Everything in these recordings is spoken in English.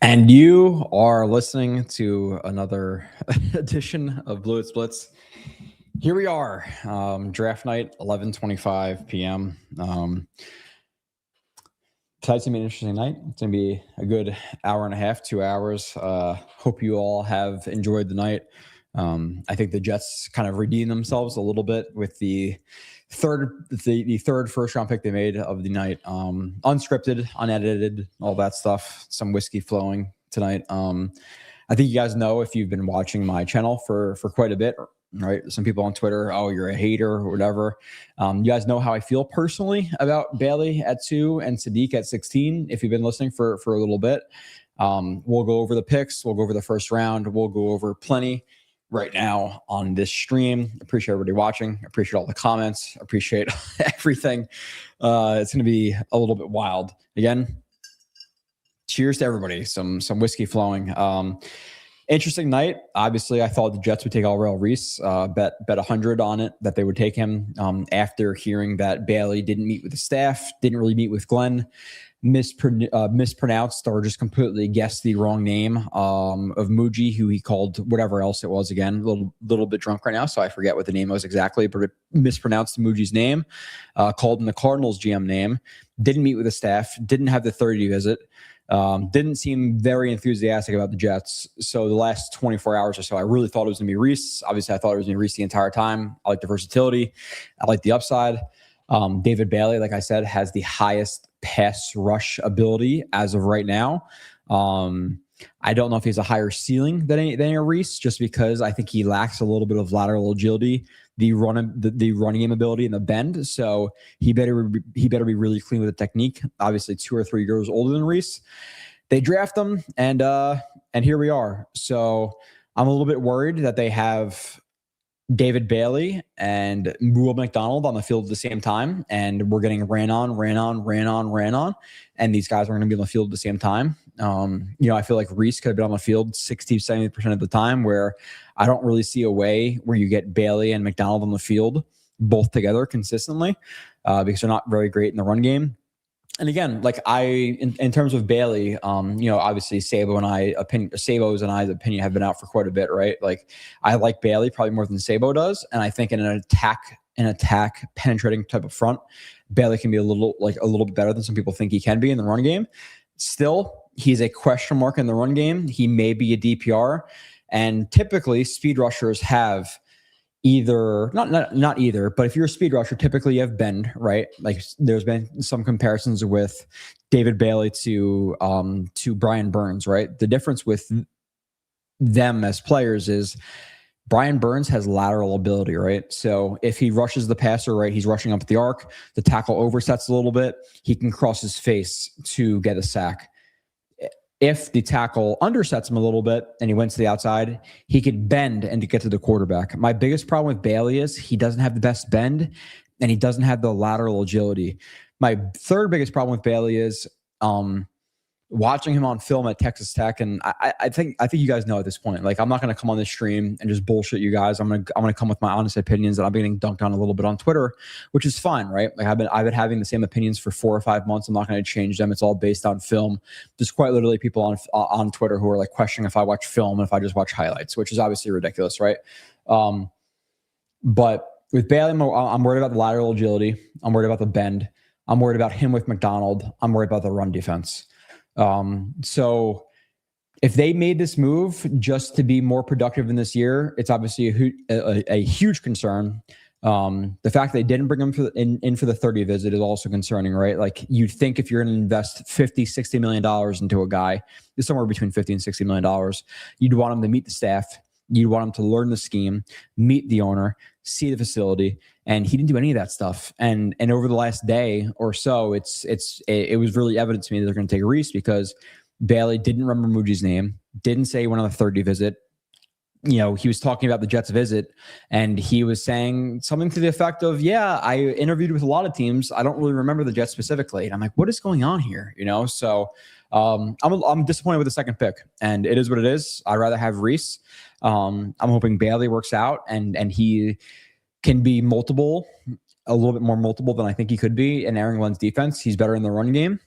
And you are listening to another edition of Blewetts Blitz. Here we are, draft night, 11:25 p.m. Tonight's gonna be an interesting night. It's gonna be a good hour and a half, 2 hours. Hope you all have enjoyed the night. I think the Jets kind of redeemed themselves a little bit with the third first round pick they made of the night. Unscripted, unedited, all that stuff. Some whiskey flowing tonight. I think you guys know, if you've been watching my channel for quite a bit, right? Some people on Twitter, oh, you're a hater or whatever. You guys know how I feel personally about Bailey at 2 and Sadiq at 16. If you've been listening for a little bit, we'll go over the picks. We'll go over the first round. We'll go over plenty right now on this stream. Appreciate everybody watching. Appreciate all the comments. Appreciate everything. It's going to be a little bit wild. Again, cheers to everybody. Some whiskey flowing. Interesting night. Obviously, I thought the Jets would take Alrell Reese. Bet 100 on it that they would take him after hearing that Bailey didn't meet with the staff, didn't really meet with Glenn, mispronounced or just completely guessed the wrong name of Muji, who he called whatever else it was again. A little bit drunk right now, so I forget what the name was exactly, but it mispronounced Muji's name, called him the Cardinals GM name, didn't meet with the staff, didn't have the 30 visit. Didn't seem very enthusiastic about the Jets. So the last 24 hours or so, I really thought it was going to be Reese. Obviously, I thought it was going to be Reese the entire time. I like the versatility. I like the upside. David Bailey, like I said, has the highest pass rush ability as of right now. I don't know if he has a higher ceiling than a Reese, just because I think he lacks a little bit of lateral agility, the running game ability, and the bend. So he better be really clean with the technique. Obviously, 2 or 3 years older than Reese. They draft him, and here we are. So I'm a little bit worried that they have David Bailey and Will McDonald on the field at the same time, and we're getting ran on, and these guys are going to be on the field at the same time. I feel like Reese could have been on the field 60-70% of the time, where I don't really see a way where you get Bailey and McDonald on the field both together consistently, because they're not very great in the run game. And again, like in terms of Bailey, obviously Sabo's and I's opinion have been out for quite a bit, right? Like, I like Bailey probably more than Sabo does. And I think in an attack penetrating type of front, Bailey can be a little bit better than some people think he can be in the run game. Still, he's a question mark in the run game. He may be a DPR. And typically speed rushers have either not either, but if you're a speed rusher, typically you have bend, right? Like, there's been some comparisons with David Bailey to Brian Burns, right? The difference with them as players is Brian Burns has lateral ability, right? So if he rushes the passer, right, he's rushing up the arc, the tackle oversets a little bit, he can cross his face to get a sack. If the tackle undersets him a little bit and he went to the outside, he could bend and to get to the quarterback. My biggest problem with Bailey is he doesn't have the best bend and he doesn't have the lateral agility. My third biggest problem with Bailey is watching him on film at Texas Tech, and I think you guys know at this point, like, I'm not going to come on this stream and just bullshit you guys. I'm gonna come with my honest opinions that I'm getting dunked on a little bit on Twitter, which is fine, right? Like, I've been having the same opinions for 4 or 5 months. I'm not going to change them. It's all based on film. There's quite literally people on Twitter who are like questioning if I watch film and if I just watch highlights, which is obviously ridiculous, right? But with Bailey, I'm worried about the lateral agility. I'm worried about the bend. I'm worried about him with McDonald. I'm worried about the run defense. So if they made this move just to be more productive in this year, it's obviously a huge concern. The fact they didn't bring him in for the 30 visit is also concerning, right? Like, you'd think if you're going to invest $50-60 million into a guy, it's somewhere between $50 and $60 million, you'd want him to meet the staff. You'd want him to learn the scheme, meet the owner, see the facility, and he didn't do any of that stuff. And over the last day or so, it was really evident to me that they're going to take Reese, because Bailey didn't remember Muji's name, didn't say he went on the 30 visit. He was talking about the Jets visit, and he was saying something to the effect of, yeah, I interviewed with a lot of teams. I don't really remember the Jets specifically. And I'm like, what is going on here? So I'm disappointed with the second pick, and it is what it is. I'd rather have Reese. I'm hoping Bailey works out and he can be a little bit more multiple than I think he could be in Aaron Glenn's defense. He's better in the run game.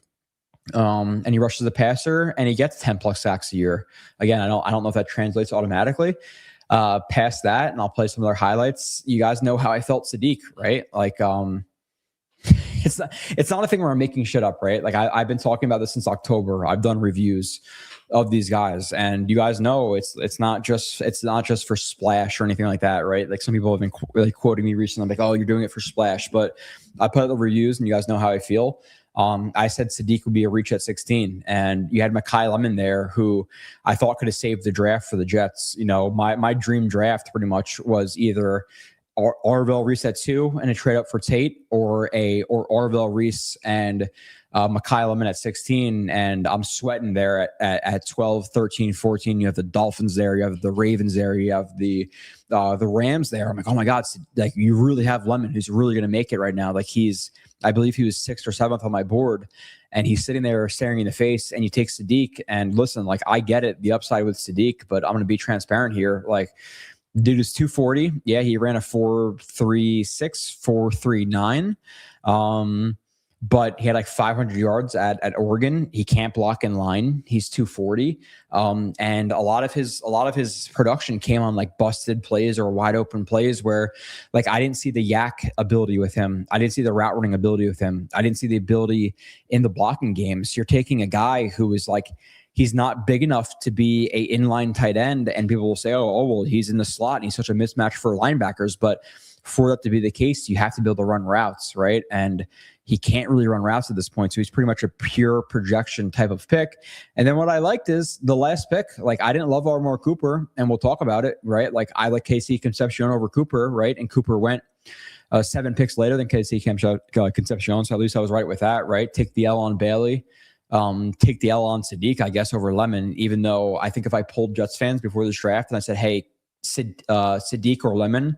And he rushes the passer and he gets 10 plus sacks a year. Again, I don't know if that translates automatically. Past that, and I'll play some other highlights. You guys know how I felt Sadiq, right? Like, it's not a thing where I'm making shit up, right? Like I've been talking about this since October. I've done reviews of these guys, and you guys know it's not just for splash or anything like that, right? Like some people have been really quoting me recently. I'm like, oh, you're doing it for splash, but I put out the reviews, and you guys know how I feel. I said Sadiq would be a reach at 16, and you had Mekhi Lemon there, who I thought could have saved the draft for the Jets. You know, my dream draft pretty much was either Arvell Reese at 2 and a trade up for Tate, or Arvell Reese and Mekhi Lemon at 16. And I'm sweating there at 12, 13, 14. You have the Dolphins there. You have the Ravens there. You have the Rams there. I'm like, oh my God, like you really have Lemon, who's really going to make it right now. Like I believe he was 6th or 7th on my board, and he's sitting there staring in the face, and you take Sadiq. And listen, like I get it, the upside with Sadiq, but I'm going to be transparent here. Like, dude is 240. Yeah, he ran a 4.36, 4.39. But he had like 500 yards at Oregon. He can't block in line. He's 240. And a lot of his production came on like busted plays or wide open plays where like I didn't see the yak ability with him. I didn't see the route running ability with him. I didn't see the ability in the blocking games. You're taking a guy who is like, he's not big enough to be a inline tight end, and people will say, oh, well, he's in the slot and he's such a mismatch for linebackers. But for that to be the case, you have to be able to run routes, right? And he can't really run routes at this point. So he's pretty much a pure projection type of pick. And then what I liked is the last pick. Like I didn't love Omar Cooper, and we'll talk about it, right? Like I like KC Concepcion over Cooper, right? And Cooper went 7 picks later than KC Concepcion. So at least I was right with that, right? Take the L on Bailey. Take the L on Sadiq, I guess, over Lemon, even though I think if I polled Jets fans before this draft and I said, hey, Sadiq or Lemon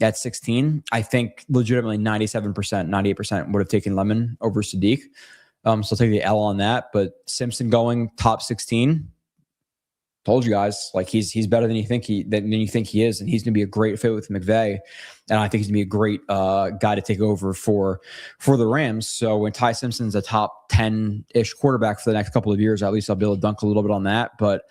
at 16, I think legitimately 97%, 98% would have taken Lemon over Sadiq. So I'll take the L on that. But Simpson going top 16, told you guys, like he's better than you think he is, and he's going to be a great fit with McVay, and I think he's going to be a great guy to take over for the Rams. So when Tai Simpson's a top 10-ish quarterback for the next couple of years, at least I'll be able to dunk a little bit on that. But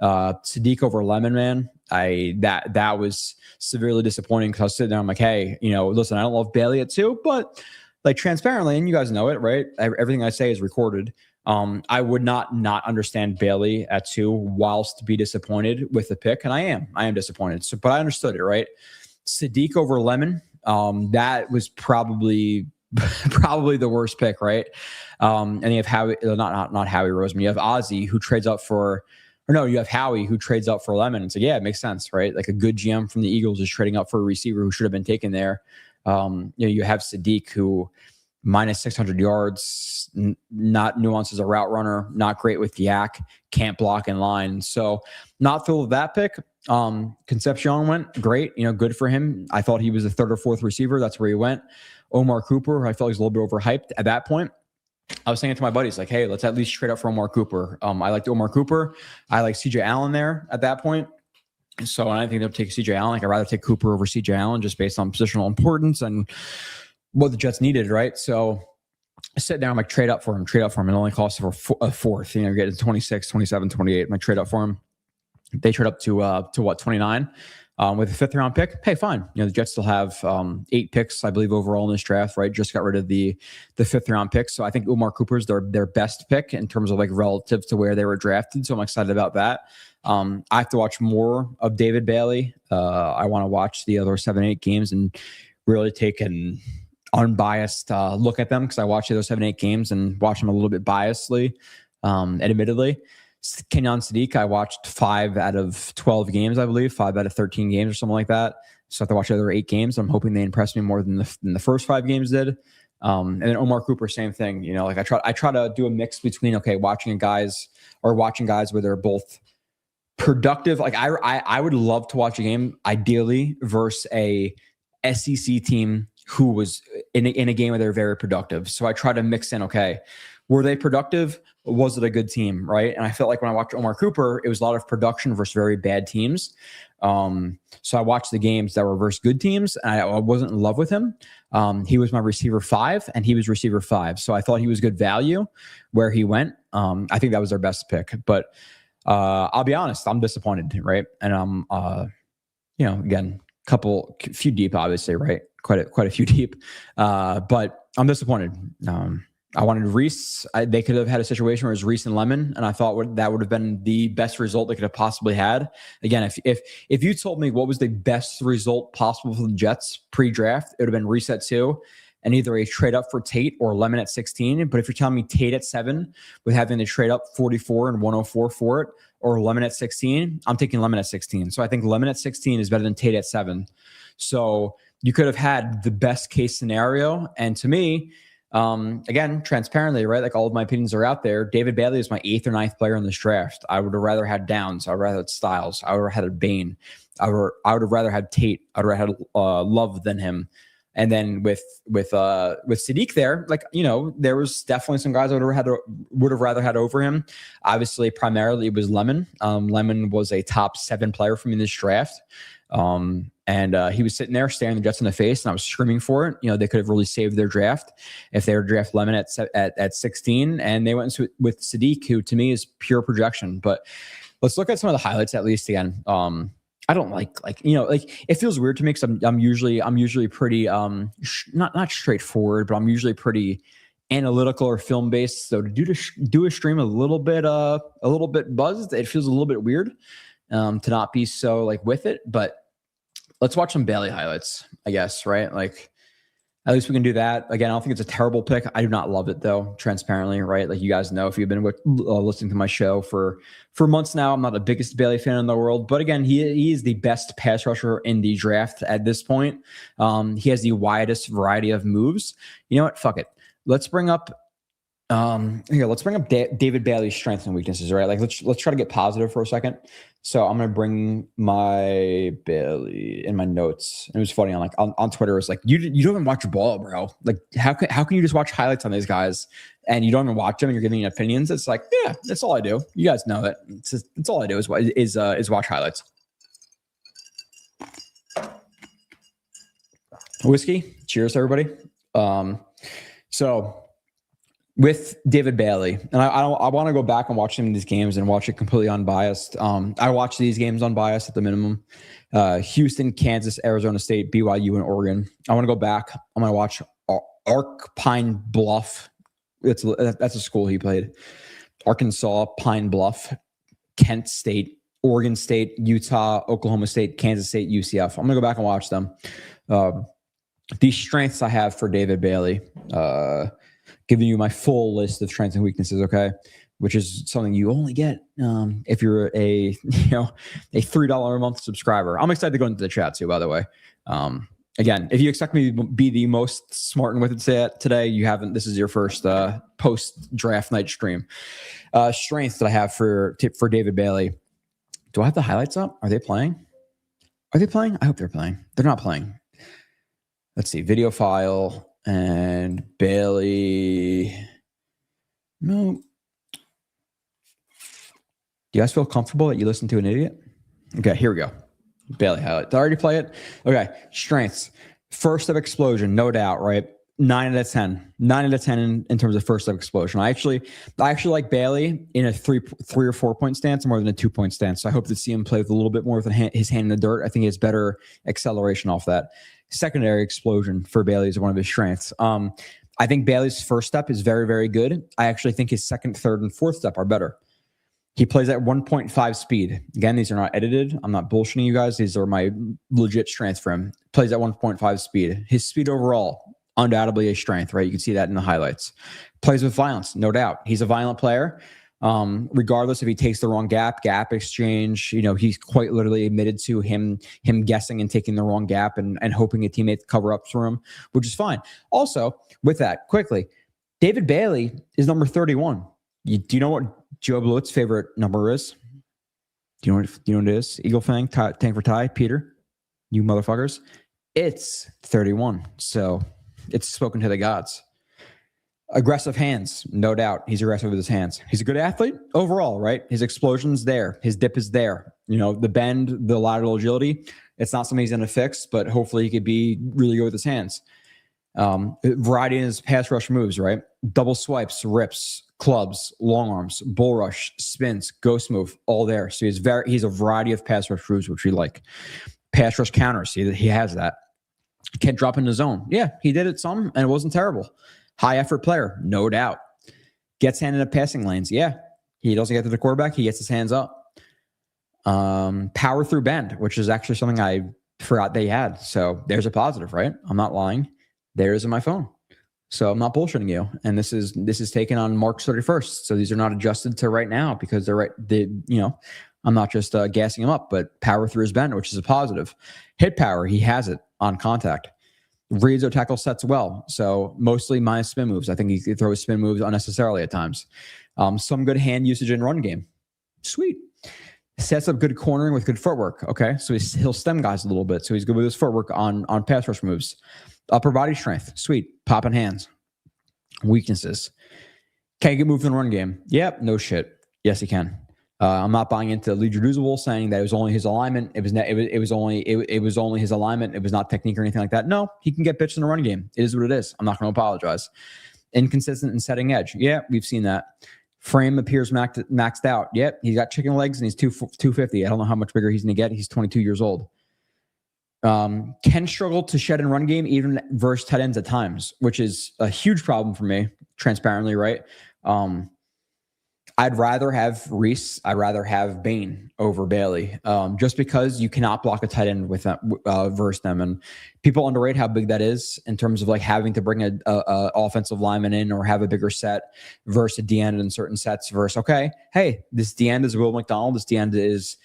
Sadiq over Lemon, man, that was severely disappointing because I was sitting there, I'm like, hey, listen, I don't love Bailey at 2, but like transparently, and you guys know it, right? Everything I say is recorded. I would not understand Bailey at 2 whilst be disappointed with the pick. And I am disappointed. So, but I understood it, right? Sadiq over Lemon. That was probably the worst pick, right? And you have Howie, not Howie Roseman. You have Ozzie who trades up you have Howie who trades up for Lemon. And so, yeah, it makes sense, right? Like a good GM from the Eagles is trading up for a receiver who should have been taken there. You have Sadiq who minus 600 yards, not nuanced as a route runner, not great with yak, can't block in line. So not thrilled with that pick. Concepcion went great, good for him. I thought he was the 3rd or 4th receiver. That's where he went. Omar Cooper, I felt he's a little bit overhyped at that point. I was saying it to my buddies, like, hey, let's at least trade up for Omar Cooper. I liked Omar Cooper. I like CJ Allen there at that point. So I think they'll take CJ Allen. Like I'd rather take Cooper over CJ Allen just based on positional importance and what the Jets needed, right? So I sit down, I'm like, trade up for him. It only costs for a 4th. You're getting 26, 27, 28. I'm like, trade up for him. They trade up to what, 29 with a 5th round pick. Hey, fine. The Jets still have 8 picks, I believe, overall in this draft, right? Just got rid of the 5th round pick. So I think Omar Cooper's their best pick in terms of like relative to where they were drafted. So I'm excited about that. I have to watch more of David Bailey. I want to watch the other 7-8 games and really take an unbiased look at them because I watched those 7-8 games and watched them a little bit biasedly, admittedly. Kenyon Sadiq, I watched 5 out of 12 games, I believe, 5 out of 13 games or something like that. So I have to watch the other 8 games. I'm hoping they impress me more than the first 5 games did. And then Omar Cooper, same thing. Like I try to do a mix between watching guys where they're both productive. Like I would love to watch a game ideally versus a SEC team who was in a game where they're very productive. So I try to mix in, were they productive, was it a good team, right? And I felt like when I watched Omar Cooper, it was a lot of production versus very bad teams. So I watched the games that were versus good teams, and I wasn't in love with him. He was my receiver 5, and he was receiver 5. So I thought he was good value where he went. I think that was their best pick. But I'll be honest, I'm disappointed, right? And I'm, again, few deep, obviously, right? Quite a few deep. But I'm disappointed. I wanted Reese. They could have had a situation where it was Reese and Lemon, and I thought that would have been the best result they could have possibly had. Again, if you told me what was the best result possible for the Jets pre-draft, it would have been Reese at 2 and either a trade up for Tate or Lemon at 16. But if you're telling me Tate at 7 with having to trade up 44 and 104 for it, or Lemon at 16, I'm taking Lemon at 16. So I think Lemon at 16 is better than Tate at 7. So you could have had the best case scenario. And to me, again, transparently, right? Like all of my opinions are out there. David Bailey is my 8th or 9th player in this draft. I would have rather had Downs. I would have rather had Styles. I would have had Bain. I would have rather had Tate. I would have had Love than him. And then with Sadiq there, like, there was definitely some guys I would have rather had over him. Obviously, primarily it was Lemon. Lemon was a top 7 player for me in this draft. And he was sitting there staring the Jets in the face, and I was screaming for it. They could have really saved their draft if they were draft Lemon at 16, and they went with Sadiq, who to me is pure projection. But let's look at some of the highlights at least again. I don't like it feels weird to me because I'm usually pretty not straightforward, but I'm usually pretty analytical or film based. So to do a stream a little bit buzzed, it feels a little bit weird to not be so like with it. But let's watch some Bailey highlights, I guess, right? Like, at least we can do that. Again, I don't think it's a terrible pick. I do not love it, though, transparently, right? Like, you guys know, if you've been listening to my show for months now, I'm not the biggest Bailey fan in the world. But again, he is the best pass rusher in the draft at this point. He has the widest variety of moves. You know what? Fuck it. Let's bring up David Bailey's strengths and weaknesses, right? Like, let's try to get positive for a second. So I'm gonna bring my Bailey in my notes. And it was funny on Twitter. It was like, you don't even watch ball, bro. Like, how can you just watch highlights on these guys and you don't even watch them and you're giving opinions? It's like, yeah, that's all I do. You guys know it. It's all I do is watch highlights. Whiskey. Cheers, everybody. So with David Bailey, and I want to go back and watch some of these games and watch it completely unbiased. I watch these games unbiased at the minimum. Houston, Kansas, Arizona State, BYU, and Oregon. I want to go back. I'm going to watch Ark Pine Bluff. That's a school he played. Arkansas, Pine Bluff, Kent State, Oregon State, Utah, Oklahoma State, Kansas State, UCF. I'm going to go back and watch them. These strengths I have for David Bailey. Giving you my full list of strengths and weaknesses, okay? Which is something you only get if you're a $3 a month subscriber. I'm excited to go into the chat too, by the way. Again, if you expect me to be the most smart and with it today, you haven't. This is your first post-draft night stream. Strengths that I have for David Bailey. Do I have the highlights up? Are they playing? I hope they're playing. They're not playing. Let's see. Video file. And Bailey, no. Do you guys feel comfortable that you listen to an idiot? Okay, here we go. Bailey highlight. Did I already play it? Okay, strengths. First step explosion, no doubt, right? 9 out of 10. 9 out of 10 in terms of first step explosion. I actually like Bailey in a three or 4 point stance more than a 2 point stance. So I hope to see him play with a little bit more with his hand in the dirt. I think he has better acceleration off that. Secondary explosion for Bailey is one of his strengths. I think Bailey's first step is very, very good. I actually think his second, third, and fourth step are better. He plays at 1.5 speed. Again, these are not edited. I'm not bullshitting you guys. These are my legit strengths for him. Plays at 1.5 speed. His speed overall, undoubtedly a strength, right? You can see that in the highlights. Plays with violence, no doubt. He's a violent player. Regardless if he takes the wrong gap exchange, he's quite literally admitted to him guessing and taking the wrong gap and hoping a teammate to cover up for him, which is fine. Also, with that, quickly, David Bailey is number 31. Do you know what Joe Blewetts' favorite number is? Do you know what it is? Eagle Fang, Tank for Ty, Peter, you motherfuckers. It's 31. So it's spoken to the gods. Aggressive hands, no doubt. He's aggressive with his hands. He's a good athlete overall, right? His explosion's there. His dip is there. The bend, the lateral agility, it's not something he's going to fix, but hopefully he could be really good with his hands. Variety in his pass rush moves, right? Double swipes, rips, clubs, long arms, bull rush, spins, ghost move, all there. So he's a variety of pass rush moves, which we like. Pass rush counters, he has that. Can't drop in the zone. Yeah, he did it some, and it wasn't terrible. High effort player, no doubt. Gets handed up passing lanes. Yeah, he doesn't get to the quarterback. He gets his hands up. Power through bend, which is actually something I forgot they had. So there's a positive, right? I'm not lying. There's in my phone. So I'm not bullshitting you. And this is taken on March 31st. So these are not adjusted to right now because they're right. I'm not just gassing him up, but power through his bend, which is a positive. Hit power, he has it on contact. Reads or tackle sets well. So mostly minus spin moves. I think he throws spin moves unnecessarily at times. Some good hand usage in run game. Sweet. Sets up good cornering with good footwork. Okay. So he'll stem guys a little bit. So he's good with his footwork on pass rush moves. Upper body strength. Sweet. Popping hands. Weaknesses. Can he get moved in the run game? Yep. No shit. Yes, he can. I'm not buying into Lee Juduzel saying that it was only his alignment. It was only his alignment. It was not technique or anything like that. No, he can get bitched in the run game. It is what it is. I'm not going to apologize. Inconsistent in setting edge. Yeah, we've seen that. Frame appears maxed out. Yep, he's got chicken legs and he's 250. I don't know how much bigger he's going to get. He's 22 years old. Can struggle to shed in run game even versus tight ends at times, which is a huge problem for me, transparently, right? I'd rather have Reese. I'd rather have Bain over Bailey, just because you cannot block a tight end with that versus them. And people underrate how big that is in terms of like having to bring a offensive lineman in or have a bigger set versus a D-end in certain sets versus, okay, hey, this D-end is Will McDonald. This D-end is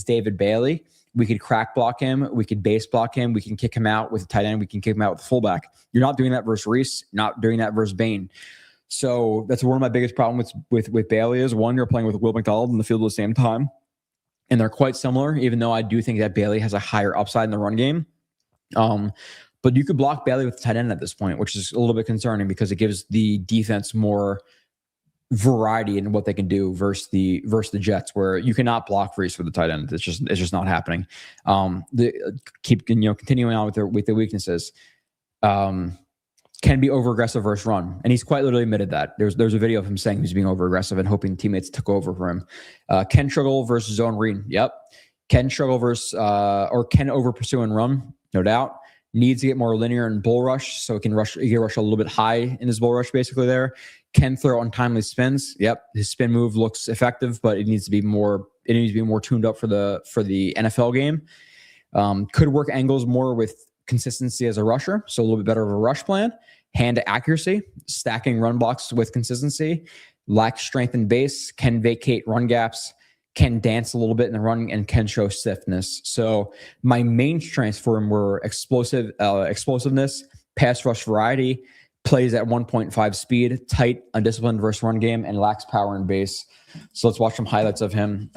David Bailey. We could crack block him. We could base block him. We can kick him out with a tight end. We can kick him out with a fullback. You're not doing that versus Reese. Not doing that versus Bain. So that's one of my biggest problems with Bailey is, one, you're playing with Will McDonald in the field at the same time. And they're quite similar, even though I do think that Bailey has a higher upside in the run game. But you could block Bailey with the tight end at this point, which is a little bit concerning because it gives the defense more variety in what they can do versus the Jets, where you cannot block Reese with the tight end. It's just not happening. Continuing on with the weaknesses. Can be over aggressive versus run, and he's quite literally admitted that. There's a video of him saying he's being over aggressive and hoping teammates took over for him. Can struggle versus zone read. Yep. Can struggle versus or can over pursue and run. No doubt. Needs to get more linear in bull rush, so he can rush a little bit high in his bull rush. Basically, there can throw untimely spins. Yep, his spin move looks effective, but it needs to be more. It needs to be more tuned up for the NFL game. Could work angles more with consistency as a rusher, so a little bit better of a rush plan. Hand accuracy, stacking run blocks with consistency, lacks strength in base, can vacate run gaps, can dance a little bit in the run, and can show stiffness. So my main strengths for him were explosiveness, pass rush variety, plays at 1.5 speed, tight, undisciplined versus run game, and lacks power in base. So let's watch some highlights of him.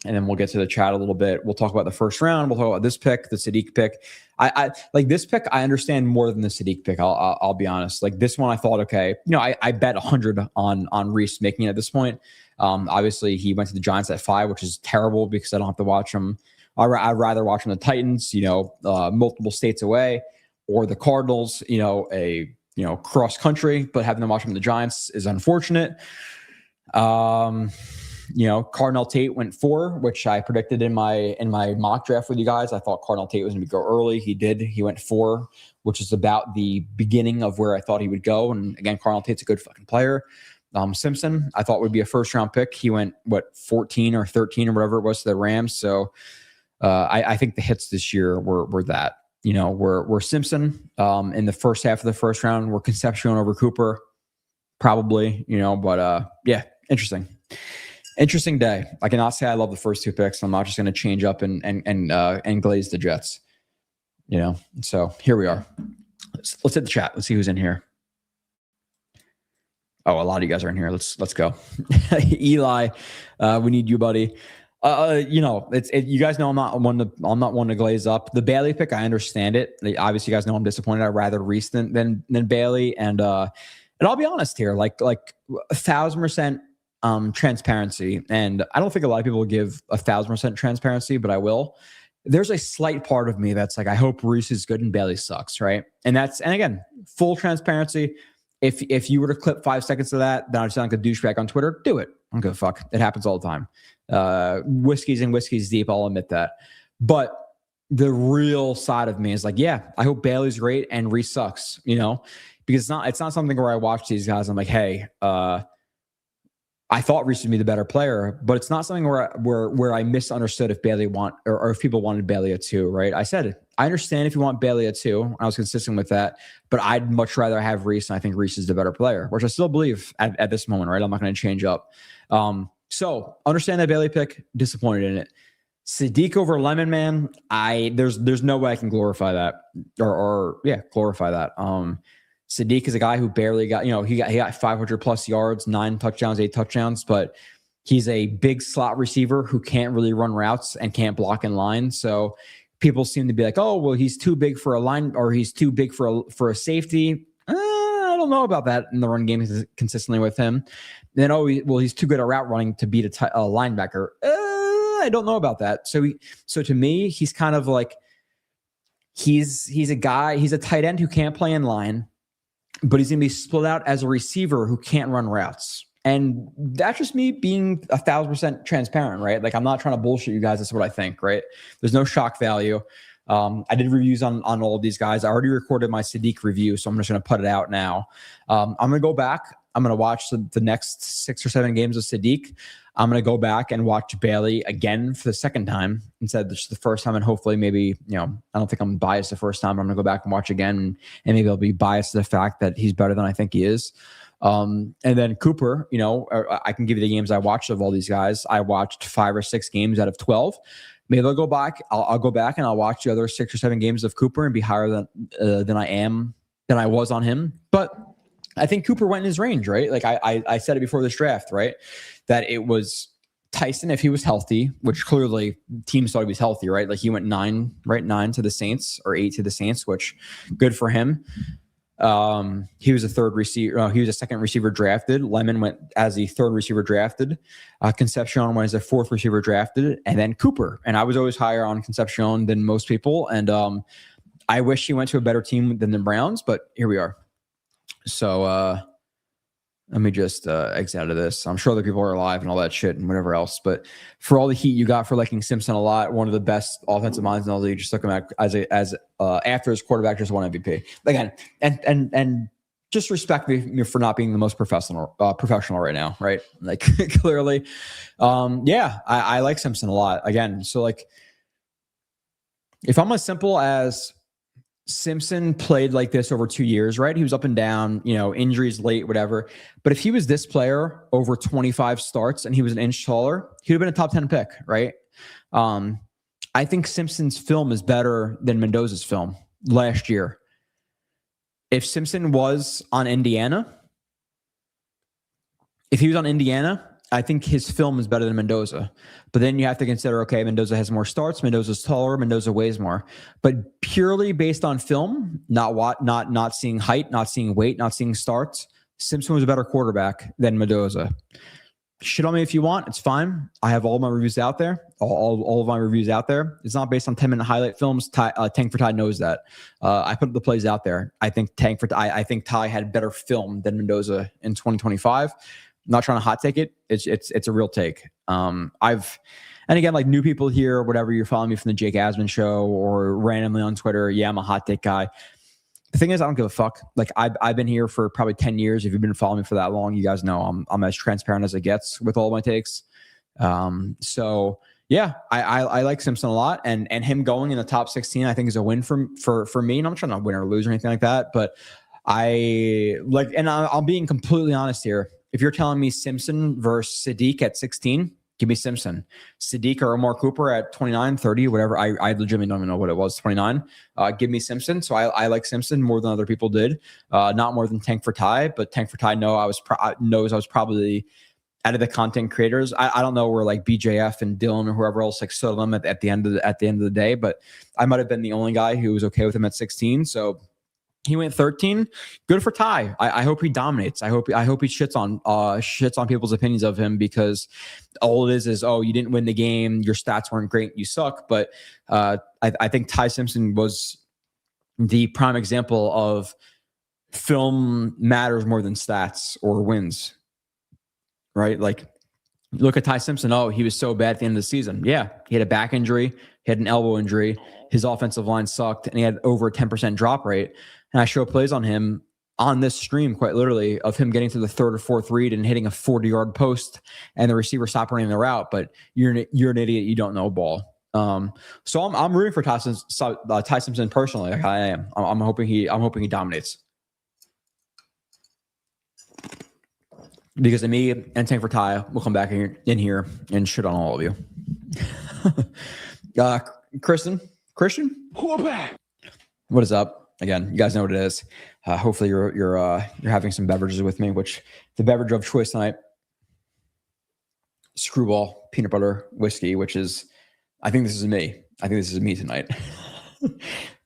And then we'll get to the chat a little bit. We'll talk about the first round. We'll talk about this pick, the Sadiq pick. I like this pick. I understand more than the Sadiq pick. I'll be honest. Like this one, I thought, okay, I bet 100 on Reese making it at this point. Obviously, he went to the Giants at 5, which is terrible because I don't have to watch him. I'd rather watch him the Titans, multiple states away, or the Cardinals, cross country. But having to watch him the Giants is unfortunate. Cardinal Tate went 4, which I predicted in my mock draft with you guys. I thought Cardinal Tate was going to go early. He did. He went 4, which is about the beginning of where I thought he would go. And again, Cardinal Tate's a good fucking player. Simpson, I thought would be a first round pick. He went 14 or 13 or whatever it was to the Rams. So I think the hits this year were that. We're Simpson in the first half of the first round. We're Concepcion over Cooper, probably. But yeah, interesting. Interesting day. I cannot say I love the first 2 picks. I'm not just going to change up and glaze the Jets. So here we are. Let's hit the chat. Let's see who's in here. Oh, a lot of you guys are in here. Let's go. Eli, we need you, buddy. You guys know I'm not one to glaze up. The Bailey pick, I understand it. Obviously, you guys know I'm disappointed. I'd rather Reese than Bailey, and And I'll be honest here, like 1,000% transparency. And I don't think a lot of people give 1,000% transparency, but I will. There's a slight part of me that's like, I hope Reese is good and Bailey sucks, right? And again, full transparency. If you were to clip 5 seconds of that, then I'd sound like a douchebag on Twitter. Do it. I don't give a fuck. It happens all the time. Whiskeys and whiskeys deep. I'll admit that. But the real side of me is like, yeah, I hope Bailey's great and Reese sucks, because it's not something where I watch these guys. I'm like, hey, I thought Reese would be the better player, but it's not something where I misunderstood if Bailey or if people wanted Bailey at 2, right? I said it. I understand if you want Bailey at 2. I was consistent with that, but I'd much rather have Reese, and I think Reese is the better player, which I still believe at this moment, right? I'm not going to change up. So understand that Bailey pick, disappointed in it. Sadiq over Lemon, man. There's no way I can glorify that glorify that. Sadiq is a guy who barely got, he got 500 plus yards, 9 touchdowns, 8 touchdowns, but he's a big slot receiver who can't really run routes and can't block in line. So people seem to be like, oh, well, he's too big for a line, or he's too big for a safety. I don't know about that in the run game consistently with him. Then, he's too good at route running to beat a linebacker. I don't know about that. So to me, he's kind of like, he's a guy, he's a tight end who can't play in line, but he's going to be split out as a receiver who can't run routes. And that's just me being 1,000% transparent, right? Like, I'm not trying to bullshit you guys. That's what I think, right? There's no shock value. I did reviews on all of these guys. I already recorded my Sadiq review, so I'm just going to put it out now. I'm going to go back. I'm going to watch the next 6 or 7 games of Sadiq. I'm going to go back and watch Bailey again for the second time instead of just the first time. And hopefully maybe, I don't think I'm biased the first time. I'm going to go back and watch again. And maybe I'll be biased to the fact that he's better than I think he is. And then Cooper, I can give you the games I watched of all these guys. I watched 5 or 6 games out of 12. Maybe I'll go back. I'll go back and I'll watch the other 6 or 7 games of Cooper and be higher than I was on him. But I think Cooper went in his range, right? Like I said it before this draft, right? That it was Tyson if he was healthy, which clearly teams thought he was healthy, right? Like he went 9 to the Saints or 8 to the Saints, which good for him. He was a third receiver. He was a second receiver drafted. Lemon went as the third receiver drafted. Concepcion went as a 4th receiver drafted, and then Cooper. And I was always higher on Concepcion than most people. And I wish he went to a better team than the Browns, but here we are. So let me just exit out of this. I'm sure other people are alive and all that shit and whatever else. But for all the heat you got for liking Simpson a lot, one of the best offensive minds in the league, just took him out as after his quarterback just won MVP again. And just respect me for not being the most professional right now, right? Like clearly, I like Simpson a lot again. So like, if I'm as simple as Simpson played like this over 2 years, right? He was up and down, injuries late, whatever. But if he was this player over 25 starts and he was an inch taller, he'd have been a top 10 pick, right? I think Simpson's film is better than Mendoza's film last year. If Simpson was on Indiana, I think his film is better than Mendoza. But then you have to consider, okay, Mendoza has more starts. Mendoza's taller. Mendoza weighs more. But purely based on film, not seeing height, not seeing weight, not seeing starts, Simpson was a better quarterback than Mendoza. Shit on me if you want. It's fine. I have all of my reviews out there. All of my reviews out there. It's not based on 10-minute highlight films. Tank for Ty knows that. I put the plays out there. I think I think Ty had better film than Mendoza in 2025. I'm not trying to hot take it. It's a real take. And again, like new people here, whatever, you're following me from the Jake Asman show or randomly on Twitter. Yeah, I'm a hot take guy. The thing is, I don't give a fuck. Like I've been here for probably 10 years. If you've been following me for that long, you guys know I'm as transparent as it gets with all my takes. So yeah, I like Simpson a lot, and him going in the top 16, I think is a win for me. And I'm trying to win or lose or anything like that, but I'm being completely honest here. If you're telling me Simpson versus Sadiq at 16, give me Simpson. Sadiq or Omar Cooper at 29, 30, whatever. I legitimately don't even know what it was, 29. Give me Simpson. So I like Simpson more than other people did. Not more than Tank for Ty, but Tank for Ty knows I was probably out of the content creators. I don't know where like BJF and Dylan or whoever else like stood them at the end of the day, but I might have been the only guy who was okay with him at 16. So He went 13. Good for Tai. I hope he dominates. I hope he shits on people's opinions of him, because all it is oh, you didn't win the game, your stats weren't great, you suck. But I think Tai Simpson was the prime example of film matters more than stats or wins, right? Like, look at Tai Simpson. Oh, he was so bad at the end of the season. Yeah, he had a back injury, he had an elbow injury, his offensive line sucked, and he had over a 10% drop rate. And I show plays on him on this stream, quite literally, of him getting to the third or fourth read and hitting a 40-yard post, and the receiver stopped running the route. But you're an idiot. You don't know ball. So I'm rooting for Tai Simpson personally. Like I am. I'm hoping he dominates. Because of me and Tank for Tai, we'll come back in here and shit on all of you. Christian, what is up? Again, you guys know what it is. Hopefully you're having some beverages with me, which the beverage of choice tonight, Screwball peanut butter whiskey, which is, I think this is me. I think this is me tonight.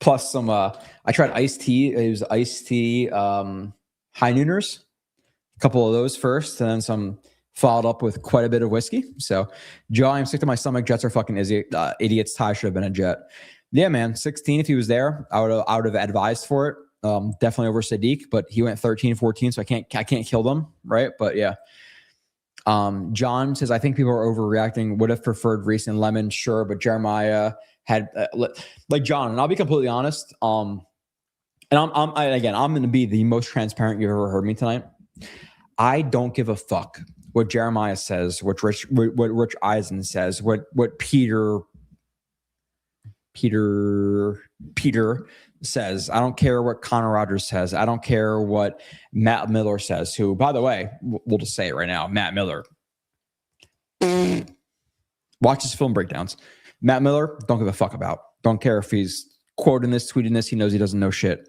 Plus some, I tried iced tea. It was iced tea high nooners. A couple of those first, and then some followed up with quite a bit of whiskey. So, Joe, I'm sick to my stomach. Jets are fucking idiots. Tai should have been a Jet. Yeah, man. 16, if he was there, I would have advised for it. Definitely over Sadiq, but he went 13, 14, so I can't kill them, right? But yeah. John says, I think people are overreacting. Would have preferred Reese and Lemon, sure, but Jeremiah had like John, and I'll be completely honest. And I'm going to be the most transparent you've ever heard me tonight. I don't give a fuck what Jeremiah says, what Rich Eisen says, what Peter says. I don't care what Connor Rogers says. I don't care what Matt Miller says, who, by the way, we'll just say it right now, Matt Miller. Watch his film breakdowns. Matt Miller, don't give a fuck about. Don't care if he's quoting this, tweeting this. He knows he doesn't know shit.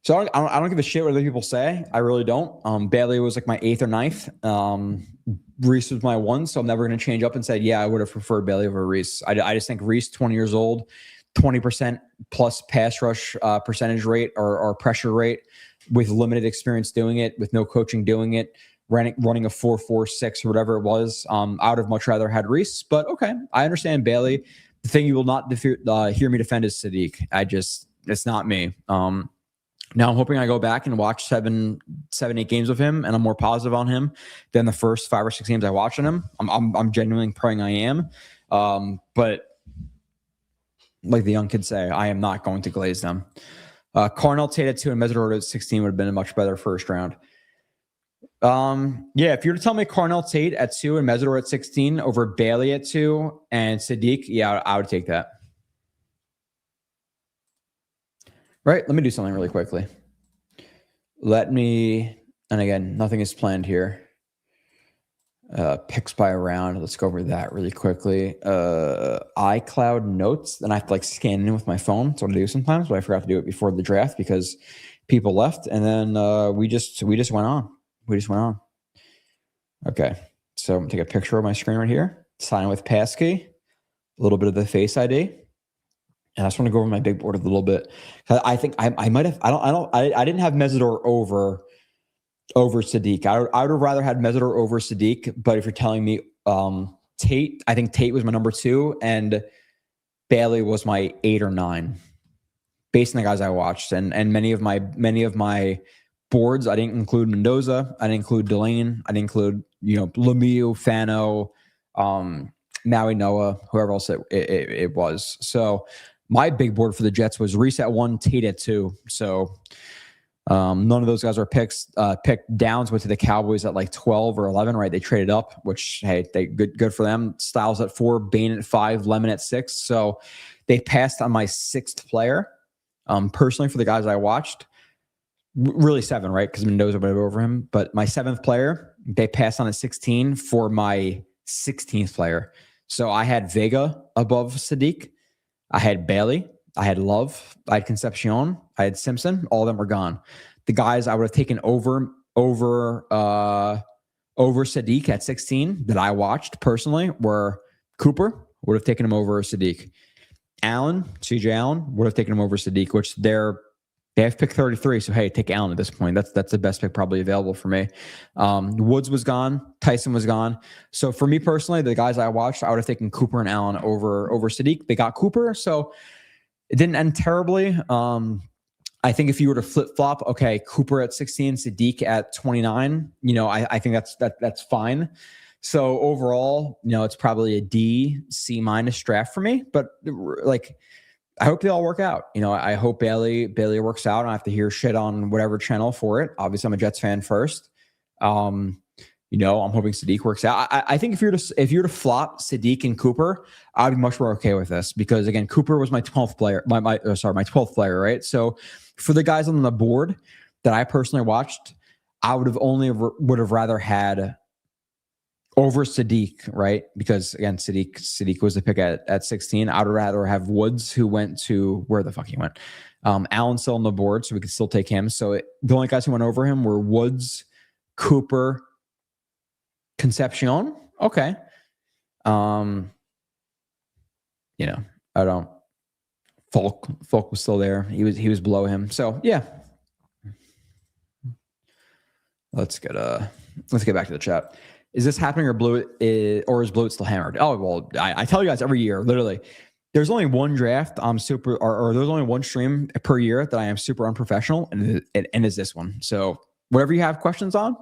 So I don't give a shit what other people say. I really don't. Bailey was like my 8th or 9th. Reese was my 1, so I'm never going to change up and say, yeah, I would have preferred Bailey over Reese. I just think Reese, 20 years old, 20% plus pass rush percentage rate or pressure rate, with limited experience doing it, with no coaching doing it, running a 4.46 or whatever it was. I would have much rather had Reese, but okay, I understand Bailey. The thing you will not hear me defend is Sadiq. It's not me. Now I'm hoping I go back and watch 7, 8 games of him, and I'm more positive on him than the first 5 or 6 games I watched on him. I'm genuinely praying I am. But like the young kids say, I am not going to glaze them. Cornell Tate at 2 and Mesidor at 16 would have been a much better first round. Yeah, if you were to tell me Cornell Tate at 2 and Mesidor at 16 over Bailey at 2 and Sadiq, yeah, I would take that. Right, let me do something really quickly. And again, nothing is planned here. Picks by round. Let's go over that really quickly. iCloud notes. Then I have to scan in with my phone. That's what I do sometimes, but I forgot to do it before the draft because people left. And then we just went on. Okay, so I'm gonna take a picture of my screen right here. Sign with passkey. A little bit of the Face ID. And I just want to go over my big board a little bit. I think I might have. I didn't have Mesidor over Sadiq. I would have rather had Mesidor over Sadiq. But if you're telling me Tate, I think Tate was my number 2, and Bailey was my 8 or 9, based on the guys I watched. And many of my boards, I didn't include Mendoza. I didn't include Delane. I didn't include Lemieux, Fano, Maui Noah, whoever else it was. So. My big board for the Jets was Reese at 1, Tate at 2. So none of those guys are picked. Downs went to the Cowboys at 12 or 11, right? They traded up, which, hey, good for them. Styles at 4, Bain at 5, Lemon at 6. So they passed on my 6th player. Personally, for the guys I watched, really 7, right? Because Mendoza went over him. But my 7th player, they passed on at 16 for my 16th player. So I had Vega above Sadiq. I had Bailey, I had Love, I had Concepcion, I had Simpson. All of them were gone. The guys I would have taken over Sadiq at 16 that I watched personally were Cooper. Would have taken him over Sadiq. Allen, CJ Allen, would have taken him over Sadiq, which they have pick 33. So, hey, take Allen at this point. That's the best pick probably available for me. Woods was gone. Tyson was gone. So for me personally, the guys I watched, I would have taken Cooper and Allen over Sadiq. They got Cooper. So it didn't end terribly. I think if you were to flip-flop, okay, Cooper at 16, Sadiq at 29, I think that's fine. So overall, it's probably a D, C- draft for me. But like, I hope they all work out. I hope Bailey works out. I don't have to hear shit on whatever channel for it. Obviously, I'm a Jets fan first. I'm hoping Sadiq works out. I think if you're to flop Sadiq and Cooper, I'd be much more okay with this because again, Cooper was my 12th player, my 12th player, right? So for the guys on the board that I personally watched, I would have rather had over Sadiq, right? Because again, Sadiq was the pick at 16. I'd rather have Woods, who went to where the fuck he went. Allen's still on the board, so we could still take him. So the only guys who went over him were Woods, Cooper, Concepcion. Okay. I don't. Folk was still there. He was below him. So yeah. Let's get back to the chat. Is this happening or is Blewett still hammered? Oh, well, I tell you guys every year, literally, there's only one draft I'm super, or there's only one stream per year that I am super unprofessional, and is this one. So whatever you have questions on,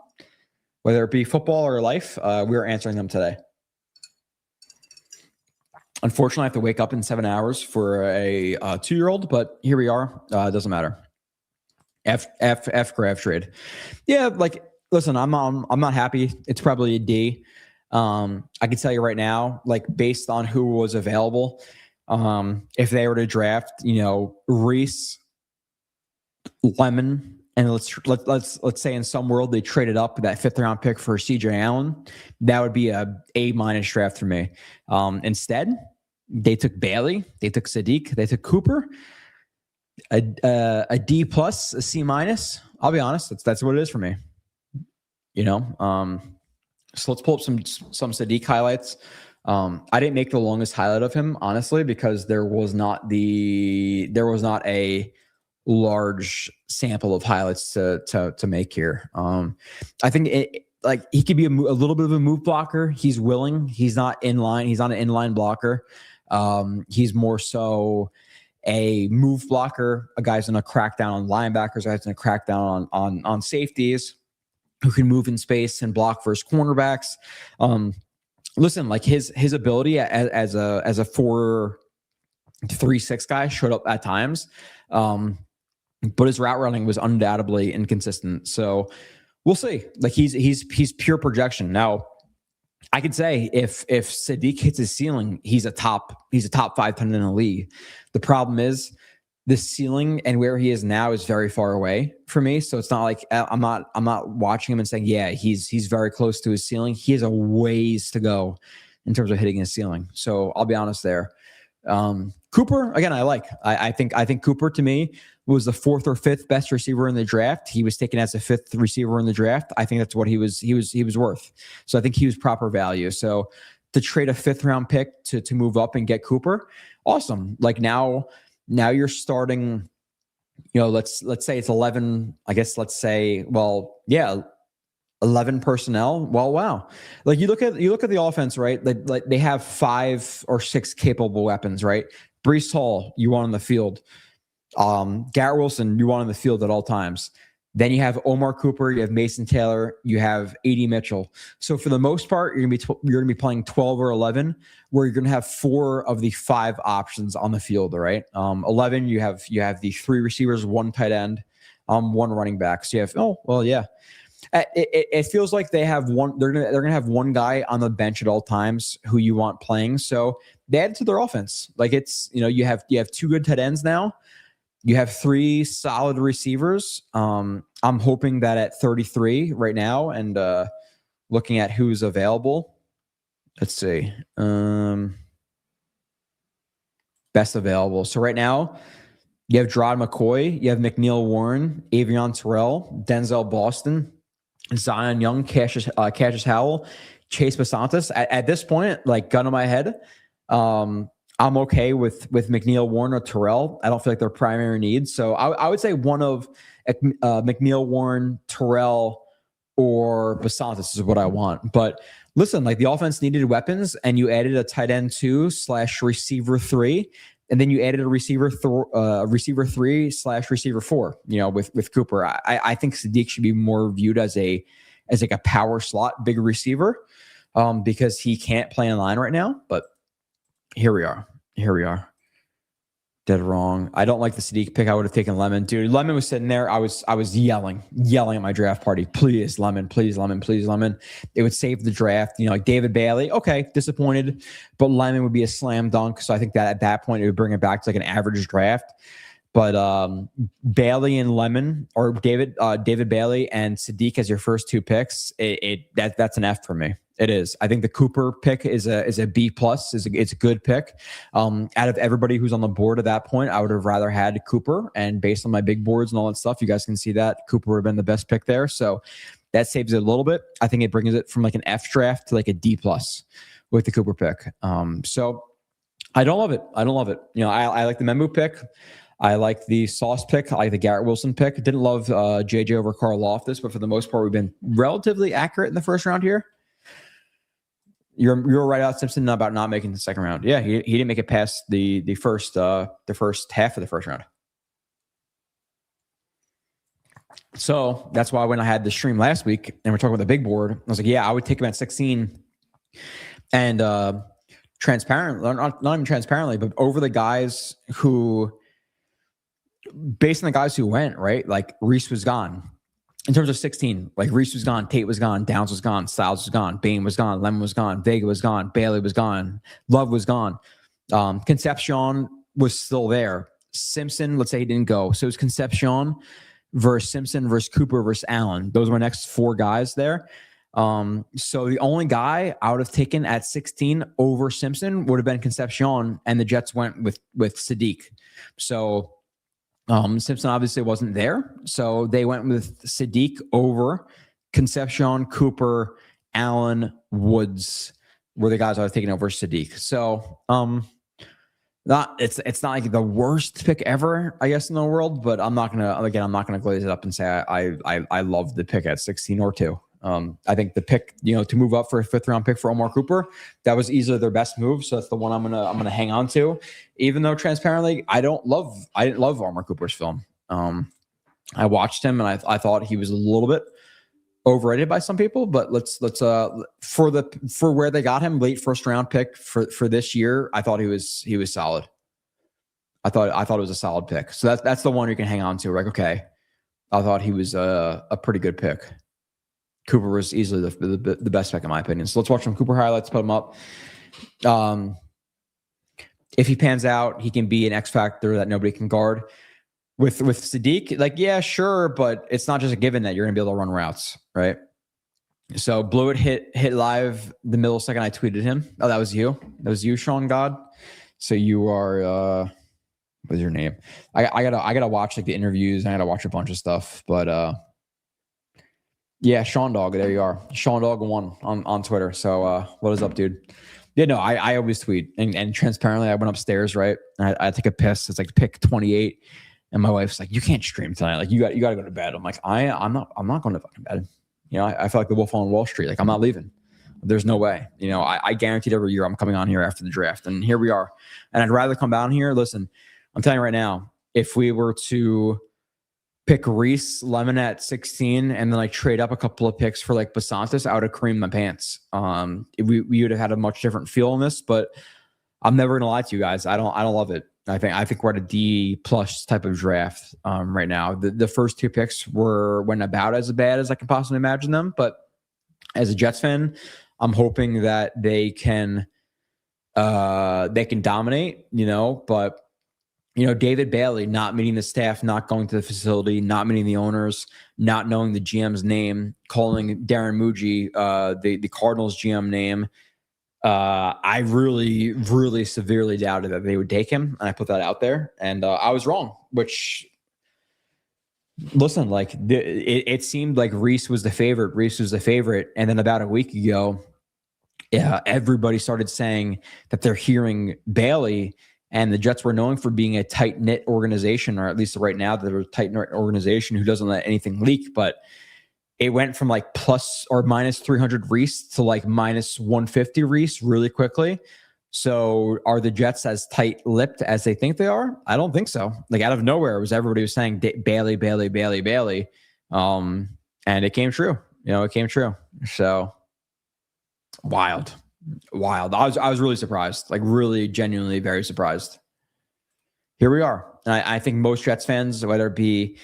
whether it be football or life, we are answering them today. Unfortunately, I have to wake up in 7 hours for a 2-year-old, but here we are. It doesn't matter. F grab trade. Yeah, like, listen, I'm not happy. It's probably a D. I can tell you right now, like based on who was available, if they were to draft, Reese, Lemon, and let's say in some world they traded up that 5th round pick for CJ Allen, that would be a A- draft for me. Instead, they took Bailey, they took Sadiq, they took Cooper, a D+, a C-. I'll be honest, that's what it is for me. So let's pull up some Sadiq highlights. I didn't make the longest highlight of him, honestly, because there was not a large sample of highlights to make here. I think he could be a little bit of a move blocker. He's willing. He's not inline. He's not an inline blocker. He's more so a move blocker. A guy's going to crack down on linebackers. A guy's going to crack down on safeties, who can move in space and block versus cornerbacks. Listen, like his ability as a 4-3-6 guy showed up at times. But his route running was undoubtedly inconsistent. So we'll see. Like he's pure projection. Now, I could say if Sadiq hits his ceiling, he's a top 5 tight end in the league. The problem is the ceiling and where he is now is very far away for me. So it's not like I'm not watching him and saying, yeah, he's very close to his ceiling. He has a ways to go in terms of hitting his ceiling. So I'll be honest there. Cooper, again, I think Cooper to me was the 4th or 5th best receiver in the draft. He was taken as a 5th receiver in the draft. I think that's what he was worth. So I think he was proper value. So to trade a 5th round pick to move up and get Cooper, awesome. Like now you're starting, let's say it's 11, I guess let's say, 11 personnel. Well, wow. Like you look at the offense, right? Like they have 5 or 6 capable weapons, right? Breece Hall, you want on the field. Garrett Wilson, you want on the field at all times. Then you have Omar Cooper, you have Mason Taylor, you have A.D. Mitchell. So for the most part, you're gonna be playing 12 or 11, where you're gonna have 4 of the 5 options on the field. All right, 11, you have the 3 receivers, 1 tight end, 1 running back. So you have it feels like they have one. They're gonna have 1 guy on the bench at all times who you want playing. So they add to their offense. Like it's you have 2 good tight ends now. You have 3 solid receivers. I'm hoping that at 33 right now, and looking at who's available. Let's see. Best available. So right now, you have Gerard McCoy, you have McNeil Warren, Avion Terrell, Denzel Boston, Zion Young, Cassius Howell, Chase Basantis. At this point, like gun to my head, I'm okay with McNeil, Warren, or Terrell. I don't feel like they're primary needs. So I would say one of McNeil, Warren, Terrell, or Basantis is what I want. But listen, like the offense needed weapons, and you added a tight end 2/receiver 3, and then you added a receiver 3/receiver 4. With Cooper, I think Sadiq should be more viewed as like a power slot, big receiver, because he can't play in line right now. But here we are. Dead wrong. I don't like the Sadiq pick. I would have taken Lemon. Dude, Lemon was sitting there. I was yelling at my draft party. Please, Lemon. Please, Lemon. Please, Lemon. It would save the draft. Like David Bailey. Okay, disappointed. But Lemon would be a slam dunk. So I think that at that point, it would bring it back to like an average draft. But Bailey and Lemon, or David Bailey and Sadiq as your first 2 picks, that's an F for me. It is. I think the Cooper pick is a B plus. It's a good pick. Out of everybody who's on the board at that point, I would have rather had Cooper. And based on my big boards and all that stuff, you guys can see that Cooper would have been the best pick there. So that saves it a little bit. I think it brings it from like an F draft to like a D plus with the Cooper pick. So I don't love it. I like the Memu pick. I like the Sauce pick. I like the Garrett Wilson pick. Didn't love JJ over Carl Loftus, but for the most part, we've been relatively accurate in the first round here. You're right out Simpson about not making the second round. Yeah, he didn't make it past the first half of the first round. So that's why when I had the stream last week and we're talking about the big board, I was like, yeah, I would take him at 16. And transparent, not even transparently, but over the guys who, based on the guys who went, right? Like Reese was gone. In terms of 16, like Reese was gone, Tate was gone, Downs was gone, Styles was gone, Bain was gone, Lemon was gone, Vega was gone, Bailey was gone, Love was gone. Concepcion was still there. Simpson, let's say he didn't go. So it was Concepcion versus Simpson versus Cooper versus Allen. Those were my next 4 guys there. So the only guy I would have taken at 16 over Simpson would have been Concepcion, and the Jets went with Sadiq. So Simpson obviously wasn't there, so they went with Sadiq over Concepcion, Cooper, Allen, Woods were the guys I was taking over Sadiq. So it's not like the worst pick ever, I guess, in the world, but I'm not gonna glaze it up and say I love the pick at 16 or 2. I think the pick, to move up for a 5th round pick for Omar Cooper, that was easily their best move. So that's the one I'm gonna hang on to, even though transparently I didn't love Omar Cooper's film. I watched him and I thought he was a little bit overrated by some people, but let's for where they got him, late 1st round pick for this year, I thought he was solid. I thought it was a solid pick. So that's the one you can hang on to. Like, okay, I thought he was a pretty good pick. Cooper was easily the best pick in my opinion. So let's watch some Cooper highlights, put him up. If he pans out, he can be an X factor that nobody can guard. With Sadiq, like, yeah, sure, but it's not just a given that you're gonna be able to run routes, right? So Blewett hit live the millisecond I tweeted him. Oh, that was you. That was you, Sean God. So you are what's your name? I gotta watch like the interviews. I gotta watch a bunch of stuff, but yeah, Sean Dog. There you are. Sean Dog 1 on Twitter. So what is up, dude? Yeah, no, I always tweet and transparently I went upstairs, right? And I take a piss. It's like pick 28. And my wife's like, you can't stream tonight. Like you got to go to bed. I'm like, I'm not going to fucking bed. I feel like the wolf on Wall Street. Like I'm not leaving. There's no way. I guaranteed every year I'm coming on here after the draft. And here we are. And I'd rather come down here. Listen, I'm telling you right now, if we were to pick Reese Lemon at 16 and then like trade up a couple of picks for like Basantis, I would have creamed my pants. We would have had a much different feel in this, but I'm never gonna lie to you guys. I don't love it. I think we're at a D plus type of draft right now. The first 2 picks went about as bad as I can possibly imagine them. But as a Jets fan, I'm hoping that they can dominate, but David Bailey not meeting the staff, not going to the facility, not meeting the owners, not knowing the GM's name, calling Darren Muji the Cardinals GM name. I really, really severely doubted that they would take him, and I put that out there, and I was wrong. Which, listen, like it seemed like Reese was the favorite. And then about a week ago, yeah, everybody started saying that they're hearing Bailey, and the Jets were known for being a tight-knit organization, or at least right now they're a tight-knit organization who doesn't let anything leak. But it went from like plus or minus 300 Reese to like minus 150 Reese really quickly. So are the Jets as tight-lipped as they think they are? I don't think so. Like out of nowhere, everybody was saying Bailey, Bailey, Bailey, Bailey. And it came true. It came true. So wild. I was really surprised, like really genuinely very surprised. Here we are. And I think most Jets fans, whether it be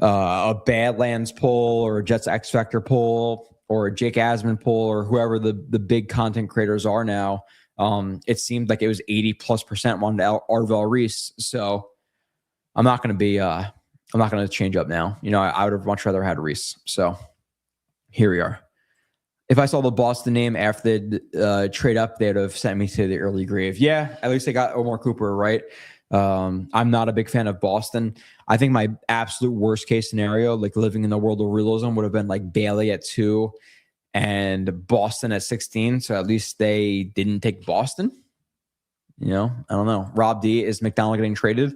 a Badlands poll or a Jets X Factor poll or a Jake Asman poll or whoever the big content creators are now, it seemed like it was 80+% wanted Arvell Reese. So I'm not going to change up now. I would have much rather had Reese. So here we are. If I saw the Boston name after the trade up, they'd have sent me to the early grave. Yeah, at least they got Omar Cooper, right? I'm not a big fan of Boston. I think my absolute worst case scenario, like living in the world of realism, would have been like Bailey at 2 and Boston at 16. So at least they didn't take Boston. I don't know. Rob D, is McDonald getting traded?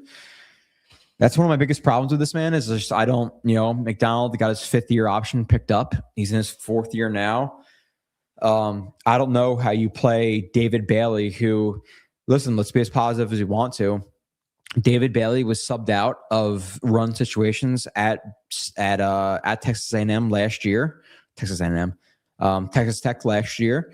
That's one of my biggest problems with this man is just McDonald got his 5th-year option picked up. He's in his 4th year now. I don't know how you play David Bailey, who, listen, let's be as positive as you want to. David Bailey was subbed out of run situations at Texas A&M last year. Texas Tech last year.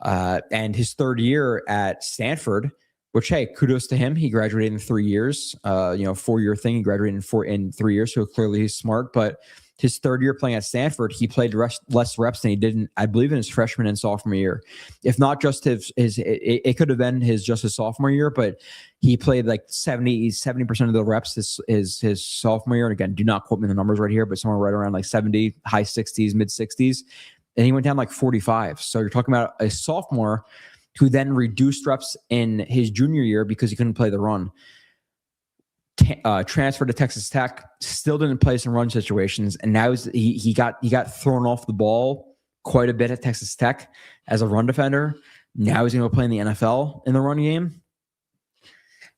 And his 3rd year at Stanford, which, hey, kudos to him. He graduated in 3 years, 4-year thing. He graduated in 3 years. So clearly he's smart, but his 3rd year playing at Stanford, he played less reps than he did, I believe, in his freshman and sophomore year. If not just it could have been his sophomore year, but he played like 70% of the reps his sophomore year. And again, do not quote me the numbers right here, but somewhere right around like 70, high 60s, mid 60s. And he went down like 45. So you're talking about a sophomore who then reduced reps in his junior year because he couldn't play the run. Transferred to Texas Tech, still didn't play some run situations, and now he got thrown off the ball quite a bit at Texas Tech as a run defender. Now he's going to play in the NFL in the run game.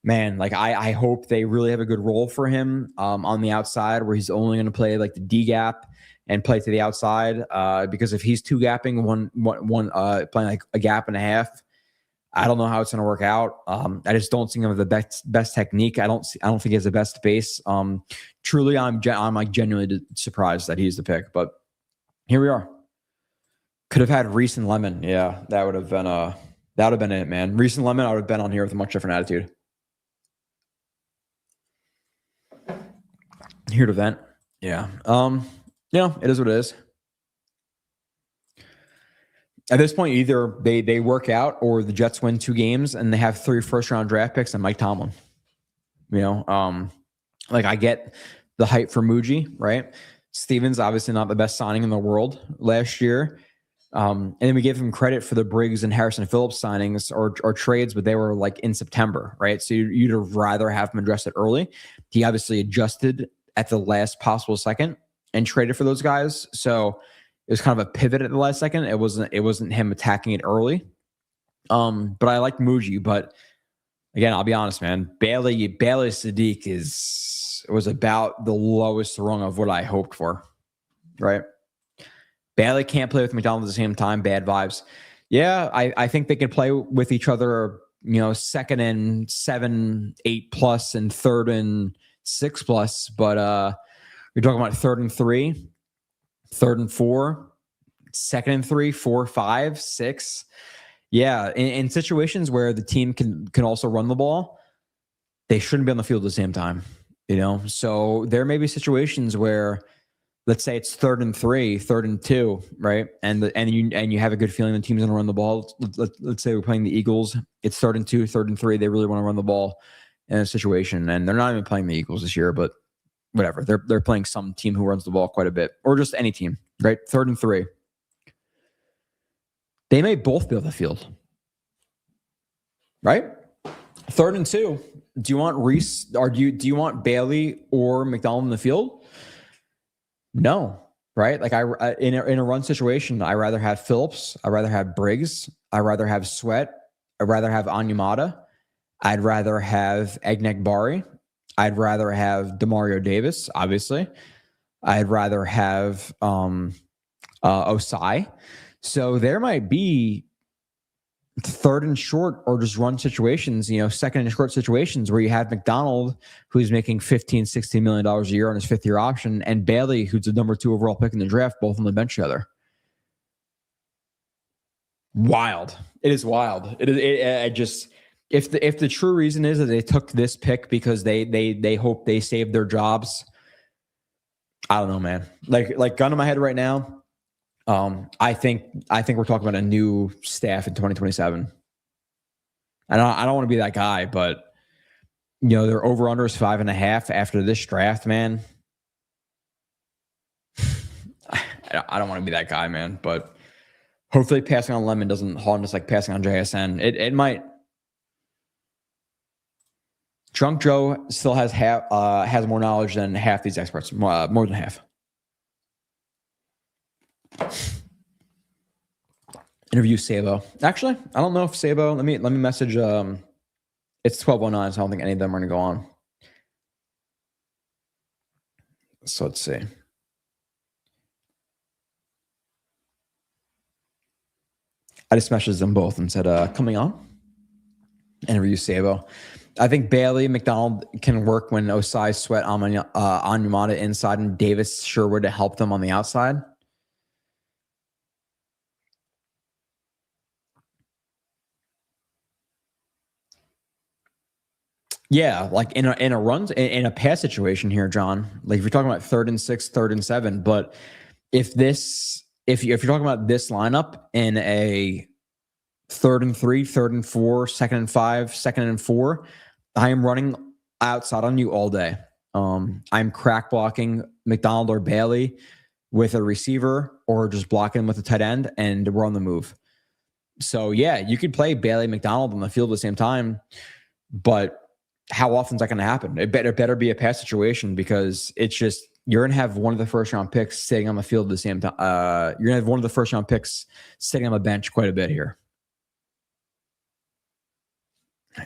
Man, like I hope they really have a good role for him on the outside, where he's only going to play like the D gap and play to the outside. Because if he's 2-gapping one playing like a gap and a half, I don't know how it's going to work out. I just don't think of the best technique. I don't think he has the best base. Truly, I'm like genuinely surprised that he's the pick. But here we are. Could have had Reese and Lemon. Yeah, that would have been it, man. Reese and Lemon, I would have been on here with a much different attitude. Here to vent. Yeah. It is what it is. At this point, either they work out or the Jets win 2 games and they have 3 first-round draft picks and Mike Tomlin. Like I get the hype for Muji, right? Stevens, obviously not the best signing in the world last year. And then we gave him credit for the Briggs and Harrison Phillips signings or trades, but they were like in September, right? So you'd rather have him address it early. He obviously adjusted at the last possible second and traded for those guys. So it was kind of a pivot at the last second. It wasn't him attacking it early. But I like Muji. But again, I'll be honest, man. Bailey Sadiq was about the lowest rung of what I hoped for. Right? Bailey can't play with McDonald at the same time. Bad vibes. Yeah, I think they can play with each other, 2nd and 7, 8+, and 3rd and 6+. But you're talking about 3rd and 3. 3rd and 4, 2nd and 3, 4, 5, 6. Yeah, in situations where the team can also run the ball, they shouldn't be on the field at the same time. So there may be situations where, let's say it's 3rd and 3, 3rd and 2, right? And you have a good feeling the team's going to run the ball. Let's say we're playing the Eagles. It's 3rd and 2, 3rd and 3. They really want to run the ball in a situation, and they're not even playing the Eagles this year, but whatever. They're playing some team who runs the ball quite a bit, or just any team, right? 3rd and 3. They may both be on the field, right? 3rd and 2. Do you want Reese or do you want Bailey or McDonald in the field? No. right? Like in a run situation, I rather have Phillips, I rather have Briggs, I rather have Sweat, I'd rather have Onyemata, I'd rather have Egnegbari, I'd rather have Demario Davis, obviously. I'd rather have Osai. So there might be third and short or just run situations, second and short situations where you have McDonald, who's making $15-16 million a year on his fifth-year option, and Bailey, who's the number 2 overall pick in the draft, both on the bench together. Wild. It is wild. If the true reason is that they took this pick because they hope they saved their jobs, I don't know, man. Like gun to my head right now, I think we're talking about a new staff in 2027. I don't want to be that guy, but their over under is 5.5 after this draft, man. I don't want to be that guy, man. But hopefully, passing on Lemon doesn't haunt us like passing on JSN. It might. Drunk Joe still has more knowledge than half these experts, more than half. Interview Sabo. Actually, I don't know if Sabo. Let me message. It's 12:09, so I don't think any of them are going to go on. So let's see. I just messaged them both and said, "Coming on." Interview Sabo. I think Bailey, McDonald can work when Osai, Sweat, Onyemata inside, and Davis Sherwood to help them on the outside. Yeah, like in a pass situation here, John. Like if you're talking about 3rd and 6, 3rd and 7, but if you're talking about this lineup in a 3rd and 3, 3rd and 4, 2nd and 5, 2nd and 4, I am running outside on you all day. I'm crack blocking McDonald or Bailey with a receiver or just blocking with a tight end, and we're on the move. So yeah, you could play Bailey, McDonald on the field at the same time, but how often is that going to happen? It better be a pass situation, because it's just, you're going to have one of the first round picks sitting on the field at the same time. You're going to have one of the first round picks sitting on the bench quite a bit here.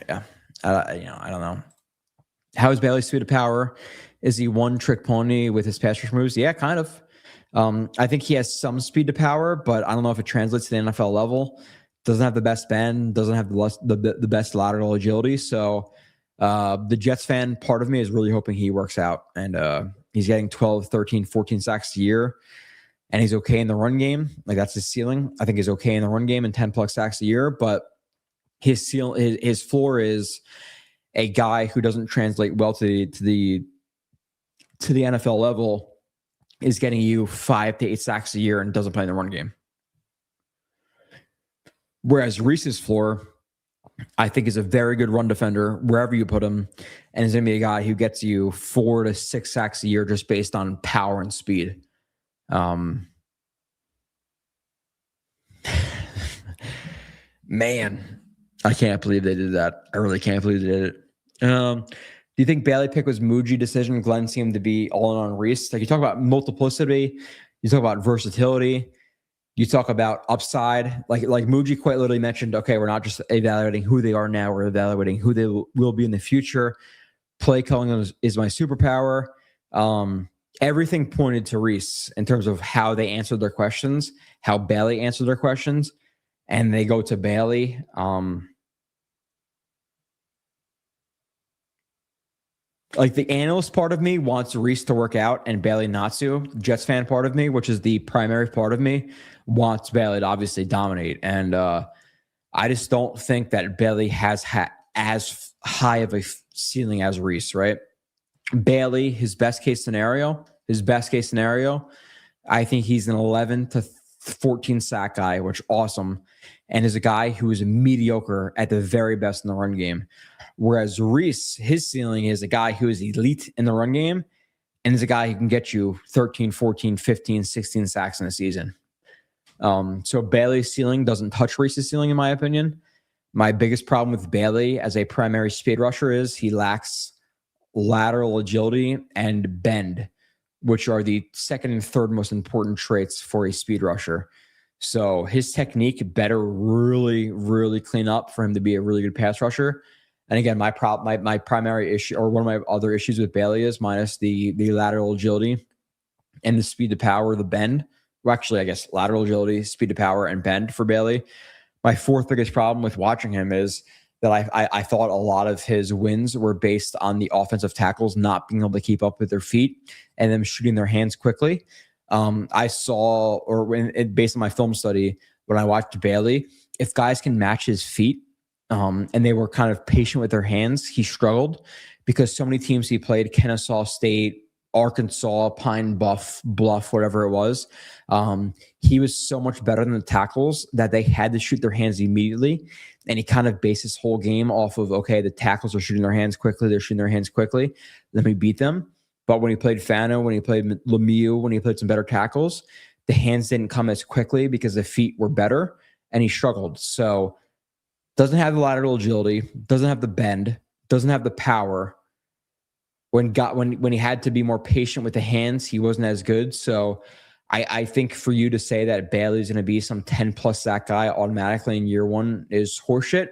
Yeah. I don't know. How is Bailey's speed of power? Is he one trick pony with his pass rush moves? Yeah, kind of. I think he has some speed to power, but I don't know if it translates to the NFL level. Doesn't have the best bend, doesn't have the best lateral agility. So the Jets fan part of me is really hoping he works out, and he's getting 12, 13, 14 sacks a year, and he's okay in the run game. Like that's his ceiling. I think he's okay in the run game and 10 plus sacks a year, but his floor is a guy who doesn't translate well to the NFL level, is getting you 5 to 8 sacks a year and doesn't play in the run game. Whereas Reese's floor, I think, is a very good run defender wherever you put him, and is going to be a guy who gets you 4 to 6 sacks a year just based on power and speed. Man, I can't believe they did that. I really can't believe they did it. Do you think Bailey pick was Muji decision? Glenn seemed to be all in on Reese. Like, you talk about multiplicity, you talk about versatility, you talk about upside. Like Muji quite literally mentioned, okay, we're not just evaluating who they are now, we're evaluating who they will be in the future. Play calling is my superpower. Everything pointed to Reese in terms of how they answered their questions, how Bailey answered their questions, and they go to Bailey. Like the analyst part of me wants Reese to work out and Bailey not to. Jets fan part of me, which is the primary part of me, wants Bailey to obviously dominate. And I just don't think that Bailey has as high of a ceiling as Reese, right? Bailey, his best case scenario, I think he's an 11 to 14 sack guy, which awesome. And is a guy who is mediocre at the very best in the run game. Whereas Reese, his ceiling is a guy who is elite in the run game and is a guy who can get you 13, 14, 15, 16 sacks in a season. So Bailey's ceiling doesn't touch Reese's ceiling, in my opinion. My biggest problem with Bailey as a primary speed rusher is he lacks lateral agility and bend. which are the second and third most important traits for a speed rusher. So his technique better really, really clean up for him to be a really good pass rusher. And again, my primary issue, or one of my other issues with Bailey, is minus the lateral agility and the speed to power, the bend. Well, actually, I guess lateral agility, speed to power, and bend for Bailey. My fourth biggest problem with watching him is that I thought a lot of his wins were based on the offensive tackles not being able to keep up with their feet and them shooting their hands quickly. I saw, based on my film study, when I watched Bailey, if guys can match his feet and they were kind of patient with their hands, he struggled because so many teams he played, Kennesaw State, Arkansas, Pine Bluff, whatever it was, he was so much better than the tackles that they had to shoot their hands immediately. And he kind of based his whole game off of, okay, the tackles are shooting their hands quickly. They're shooting their hands quickly. Let me beat them. But when he played Fano, when he played Lemieux, when he played some better tackles, the hands didn't come as quickly because the feet were better, and he struggled. So doesn't have the lateral agility, doesn't have the bend, doesn't have the power. When he had to be more patient with the hands, he wasn't as good. So I think for you to say that Bailey's going to be some 10+ sack guy automatically in year one is horseshit.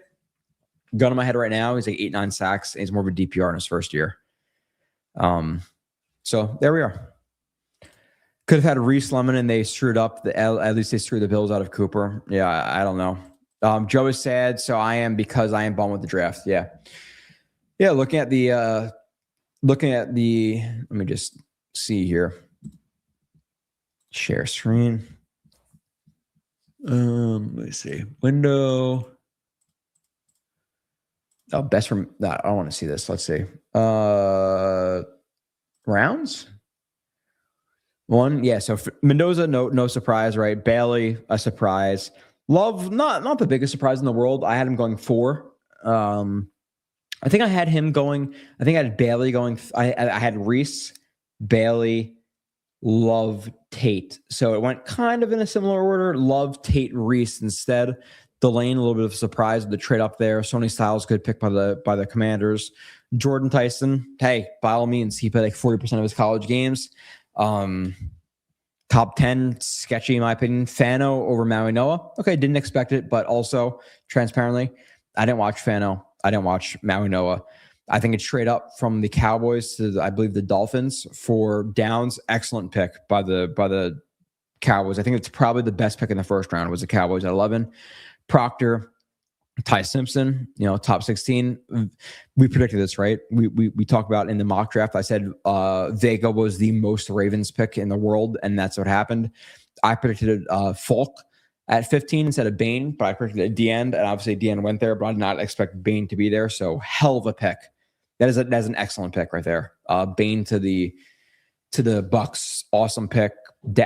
Gun in my head right now, he's like 8-9 sacks. And he's more of a DPR in his first year. So there we are. Could have had Reese Lemon and they screwed up. At least they screwed the Bills out of Cooper. Yeah, I don't know. Joe is sad, so I am, because I am bummed with the draft. Yeah. Looking at the. Let me just see here. Share screen. Let me see. Window. Oh, best from that. I don't want to see this. Let's see. Rounds. One. Yeah. So Mendoza, no surprise, right? Bailey, a surprise. Love, not the biggest surprise in the world. I had him going 4. I think I had him going. I think I had Bailey going. I had Reese, Bailey, Love, Tate. So it went kind of in a similar order. Love, Tate, Reese instead. Delane, a little bit of a surprise with the trade up there. Sony Styles, good pick by the Commanders. Jordan Tyson, hey, by all means, he played like 40% of his college games. Top 10, sketchy in my opinion. Fano over Maui Noah. Okay, didn't expect it, but also transparently, I didn't watch Fano. I didn't watch Maui Noah. I think it's straight up from the Cowboys to, I believe, the Dolphins for Downs. Excellent pick by the Cowboys. I think it's probably the best pick in the first round was the Cowboys at 11. Proctor, Tai Simpson, top 16. We predicted this, right? We talked about in the mock draft. I said Vega was the most Ravens pick in the world, and that's what happened. I predicted Falk at 15 instead of Bain, but I predicted Deanne, and obviously Deanne went there, but I did not expect Bain to be there. So hell of a pick. That's an excellent pick right there. Bain to the Bucks, awesome pick.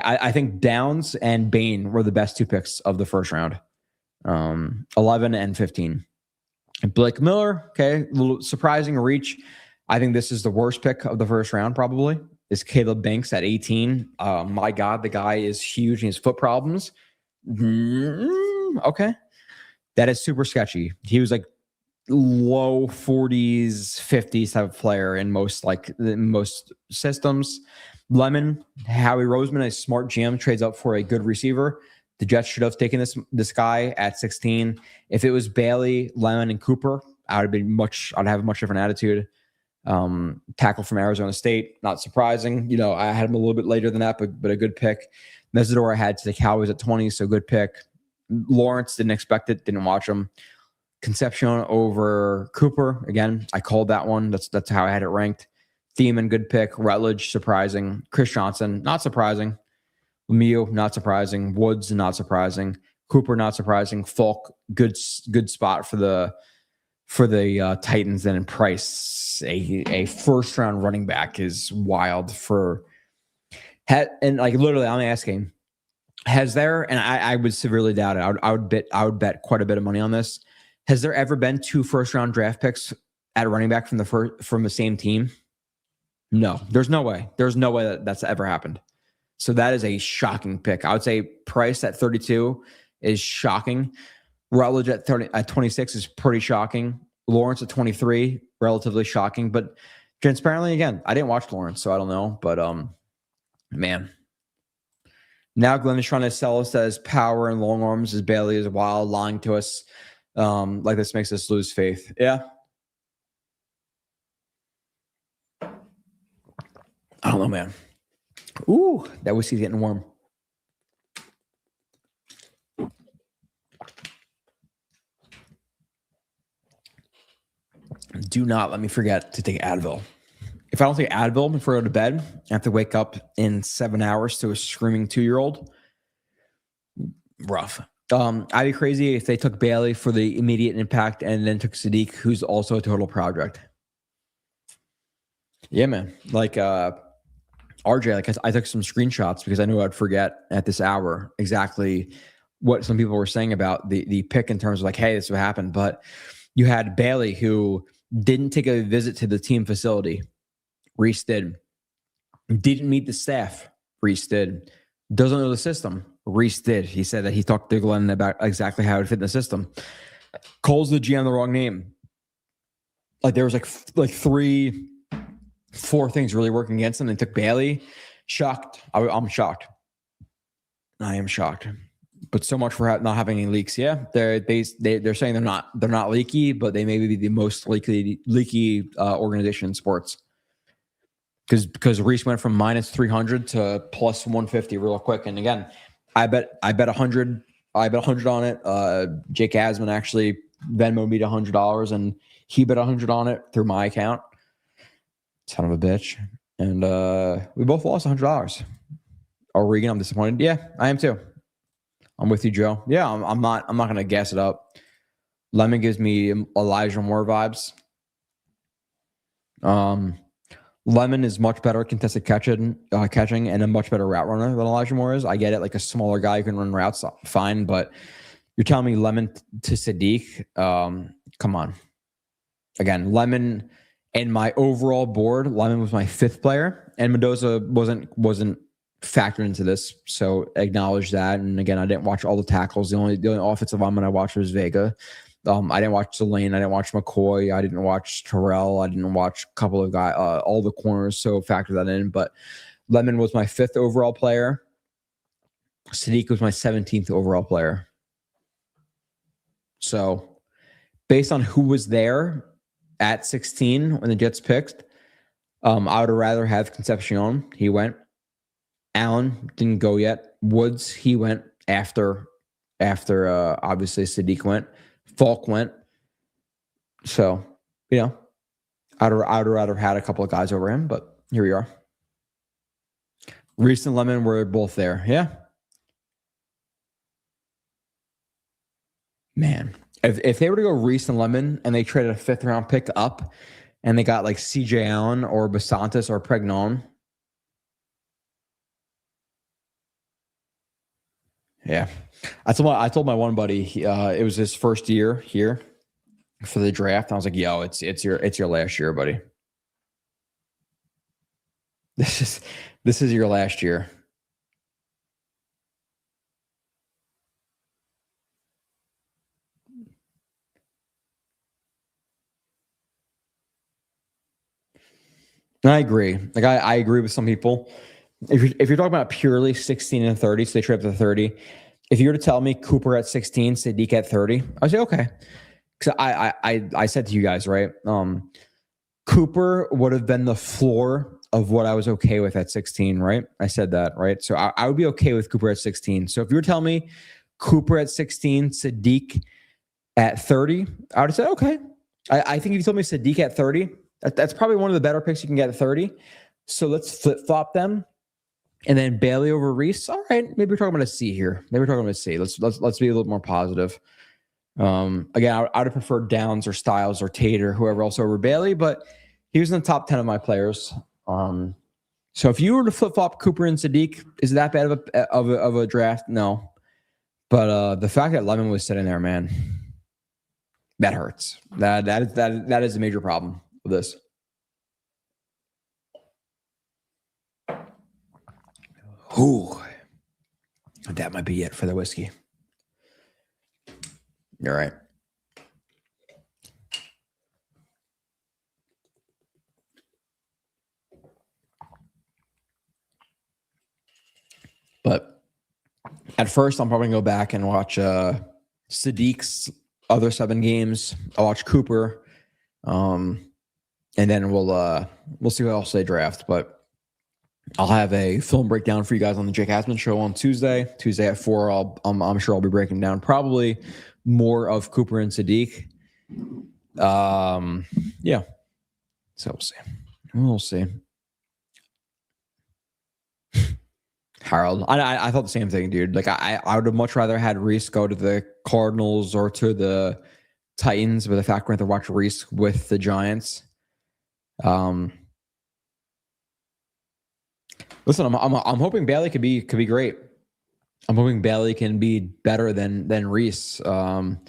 I think Downs and Bain were the best 2 picks of the first round. 11 and 15. And Blake Miller, okay, a little surprising reach. I think this is the worst pick of the first round probably. Is Caleb Banks at 18. My God, the guy is huge and he has foot problems. Okay. That is super sketchy. He was like low 40s, 50s type of player in most systems. Lemon, Howie Roseman, a smart GM, trades up for a good receiver. The Jets should have taken this guy at 16. If it was Bailey, Lemon, and Cooper, I'd have a much different attitude. Tackle from Arizona State, not surprising. I had him a little bit later than that, but a good pick. Mesidor I had to the Cowboys at 20, so good pick. Lawrence, didn't expect it, didn't watch him. Concepcion over Cooper. Again, I called that one. That's how I had it ranked. Thiemann, good pick. Rutledge, surprising. Chris Johnson, not surprising. Lemieux, not surprising. Woods, not surprising. Cooper, not surprising. Falk, good spot for the Titans. Then in Price, a first round running back is wild for. And like literally, I'm asking, has there? And I would severely doubt it. I would bet quite a bit of money on this. Has there ever been 2 first round draft picks at running back from the same team? No, there's no way. There's no way that's ever happened. So that is a shocking pick. I would say Price at 32 is shocking. Rutledge at 26 is pretty shocking. Lawrence at 23, relatively shocking. But transparently, again, I didn't watch Lawrence, so I don't know. But Man. Now Glenn is trying to sell us as power and long arms as Bailey is wild, lying to us. Like this makes us lose faith. Yeah. I don't know, man. Ooh, that whiskey's getting warm. Do not let me forget to take Advil. If I don't take Advil before I go to bed, I have to wake up in 7 hours to a screaming 2-year-old. Rough. I'd be crazy if they took Bailey for the immediate impact and then took Sadiq, who's also a total project. Yeah, man. Like RJ, like I took some screenshots because I knew I'd forget at this hour exactly what some people were saying about the pick in terms of like, hey, this is what happened. But you had Bailey, who didn't take a visit to the team facility. Reese did. Didn't meet the staff. Reese did. Doesn't know the system. Reese did. He said that he talked to Glenn about exactly how it fit in the system. Calls the GM the wrong name. Like there was like 3, 4 things really working against him. They took Bailey. Shocked. I'm shocked. I am shocked. But so much for not having any leaks. Yeah, they're saying they're not leaky, but they may be the most leaky organization in sports. Because Reese went from minus 300 to plus 150 real quick. And again, I bet 100. I bet 100 on it. Jake Asman actually Venmo'd me $100, and he bet 100 on it through my account. Son of a bitch. And we both lost $100. Oh, Regan, I'm disappointed. Yeah, I am too. I'm with you, Joe. Yeah, I'm not gonna gas it up. Lemon gives me Elijah Moore vibes. Lemon is much better contested catching and a much better route runner than Elijah Moore is. I get it, like a smaller guy who can run routes, fine. But you're telling me Lemon to Sadiq? Come on. Again, Lemon and my overall board, Lemon was my 5th player, and Mendoza wasn't factored into this, so acknowledge that. And again, I didn't watch all the tackles. The only offensive lineman I watched was Vega. I didn't watch Delane. I didn't watch McCoy. I didn't watch Terrell. I didn't watch a couple of guys, all the corners. So factor that in. But Lemon was my 5th overall player. Sadiq was my 17th overall player. So based on who was there at 16 when the Jets picked, I would rather have Concepcion. He went. Allen didn't go yet. Woods, he went after obviously Sadiq went. Falk went. So, I'd rather had a couple of guys over him, but here we are. Reese and Lemon were both there. Yeah. Man, if they were to go Reese and Lemon and they traded a 5th round pick up and they got like CJ Allen or Basantis or Pregnon. Yeah. I told my one buddy, it was his first year here for the draft. I was like, yo, it's your last year, buddy. This is your last year. And I agree. Like I agree with some people. If you're talking about purely 16 and 30, so they trade up to 30. If you were to tell me Cooper at 16, Sadiq at 30, I would say okay. Because I said to you guys, right? Cooper would have been the floor of what I was okay with at 16, right? I said that, right? So I would be okay with Cooper at 16. So if you were telling me Cooper at 16, Sadiq at 30, I would have said okay. I think if you told me Sadiq at 30, that's probably one of the better picks you can get at 30. So let's flip-flop them. And then Bailey over Reese. All right, maybe we're talking about a C here. Maybe we're talking about a C. Let's be a little more positive. Again, I would have preferred Downs or Styles or Tate or whoever else over Bailey, but he was in the top 10 of my players. So if you were to flip flop Cooper and Sadiq, is that bad of a draft? No, but the fact that Lemon was sitting there, man, that hurts. That is a major problem with this. Ooh, that might be it for the whiskey. You're right. But at first, I'm probably going to go back and watch Sadiq's other 7 games. I'll watch Cooper. And then we'll see what else they draft. But I'll have a film breakdown for you guys on the Jake Asman show on Tuesday. Tuesday at 4, I'm sure I'll be breaking down probably more of Cooper and Sadiq. Yeah. So we'll see. We'll see. Harold, I thought the same thing, dude. Like I would have much rather had Reese go to the Cardinals or to the Titans, but the fact we're going to watch Reese with the Giants. Listen, I'm hoping Bailey could be great. I'm hoping Bailey can be better than Reese. And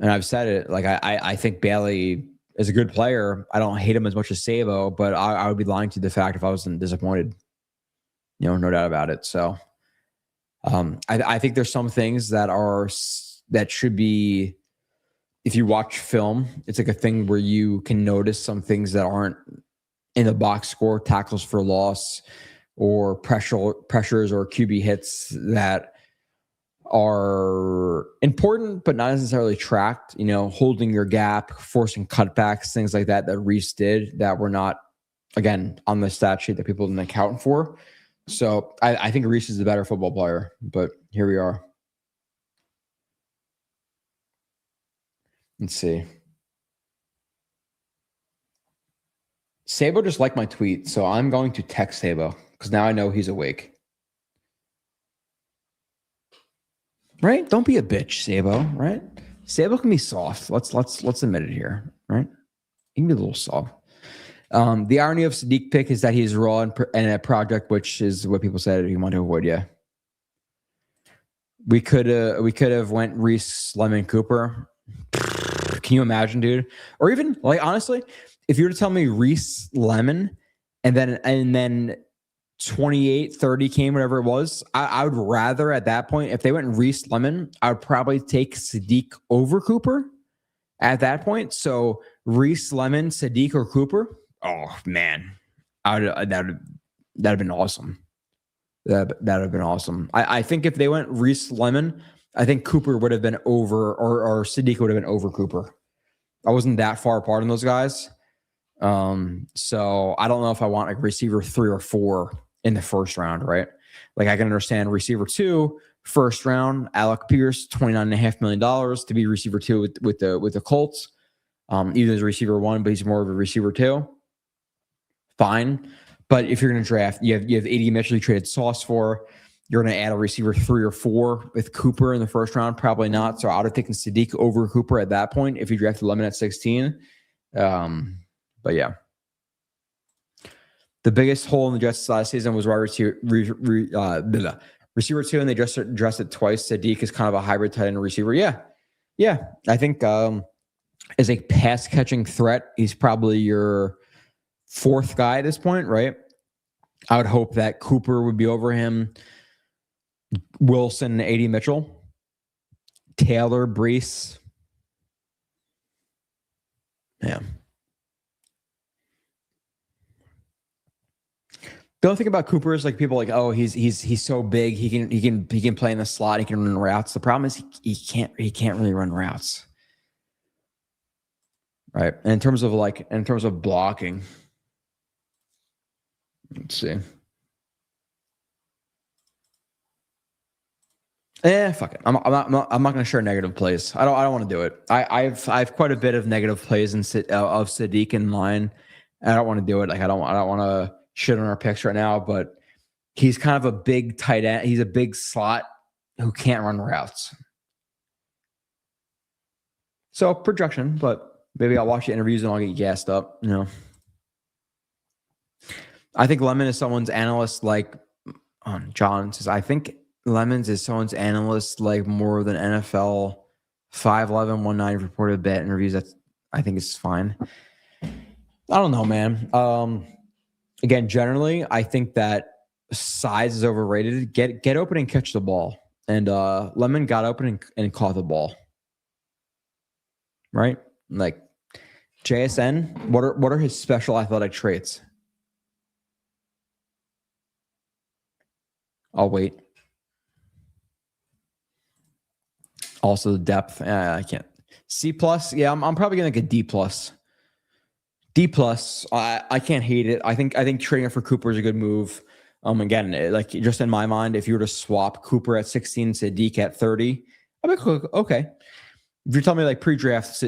I've said it, like I think Bailey is a good player. I don't hate him as much as Sabo, but I would be lying to the fact if I wasn't disappointed. No doubt about it. So I think there's some things that should be, if you watch film, it's like a thing where you can notice some things that aren't in the box score, tackles for loss, or pressures or QB hits that are important but not necessarily tracked. Holding your gap, forcing cutbacks, things like that Reese did that were not, again, on the stat sheet that people didn't account for. So I think Reese is the better football player, but here we are. Let's see. Sabo just liked my tweet, so I'm going to text Sabo because now I know he's awake. Right? Don't be a bitch, Sabo. Right? Sabo can be soft. Let's admit it here. Right? He can be a little soft. The irony of Sadiq pick is that he's raw and a project, which is what people said he wanted to avoid. Yeah, we could have went Reese, Lemon, Cooper. Can you imagine, dude? Or even like honestly, if you were to tell me Reese, Lemon, and then 28, 30 came, whatever it was, I would rather at that point, if they went Reese, Lemon, I would probably take Sadiq over Cooper at that point. So Reese, Lemon, Sadiq, or Cooper. Oh man, that'd have been awesome. That'd have been awesome. I think if they went Reese, Lemon, I think Cooper would have been over, or Sadiq would have been over Cooper. I wasn't that far apart on those guys. So I don't know if I want like receiver 3 or 4 in the first round, right? Like I can understand receiver 2, first round, Alec Pierce, $29.5 million to be receiver 2 with the Colts. Even as receiver 1, but he's more of a receiver 2. Fine. But if you're going to draft, you have A.D. Mitchell you traded Sauce for. You're going to add a receiver 3 or 4 with Cooper in the first round. Probably not. So I would have taken Sadiq over Cooper at that point if you drafted Lemon at 16. But yeah. The biggest hole in the Jets last season was wide receiver 2, and they just addressed it twice. Sadiq is kind of a hybrid tight end receiver. Yeah. I think as a pass catching threat, he's probably your 4th guy at this point, right? I would hope that Cooper would be over him. Wilson, A.D. Mitchell, Taylor, Brees. Yeah. The only thing about Cooper is like people are like, oh, he's so big, he can play in the slot, he can run routes. The problem is he can't really run routes. Right. And in terms of blocking. Let's see. Fuck it. I'm not going to share negative plays. I don't want to do it. I have quite a bit of negative plays of Sadiq in line. I don't want to do it. Like I don't want to shit on our picks right now, but he's kind of a big tight end. He's a big slot who can't run routes. So projection, but maybe I'll watch the interviews and I'll get gassed up. I think Lemon is someone's analyst like John says. I think Lemons is someone's analyst like more than NFL 5'11", 190 reported bet interviews. I think it's fine. I don't know, man. Again, generally, I think that size is overrated. Get open and catch the ball. And Lemon got open and caught the ball. Right? Like JSN, what are his special athletic traits? I'll wait. Also, the depth. I can't. C plus. Yeah, I'm probably gonna get D plus. D plus. I can't hate it. I think trading it for Cooper is a good move. Again, like just in my mind, if you were to swap Cooper at 16 to Deke at 30, I'd be like, okay. If you're telling me like pre-draft,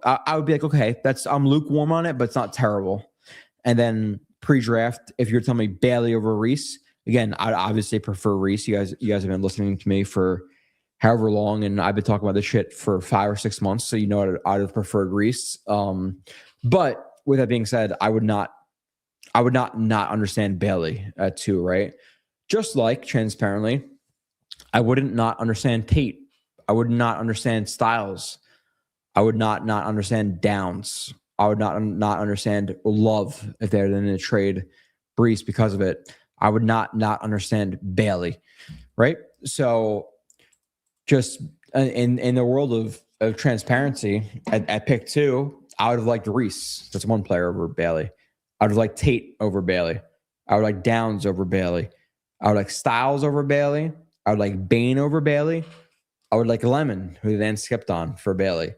I would be like, okay, I'm lukewarm on it, but it's not terrible. And then pre-draft, if you're telling me Bailey over Reese, again, I'd obviously prefer Reese. You guys have been listening to me for however long, and I've been talking about this shit for 5 or 6 months, so I'd have preferred Reese. But with that being said, I would not understand Bailey at 2, right? Just like transparently, I wouldn't not understand Tate. I would not understand Styles. I would not understand Downs. I would not understand Love if they're then to trade Brees because of it. I would not understand Bailey, right? So just in the world of transparency, at pick 2, I would have liked Reese. That's one player over Bailey. I would have liked Tate over Bailey. I would like Downs over Bailey. I would like Styles over Bailey. I would like Bain over Bailey. I would like Lemon, who then skipped on for Bailey.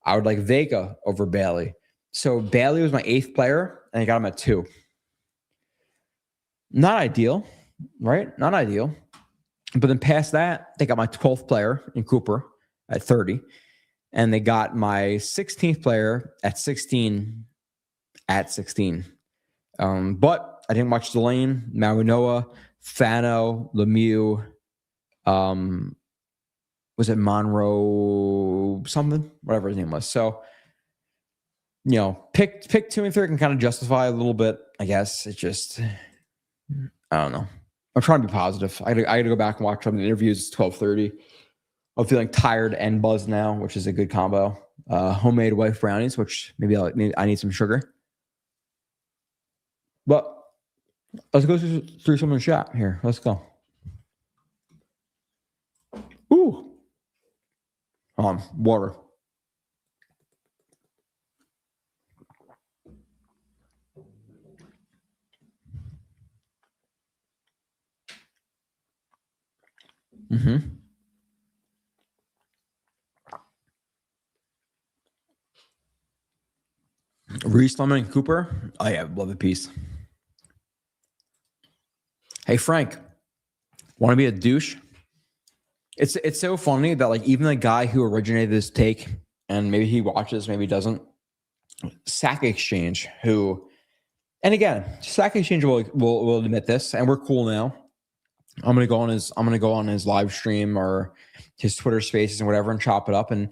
I would like Vega over Bailey. So Bailey was my 8th player, and I got him at 2. Not ideal, right? Not ideal. But then past that, they got my 12th player in Cooper at 30. And they got my 16th player at 16. But I didn't watch Delane, Mauinoa, Fano, Lemieux, was it Monroe something? Whatever his name was. So, pick 2 and 3 can kind of justify a little bit, I guess. It's just, I don't know. I'm trying to be positive. I got to go back and watch some of the interviews. It's 12:30. I'm feeling tired and buzzed now, which is a good combo. Homemade white brownies, which maybe I need some sugar. But let's go through some of the chat here. Let's go. Ooh. Water. Reese, Lemon, and Cooper. Oh yeah, love a piece. Hey Frank, want to be a douche? It's so funny that like even the guy who originated this take, and maybe he watches, maybe he doesn't. Sack Exchange, who, and again, Sack Exchange will admit this, and we're cool now. I'm gonna go on his live stream or his Twitter Spaces and whatever, and chop it up. And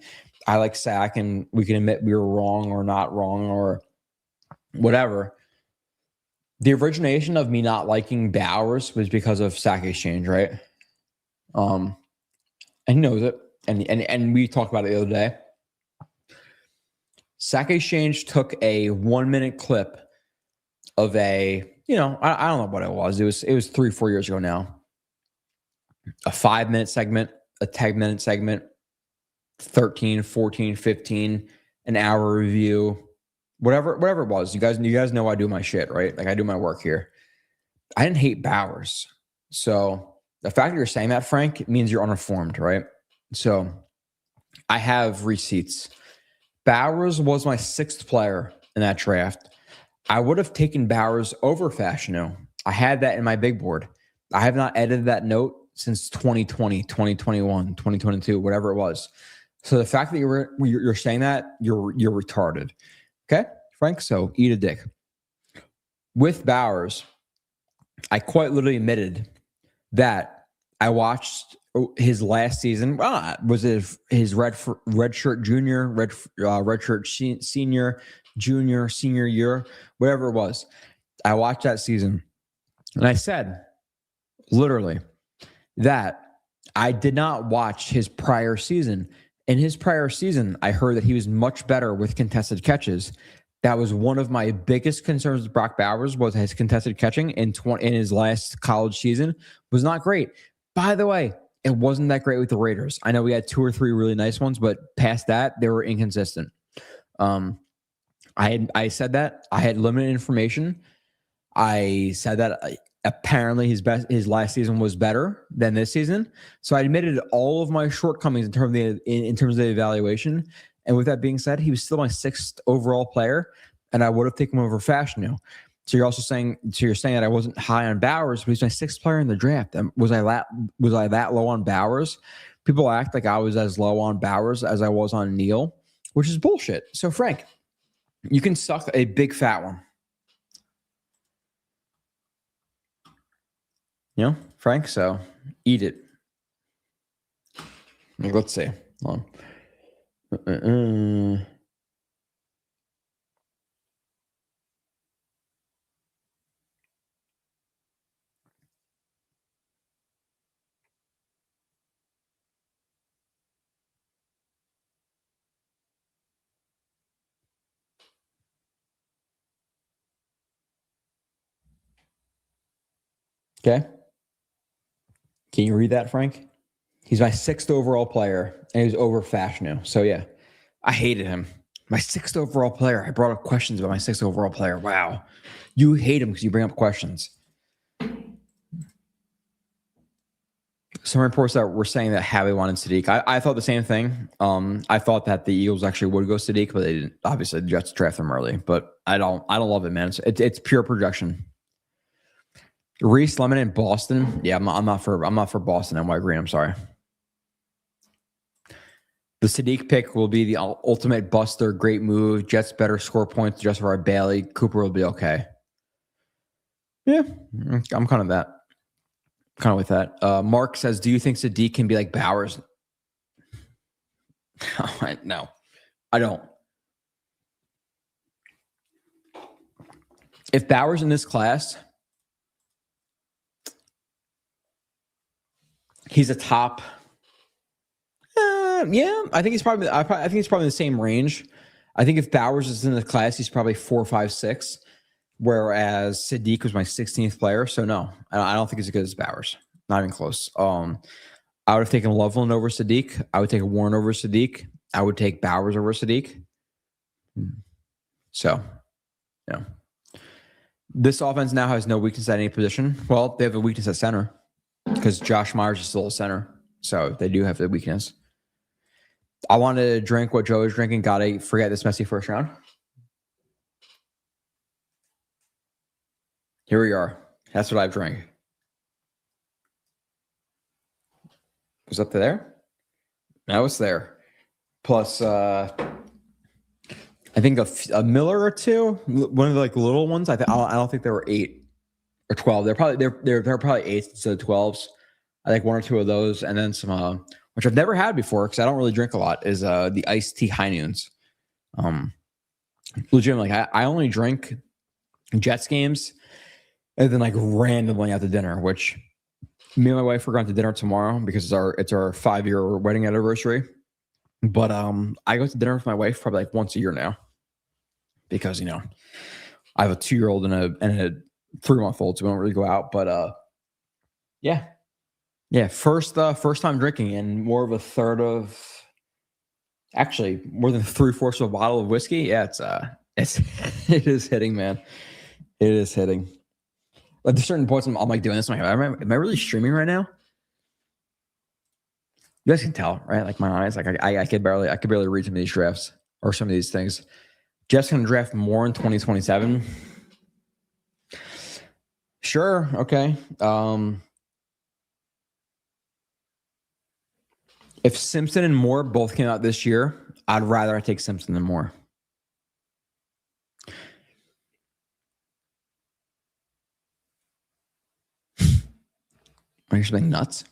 I like Sack, and we can admit we were wrong or not wrong or whatever. The origination of me not liking Bowers was because of Sack Exchange, right? And he knows it, and we talked about it the other day. Sack Exchange took a 1-minute clip of a, I don't know what it was. It was 3-4 years ago now. A 5-minute segment, a 10-minute segment, 13, 14, 15, an hour review, whatever it was. You guys know I do my shit, right? Like I do my work here. I didn't hate Bowers. So the fact that you're saying that, Frank, means you're uninformed, right? So I have receipts. Bowers was my 6th player in that draft. I would have taken Bowers over Fashanu. I had that in my big board. I have not edited that note since 2020, 2021, 2022, whatever it was. So the fact that you're saying that, you're retarded. Okay, Frank? So eat a dick. With Bowers, I quite literally admitted that I watched his last season. Was it his red shirt junior, red shirt senior, junior, senior year, whatever it was. I watched that season, and I said, literally, that I did not watch his prior season. In his prior season, I heard that he was much better with contested catches. That was one of my biggest concerns with Brock Bowers, was his contested catching in his last college season was not great. By the way, it wasn't that great with the Raiders. I know we had 2 or 3 really nice ones, but past that, they were inconsistent. I said that I had limited information. I said that Apparently, his last season was better than this season. So I admitted all of my shortcomings in terms of the evaluation. And with that being said, he was still my 6th overall player, and I would have taken him over Fashanu. So you're saying that I wasn't high on Bowers, but he's my 6th player in the draft. And was I that low on Bowers? People act like I was as low on Bowers as I was on Neal, which is bullshit. So Frank, you can suck a big fat one. You know, Frank, so eat it. Let's see. Hold on. Okay. Can you read that, Frank? He's my 6th overall player, and he was over Fashanu. So, yeah, I hated him. My 6th overall player. I brought up questions about my 6th overall player. Wow. You hate him because you bring up questions. Some reports that were saying that Howie wanted Sadiq. I thought the same thing. I thought that the Eagles actually would go Sadiq, but they didn't. Obviously, the Jets draft him early. But I don't love it, man. It's pure projection. Reese Lemon in Boston. Yeah, I'm not for Boston and White Green. I'm sorry. The Sadiq pick will be the ultimate buster. Great move. Jets better score points. Just for our Bailey. Cooper will be okay. Yeah, I'm kind of with that. Mark says, do you think Sadiq can be like Bowers? No, I don't. If Bowers in this class, he's a top. Yeah, I think he's probably in the same range. I think if Bowers is in the class, he's probably 4, 5, 6. Whereas Sadiq was my 16th player. So no, I don't think he's as good as Bowers. Not even close. I would have taken Loveland over Sadiq. I would take Warren over Sadiq. I would take Bowers over Sadiq. So, yeah. This offense now has no weakness at any position. Well, they have a weakness at center because Josh Myers is still a center. So they do have the weakness. I wanted to drink what Joe is drinking. Gotta forget this messy first round. Here we are. That's what I've drank. Was up to there? Now it's there. Plus, I think a Miller or two. One of the little ones. I don't think there were 8 or 12. They're probably 8s instead of 12s. I think 1 or 2 of those, and then some which I've never had before because I don't really drink a lot. Is the iced tea High Noons. Legitimately, I only drink Jets games. And then randomly at the dinner, which me and my wife are going to dinner tomorrow because it's our 5-year wedding anniversary. But I go to dinner with my wife probably once a year now because I have a 2-year-old and a 3-month-old, so we don't really go out. But yeah, first time drinking and more than 3/4 of a bottle of whiskey. Yeah, it is hitting, man. It is hitting. At certain points, I'm doing this. Am I really streaming right now? You guys can tell, right? My eyes, I could barely read some of these drafts or some of these things. Jeff's gonna draft more in 2027. Sure, okay. If Simpson and Moore both came out this year, I'd rather take Simpson than Moore. Are you being nuts?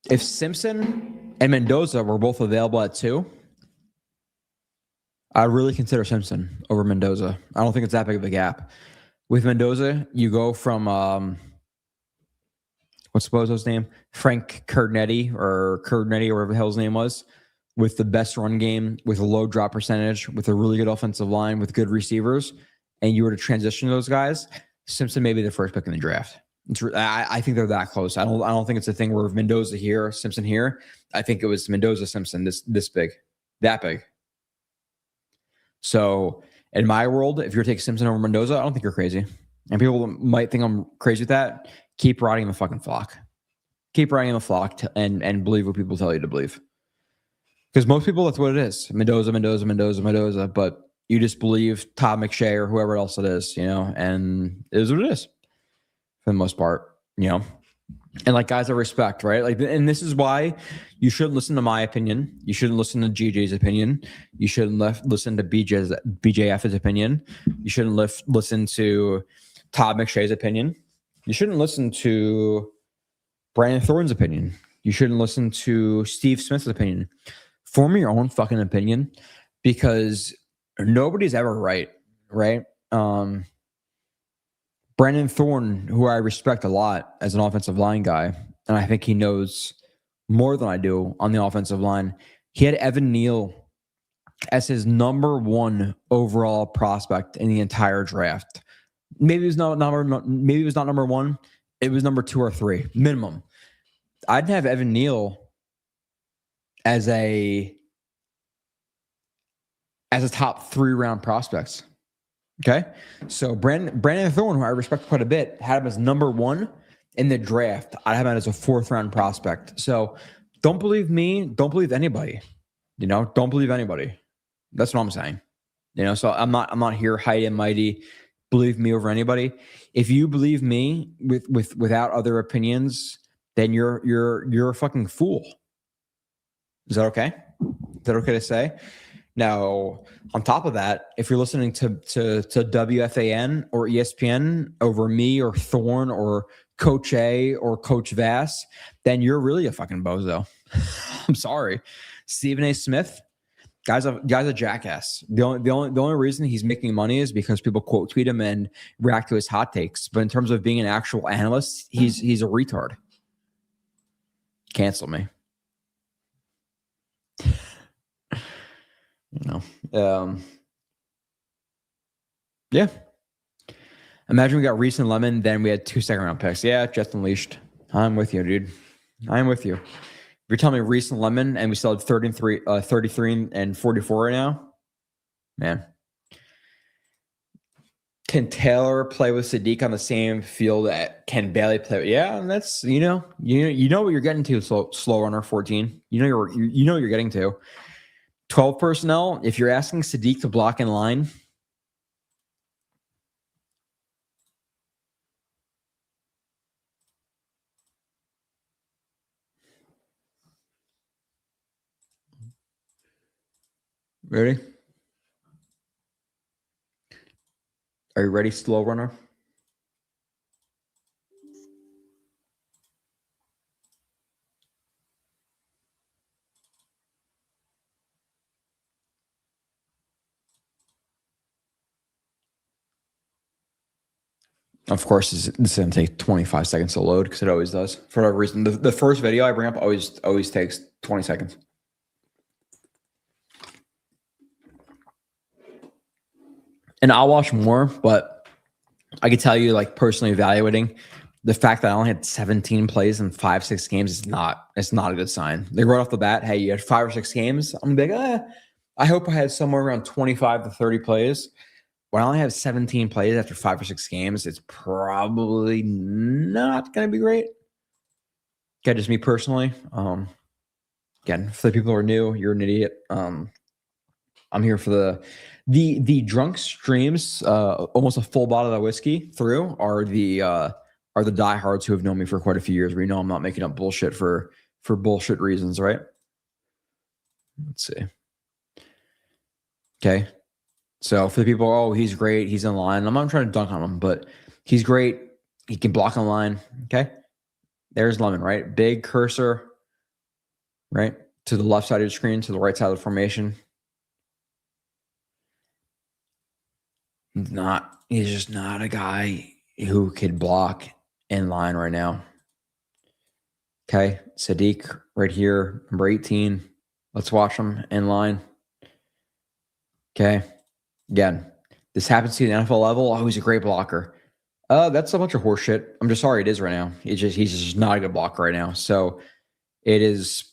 If Simpson and Mendoza were both available at 2, I'd really consider Simpson over Mendoza. I don't think it's that big of a gap. With Mendoza, you go from what's Bozo's name? Frank Cardnetti or whatever the hell his name was, with the best run game, with a low drop percentage, with a really good offensive line, with good receivers, and you were to transition those guys, Simpson may be the first pick in the draft. I think they're that close. I don't think it's a thing where Mendoza here, Simpson here. I think it was Mendoza, Simpson, this big, that big. So in my world, if you're taking Simpson over Mendoza, I don't think you're crazy. And people might think I'm crazy with that. Keep riding the fucking flock. Keep riding the flock and believe what people tell you to believe. Because most people, that's what it is. Mendoza. But you just believe Todd McShay or whoever else it is, and it is what it is for the most part, And like guys, I respect, right? Like, and this is why you shouldn't listen to my opinion. You shouldn't listen to GJ's opinion. You shouldn't listen to BJF's opinion. You shouldn't listen to Todd McShay's opinion. You shouldn't listen to Brandon Thorne's opinion. You shouldn't listen to Steve Smith's opinion. Form your own fucking opinion, because nobody's ever right? Brandon Thorne, who I respect a lot as an offensive line guy, and I think he knows more than I do on the offensive line. He had Evan Neal as his number 1 overall prospect in the entire draft. Maybe it was not number 1. It was number 2 or 3 minimum. I'd have Evan Neal as a top 3 round prospects. Okay, so Brandon Thorne, who I respect quite a bit, had him as number 1 in the draft. I have him as a 4th round prospect. So don't believe me. Don't believe anybody. Don't believe anybody. That's what I'm saying. So I'm not here high and mighty. Believe me over anybody. If you believe me without other opinions, then you're a fucking fool. Is that okay? Is that okay to say? Now, on top of that, if you're listening to WFAN or ESPN over me or Thorne or Coach A or Coach Vass, then you're really a fucking bozo. I'm sorry. Stephen A. Smith, guy's a jackass. The only reason he's making money is because people quote tweet him and react to his hot takes. But in terms of being an actual analyst, he's a retard. Cancel me. Yeah. Imagine we got Reese and Lemon, then we had 2 second-round picks. Yeah, just unleashed. I'm with you, dude. I'm with you. If you're telling me Reese and Lemon, and we still have 33 and 44 right now, man. Can Taylor play with Sadiq on the same field that can Bailey play? Yeah, and that's you know what you're getting to. Slow runner 14. You know you're getting to. 12 personnel, if you're asking Sadiq to block in line, ready? Are you ready, slow runner? Of course, this is going to take 25 seconds to load because it always does. For whatever reason, the first video I bring up always takes 20 seconds. And I'll watch more, but I can tell you, like, personally evaluating the fact that I only had 17 plays in 5-6 games is not a good sign. Like, right off the bat, hey, you had 5 or 6 games. I'm gonna be like, I hope I had somewhere around 25 to 30 plays. When I only have 17 plays after 5 or 6 games, it's probably not going to be great. Okay, just me personally. Again, for the people who are new, you're an idiot. I'm here for the drunk streams. Almost a full bottle of whiskey through are the diehards who have known me for quite a few years. We know I'm not making up bullshit for bullshit reasons, right? Let's see. Okay. So for the people, he's great. He's in line. I'm not trying to dunk on him, but he's great. He can block on line. Okay. There's Lemon, right? Big cursor, right? To the left side of the screen, to the right side of the formation. He's just not a guy who could block in line right now. Okay. Sadiq right here, number 18. Let's watch him in line. Okay. Again, this happens to the NFL level. Oh, he's a great blocker. That's a bunch of horseshit. I'm just sorry it is right now. He's just not a good blocker right now. So it is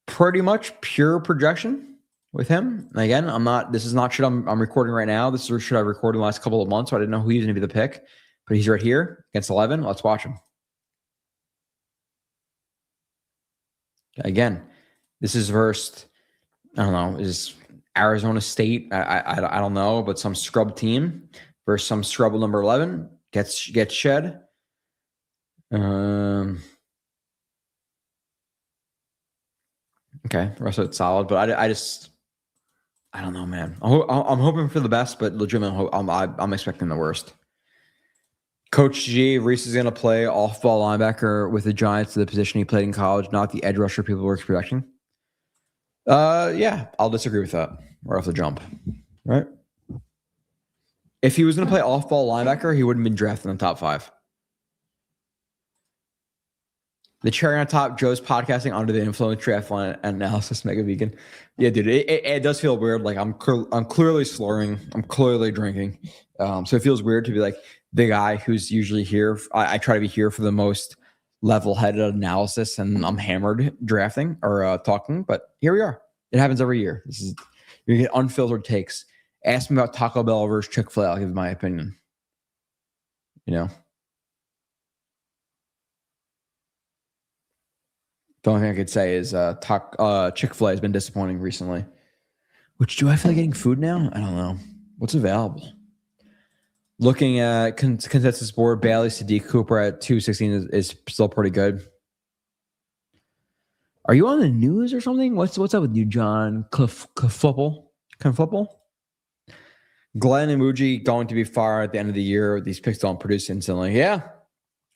pretty much pure projection with him. And again, this is not shit I'm recording right now. This is shit I recorded in the last couple of months, so I didn't know who he was going to be the pick. but he's right here against 11. Let's watch him. Again, this is versus, I don't know, is Arizona State. I don't know, but some scrub team versus some scrub number 11 gets shed. Okay, the rest of it's solid, but I don't know, man. I'm hoping for the best, but legitimately, I'm expecting the worst. Coach G, Reese is going to play off-ball linebacker with the Giants to the position he played in college, not the edge rusher people were expecting. Yeah, I'll disagree with that right off the jump. Right? If he was going to play off-ball linebacker, he wouldn't have been drafted in the top 5. The cherry on top, Joe's podcasting under the influence triathlon analysis, mega vegan. Yeah, dude, it does feel weird. Like I'm clearly slurring. I'm clearly drinking. So it feels weird to be like the guy who's usually here. I try to be here for the most level-headed analysis, and I'm hammered drafting or talking. But here we are. It happens every year. You get unfiltered takes. Ask me about Taco Bell versus Chick-fil-A. I'll give my opinion. You know. The only thing I could say is Chick-fil-A has been disappointing recently. Which, do I feel like getting food now? I don't know. What's available? Looking at consensus board, Bailey, Sadiq, Cooper at 216 is still pretty good. Are you on the news or something? What's up with you, John Conflipple? Glenn and Muji going to be far at the end of the year. These picks don't produce instantly. Yeah.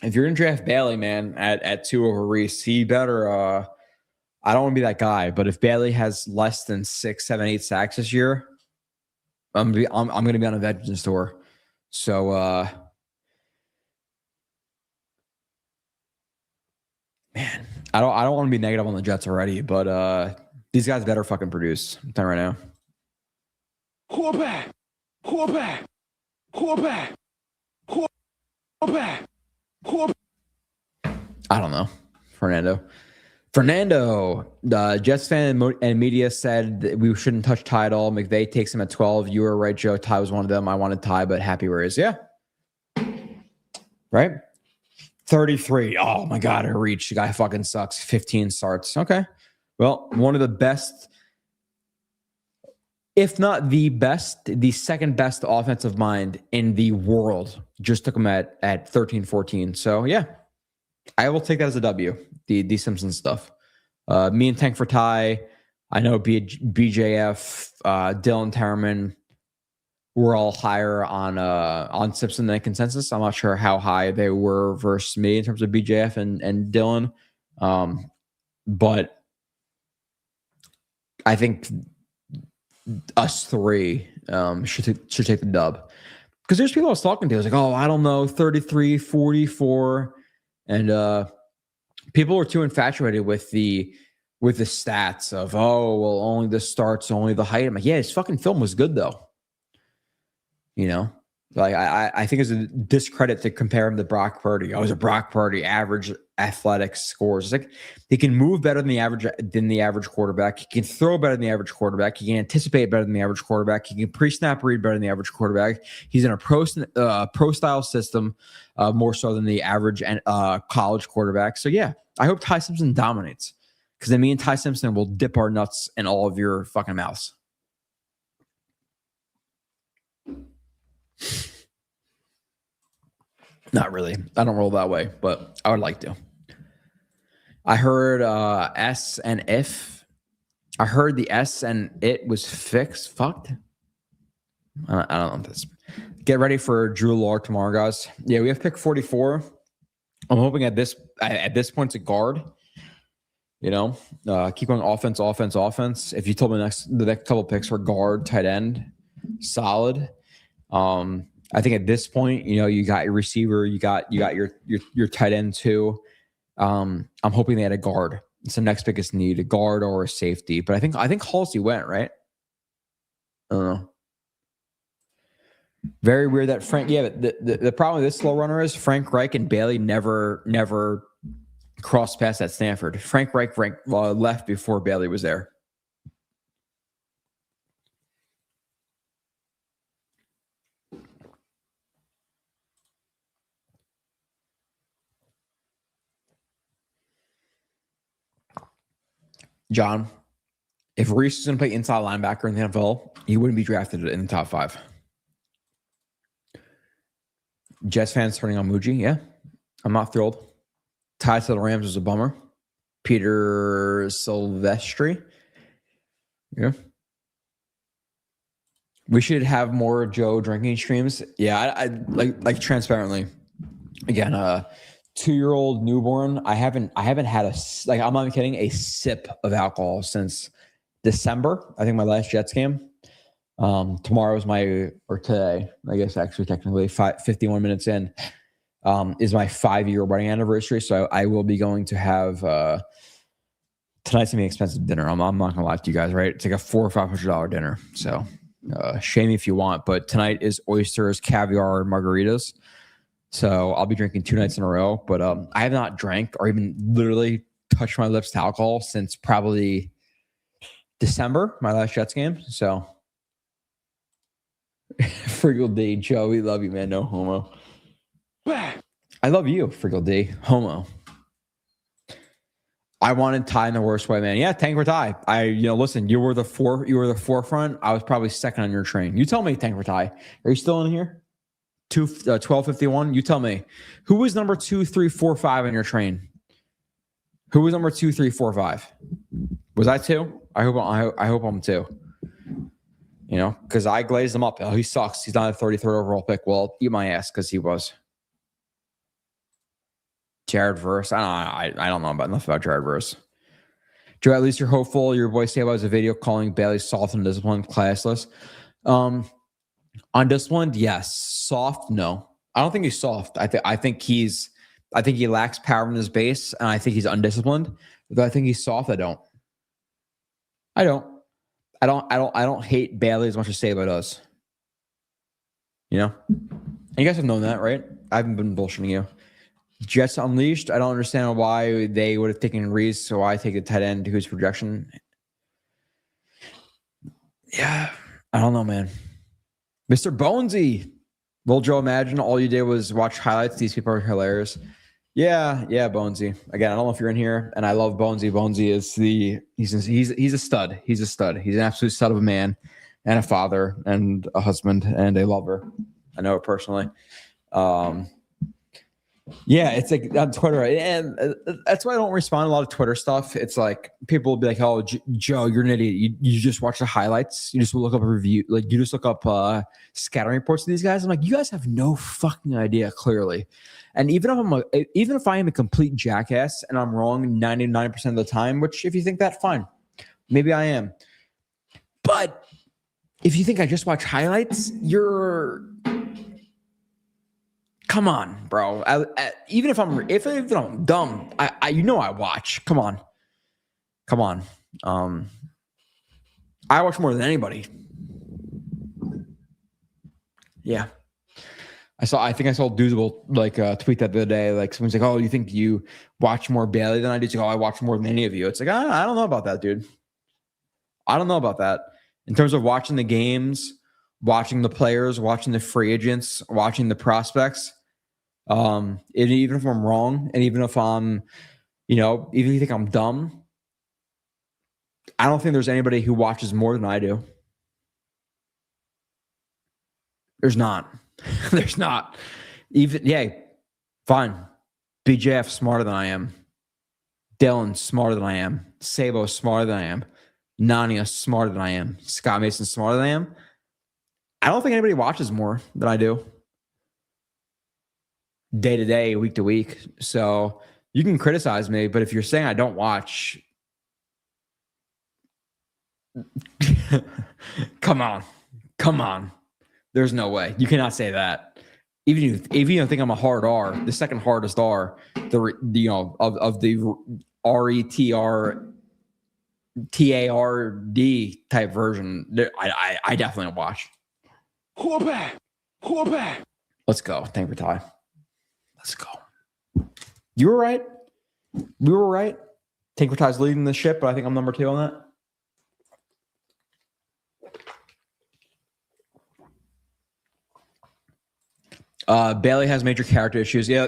If you're going to draft Bailey, man, at 2 over Reese, he better I don't want to be that guy, but if Bailey has less than 6, 7, 8 sacks this year, I'm going to be on a veteran store. So man, I don't want to be negative on the Jets already, but these guys better fucking produce. I'm telling you right now. Quarterback. I don't know. Fernando, the Jets fan and media said that we shouldn't touch Tai at all. McVay takes him at 12. You were right, Joe. Tai was one of them. I wanted Tai, but happy where he is. Yeah. Right? 33. Oh, my God. I reached. The guy fucking sucks. 15 starts. Okay. Well, one of the best, if not the best, the second best offensive mind in the world. Just took him at 13, 14. So, yeah. I will take that as a W, the Simpson stuff. Me and Tank for Tai. I know BJF, Dylan Terman, we're all higher on Simpson than consensus. I'm not sure how high they were versus me in terms of BJF and Dylan. But I think us three should take the dub. Because there's people I was talking to. I was like, oh, I don't know, 33, 44. And people were too infatuated with the stats of, oh, well, only the starts, only the height. I'm like, yeah, his fucking film was good though. You know, like I think it's a discredit to compare him to Brock Purdy. I was a Brock Purdy average athletic scores. It's like he can move better than the average quarterback. He can throw better than the average quarterback. He can anticipate better than the average quarterback. He can pre-snap read better than the average quarterback. He's in a pro style system more so than the average college quarterback. So yeah, I hope Tai Simpson dominates, because then me and Tai Simpson will dip our nuts in all of your fucking mouths. Not really. I don't roll that way, but I would like to. I heard S and if. I heard the S and it was fucked. I don't know this. Get ready for Drew Lock tomorrow, guys. Yeah, we have pick 44. I'm hoping at this point to guard. You know, keep going offense. If you told me the next couple picks were guard, tight end, solid. I think at this point, you know, you got your receiver, you got your tight end too. I'm hoping they had a guard. It's the next biggest need, a guard or a safety. But I think Halsey went, right? I don't know. Very weird that Frank. Yeah, but the problem with this slow runner is Frank Reich and Bailey never crossed paths at Stanford. Frank Reich left before Bailey was there. John, if Reese is going to play inside linebacker in the NFL, he wouldn't be drafted in the top 5. Jets fans turning on Muji. Yeah, I'm not thrilled. Tie to the Rams is a bummer. Peter Silvestri. Yeah. We should have more Joe drinking streams. Yeah, I like transparently. Again, 2-year-old newborn. I haven't had I'm not even kidding, a sip of alcohol since December. I think my last Jets game. Tomorrow is today, I guess actually technically 51 minutes in, is my 5-year wedding anniversary. So I will be going to have tonight's gonna be an expensive dinner. I'm not gonna lie to you guys, right? It's like a $400 or $500 dinner. So shame me if you want, but tonight is oysters, caviar, and margaritas. So I'll be drinking 2 nights in a row. But I have not drank or even literally touched my lips to alcohol since probably December, my last Jets game. So Friggle D, Joe, we love you, man. No homo. I love you, Friggle D. Homo. I wanted Tai in the worst way, man. Yeah, Tank for Tai. Listen, you were the forefront. I was probably second on your train. You tell me, Tank for Tai. Are you still in here? 1251. You tell me. Who was number 2, 3, 4, 5 on your train? Who was number 2, 3, 4, 5? Was I 2? I hope I'm 2. Because I glazed him up. Oh, he sucks. He's not a 33rd overall pick. Well, eat my ass because he was. Jared Verse. I don't know enough about Jared Verse. Joe, at least you're hopeful. Your boy Sabo has a video calling Bailey soft and disciplined, classless. Undisciplined, yes. Soft, no. I don't think he's soft. I think he lacks power in his base, and I think he's undisciplined. Though I think he's soft, I don't hate Bailey as much as Sabo does. And you guys have known that, right? I haven't been bullshitting you. Jets Unleashed. I don't understand why they would have taken Reese, so I take a tight end whose projection. Yeah, I don't know, man. Mr. Bonesy. Will Joe imagine all you did was watch highlights? These people are hilarious. Yeah, Bonesy. Again, I don't know if you're in here, and I love Bonesy. Bonesy is he's a stud. He's a stud. He's an absolute stud of a man, and a father, and a husband, and a lover. I know it personally. Yeah, it's like on Twitter, and that's why I don't respond to a lot of Twitter stuff. It's like people will be like, "Oh, Joe, you're an idiot. You just watch the highlights. You just look up a review. Like you just look up scouting reports of these guys." I'm like, you guys have no fucking idea, clearly. And even if I am a complete jackass and I'm wrong 99% of the time, which if you think that, fine, maybe I am. But if you think I just watch highlights, you're. Come on, bro. Even if I'm dumb, I watch. Come on. I watch more than anybody. Yeah. I think I saw Doozable tweet that the other day. Like someone's like, "Oh, you think you watch more Bailey than I do?" It's like, "Oh, I watch more than any of you." It's like, I don't know about that, dude. I don't know about that. In terms of watching the games, watching the players, watching the free agents, watching the prospects. Even if I'm wrong, and even if I'm, even if you think I'm dumb, I don't think there's anybody who watches more than I do. There's not. There's not. Fine. BJF smarter than I am. Dylan smarter than I am. Sabo smarter than I am. Nania smarter than I am. Scott Mason smarter than I am. I don't think anybody watches more than I do. Day to day, week to week. So you can criticize me, but if you're saying I don't watch, come on. There's no way. You cannot say that. Even if you don't think I'm a hard R, the second hardest R, of the RETRTARD type version, I definitely watch. Let's go. Thank you for time. Let's go. You were right. We were right. Tank Tie's leading the ship, but I think I'm number 2 on that. Bailey has major character issues. Yeah,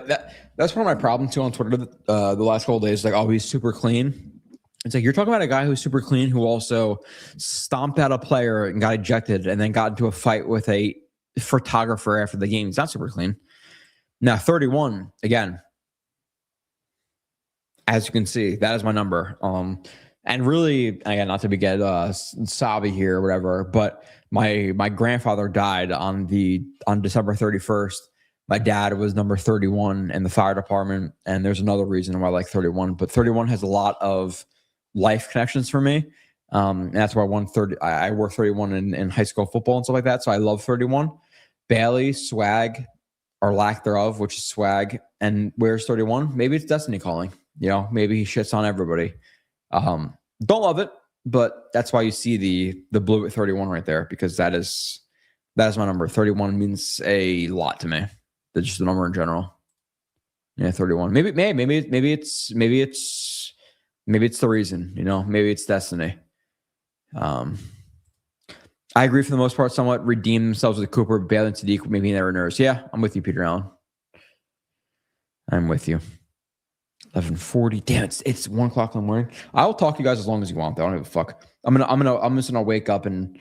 that's one of my problems too on Twitter the last couple of days. Like, oh, he's super clean. It's like you're talking about a guy who's super clean, who also stomped out a player and got ejected and then got into a fight with a photographer after the game. He's not super clean. Now, 31, again, as you can see, that is my number. And really, again, not to be get sobby here or whatever, but my grandfather died on December 31st. My dad was number 31 in the fire department, and there's another reason why I like 31, but 31 has a lot of life connections for me. And that's why I wore 31 in high school football and stuff like that. So I love 31. Bailey, swag, or lack thereof, which is swag, and where's 31? Maybe it's destiny calling. You know, maybe he shits on everybody. Don't love it, but that's why you see the blue at 31 right there, because that is my number. 31 means a lot to me. That's just the number in general. Yeah, 31. Maybe it's the reason, you know, maybe it's destiny. I agree for the most part, somewhat redeem themselves with Cooper, Bailey, and Sadiq, maybe never nerves. Yeah, I'm with you, Peter Allen. I'm with you. 11:40. Damn, it's 1 o'clock in the morning. I'll talk to you guys as long as you want, though. I don't give a fuck. I'm just gonna wake up and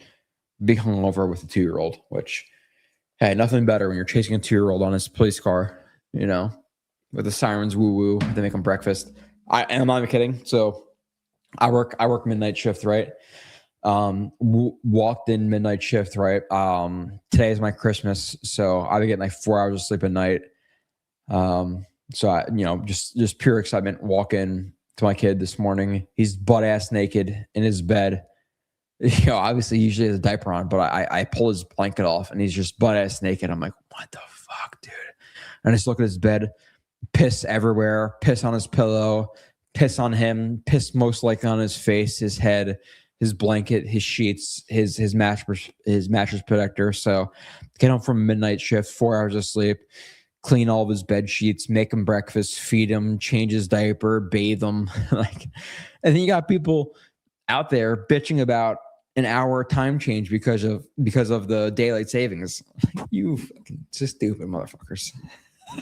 be hungover with a 2-year-old, which, hey, nothing better when you're chasing a 2-year-old on his police car, you know, with the sirens woo-woo, they make him breakfast. I'm not even kidding. So I work midnight shift, right? Walked in midnight shift, right? Today is my Christmas, so I've been getting like 4 hours of sleep a night. So I, you know, just pure excitement. Walk in to my kid this morning. He's butt ass naked in his bed. You know, obviously he usually has a diaper on, but I pull his blanket off and he's just butt ass naked. I'm like, what the fuck, dude? And I just look at his bed, piss everywhere, piss on his pillow, piss on him, piss most likely on his face, his head, his blanket, his sheets, his mattress protector. So get home from midnight shift, 4 hours of sleep, clean all of his bed sheets, make him breakfast, feed him, change his diaper, bathe him. Like, and then you got people out there bitching about an hour time change because of the daylight savings. You fucking just stupid motherfuckers.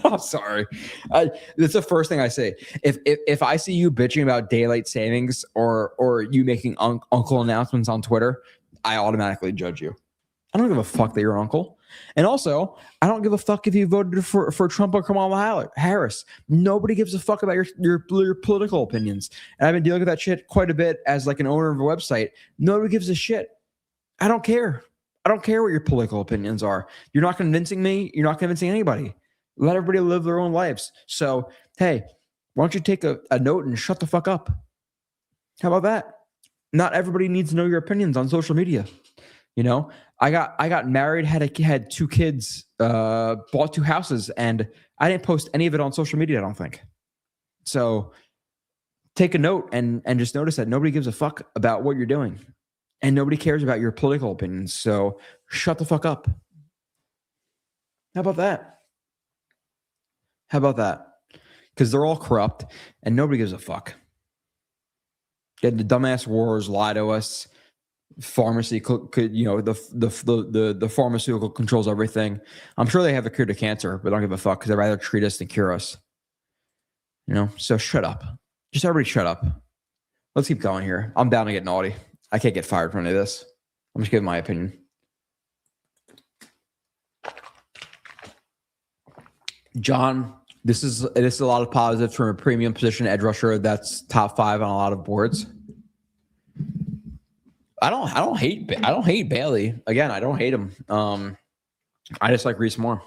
I'm sorry. That's the first thing I say. If I see you bitching about daylight savings or you making uncle announcements on Twitter, I automatically judge you. I don't give a fuck that you're an uncle. And also, I don't give a fuck if you voted for Trump or Kamala Harris. Nobody gives a fuck about your political opinions. And I've been dealing with that shit quite a bit as like an owner of a website. Nobody gives a shit. I don't care. I don't care what your political opinions are. You're not convincing me. You're not convincing anybody. Let everybody live their own lives. So, hey, why don't you take a note and shut the fuck up? How about that? Not everybody needs to know your opinions on social media. You know, I got married, had 2 kids, bought 2 houses, and I didn't post any of it on social media, I don't think. So take a note and just notice that nobody gives a fuck about what you're doing. And nobody cares about your political opinions. So shut the fuck up. How about that? How about that? Because they're all corrupt and nobody gives a fuck. The dumbass wars lie to us. Pharmacy could, you know, the pharmaceutical controls everything. I'm sure they have a cure to cancer, but I don't give a fuck because they'd rather treat us than cure us. You know, so shut up. Just everybody shut up. Let's keep going here. I'm down to get naughty. I can't get fired from any of this. I'm just giving my opinion. John, this is a lot of positives from a premium position edge rusher that's top 5 on a lot of boards. I don't hate Bailey. Again, I don't hate him. I just like Reese more.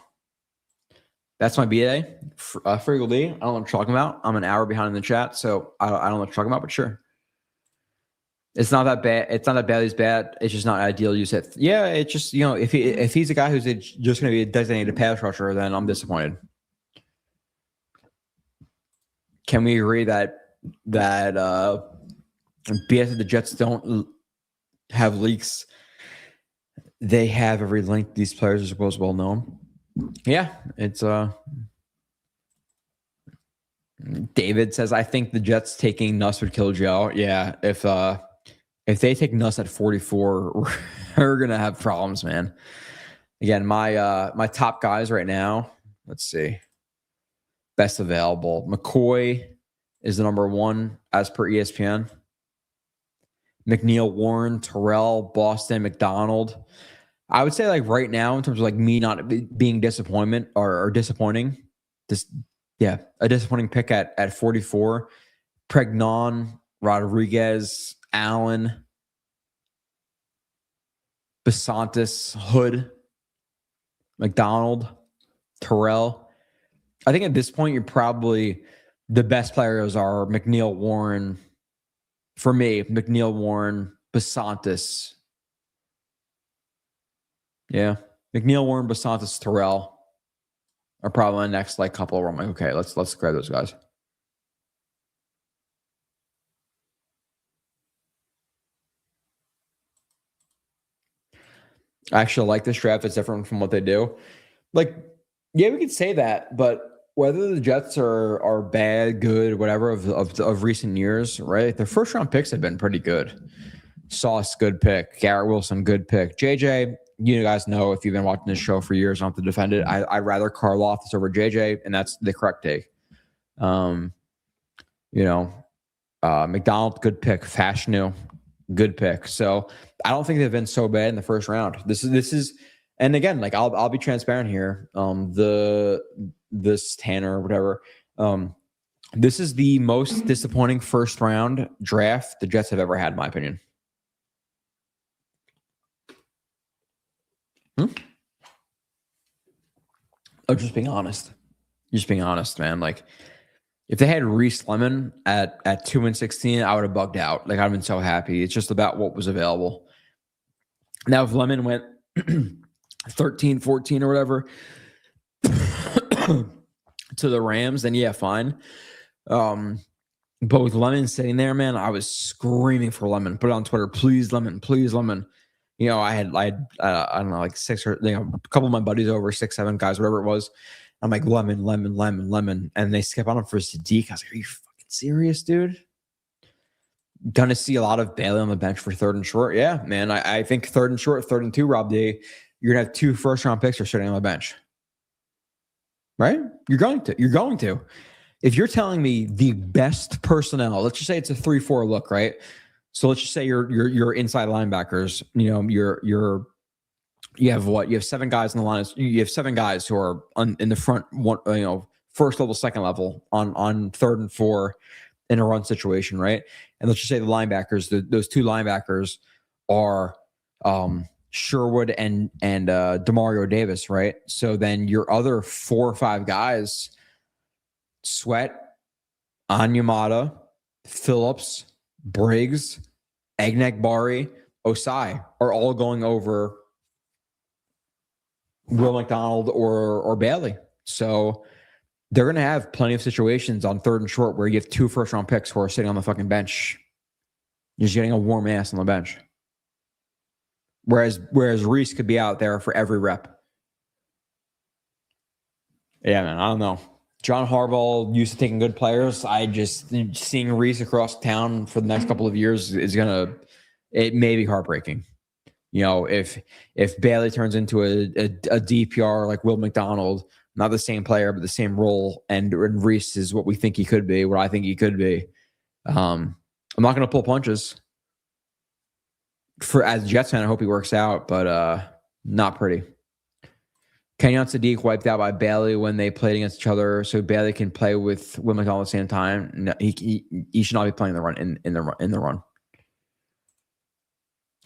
That's my BA. Frigal D. I don't know what I'm talking about. I'm an hour behind in the chat, so I don't know what you're talking about, but sure. It's not that bad. It's not that Bailey's bad. It's just not ideal use it. Yeah, it's just, you know, if he's a guy who's just going to be a designated pass rusher, then I'm disappointed. Can we agree that BS the Jets don't have leaks? They have every link these players are supposed to well known. Yeah, it's David says, I think the Jets taking Nuss would kill Joe. Yeah, if they take Nuss at 44, we're gonna have problems, man. Again, my top guys right now, let's see. Best available. McCoy is the number 1 as per ESPN. McNeil, Warren, Terrell, Boston, McDonald. I would say like right now in terms of like me not being disappointment or disappointing, a disappointing pick at 44. Pregnon, Rodriguez, Allen, Basantis, Hood, McDonald, Terrell. I think at this point, you're probably the best players are McNeil, Warren. For me, McNeil, Warren, Basantis. Yeah. McNeil, Warren, Basantis, Terrell are probably my next like couple where I'm like, okay, let's grab those guys. I actually like this draft. It's different from what they do. Like, yeah, we could say that, but whether the Jets are bad, good, whatever of recent years, right? Their first round picks have been pretty good. Sauce, good pick. Garrett Wilson, good pick. JJ, you guys know if you've been watching this show for years, I don't have to defend it. I'd rather Karlaftis over JJ, and that's the correct take. McDonald, good pick. Fashanu, good pick. So I don't think they've been so bad in the first round. This is, and again, like I'll be transparent here. This Tanner or whatever. This is the most disappointing first round draft the Jets have ever had, in my opinion. Oh, just being honest. Just being honest, man. Like, if they had Reese Lemon at 2-16, I would have bugged out. Like, I'd have been so happy. It's just about what was available. Now, if Lemon went 13, 14 or whatever to the Rams, then yeah, fine. But with Lemon sitting there, man, I was screaming for Lemon. Put it on Twitter, please, Lemon, please, Lemon. You know, I had I don't know, like six or a couple of my buddies over, 6, 7 guys, whatever it was. I'm like, Lemon, Lemon, Lemon, Lemon. And they skip on him for Sadiq. I was like, are you fucking serious, dude? Gonna see a lot of Bailey on the bench for 3rd and short. Yeah, man. I think 3rd and short, 3rd and 2, Rob D, you're gonna have 2 first-round picks are sitting on the bench. Right? You're going to. If you're telling me the best personnel, let's just say it's a 3-4 look, right? So let's just say you're inside linebackers. You know, you have 7 guys in the line. You have 7 guys who are in the front one, first level, second level on 3rd and 4 in a run situation, right? And let's just say the linebackers, those 2 linebackers are Sherwood and Demario Davis, right? So then your other 4 or 5 guys, Sweat, Anyamata, Phillips, Briggs, Egnegbari, Osai are all going over Will McDonald or Bailey. So they're going to have plenty of situations on 3rd and short where you have 2 first-round picks who are sitting on the fucking bench. You're just getting a warm ass on the bench. Whereas Reese could be out there for every rep. Yeah, man, I don't know. John Harbaugh used to taking good players. Seeing Reese across town for the next couple of years it may be heartbreaking. You know, if Bailey turns into a DPR like Will McDonald, not the same player, but the same role, and Reese is what we think he could be, what I think he could be. I'm not going to pull punches. As a Jets fan, I hope he works out, but not pretty. Kenyon Sadiq wiped out by Bailey when they played against each other, so Bailey can play with Will McDonald at the same time. No, he should not be playing the run in the run.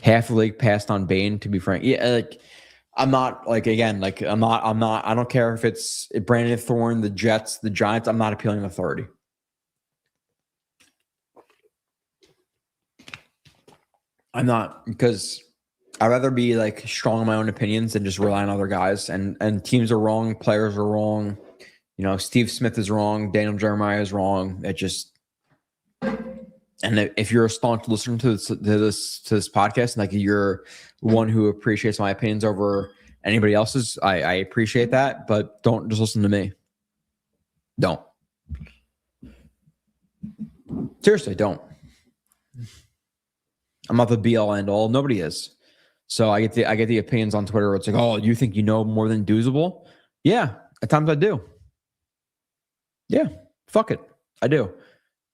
Half the league passed on Bain, to be frank. Yeah, like I'm not like again, like I'm not. I don't care if it's Brandon Thorne, the Jets, the Giants. I'm not appealing authority. I'm not, because I'd rather be like strong in my own opinions than just rely on other guys. And teams are wrong, players are wrong. You know, Steve Smith is wrong, Daniel Jeremiah is wrong. It just, and if you're a staunch listener to this podcast, and like you're one who appreciates my opinions over anybody else's, I appreciate that, but don't just listen to me. Don't. Seriously, don't. I'm not the be all end all. Nobody is. So I get the opinions on Twitter where it's like, oh, you think you know more than Doozable? Yeah, at times I do. Yeah, fuck it, I do.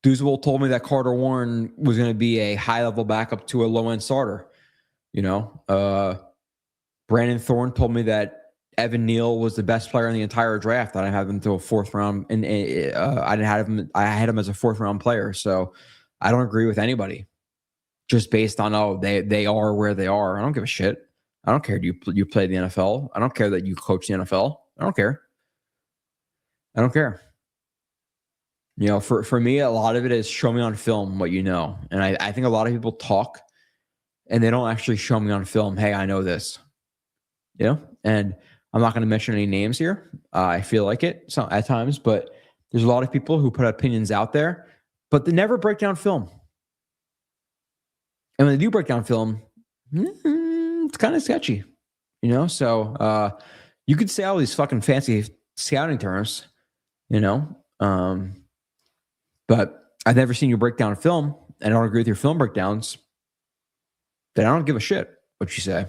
Dooswell told me that Carter Warren was going to be a high-level backup to a low-end starter. Brandon Thorne told me that Evan Neal was the best player in the entire draft. I didn't have him to a fourth round, and I had him as a fourth round player. So I don't agree with anybody just based on they are where they are. I don't give a shit. I don't care. You play the NFL. I don't care that you coach the NFL. I don't care. For me, a lot of it is show me on film what you know, and I think a lot of people talk and they don't actually show me on film. Hey, I know this. And I'm not going to mention any names here. I feel like it at times, but there's a lot of people who put opinions out there, but they never break down film. And when they do break down film, it's kind of sketchy, So you could say all these fucking fancy scouting terms, but I've never seen you break down film, and I don't agree with your film breakdowns. Then I don't give a shit what you say.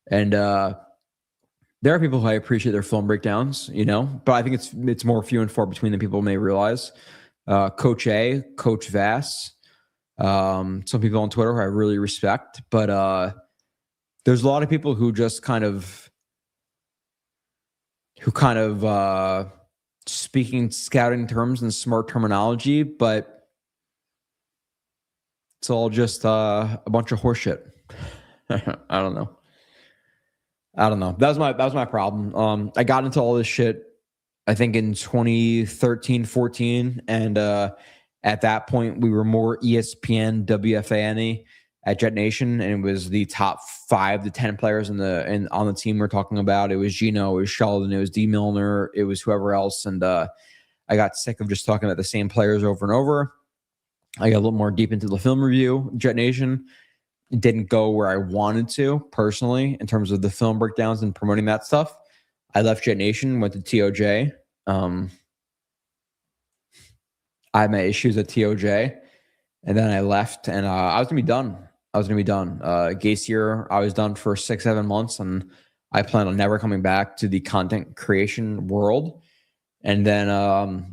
And there are people who I appreciate their film breakdowns, but I think it's more few and far between than people may realize. Coach A, Coach Vass, some people on Twitter who I really respect, but there's a lot of people who just kind of speaking scouting terms and smart terminology, but it's all just a bunch of horseshit. I don't know. That was my problem. I got into all this shit, I think in 2013, 14. And at that point we were more ESPN, WFAN at Jet Nation. And it was the top 5 to 10 players on the team we're talking about. It was Gino, it was Sheldon, it was D Milner, it was whoever else. And I got sick of just talking about the same players over and over. I got a little more deep into the film review, Jet Nation. It didn't go where I wanted to personally in terms of the film breakdowns and promoting that stuff. I left Jet Nation, went to TOJ. I had my issues at TOJ, and then I left, and I was gonna be done. Gacier, I was done for 6-7 months, and I plan on never coming back to the content creation world. And then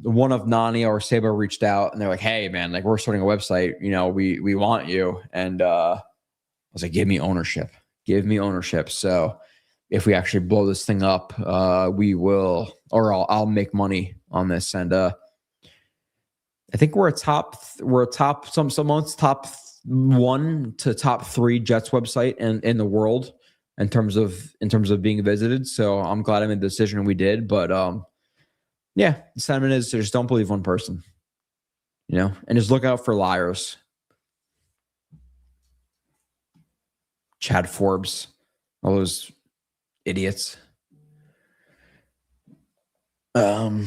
one of Nani or Sabo reached out, and they're like, "Hey, man, like we're starting a website. We want you." And I was like, "Give me ownership. So if we actually blow this thing up, we will, or I'll make money on this." And I think we're a top some months top 1 to top 3 Jets website in the world in terms of being visited. So I'm glad I made the decision we did. But yeah, the sentiment is just don't believe one person, and just look out for liars. Chad Forbes, all those idiots. The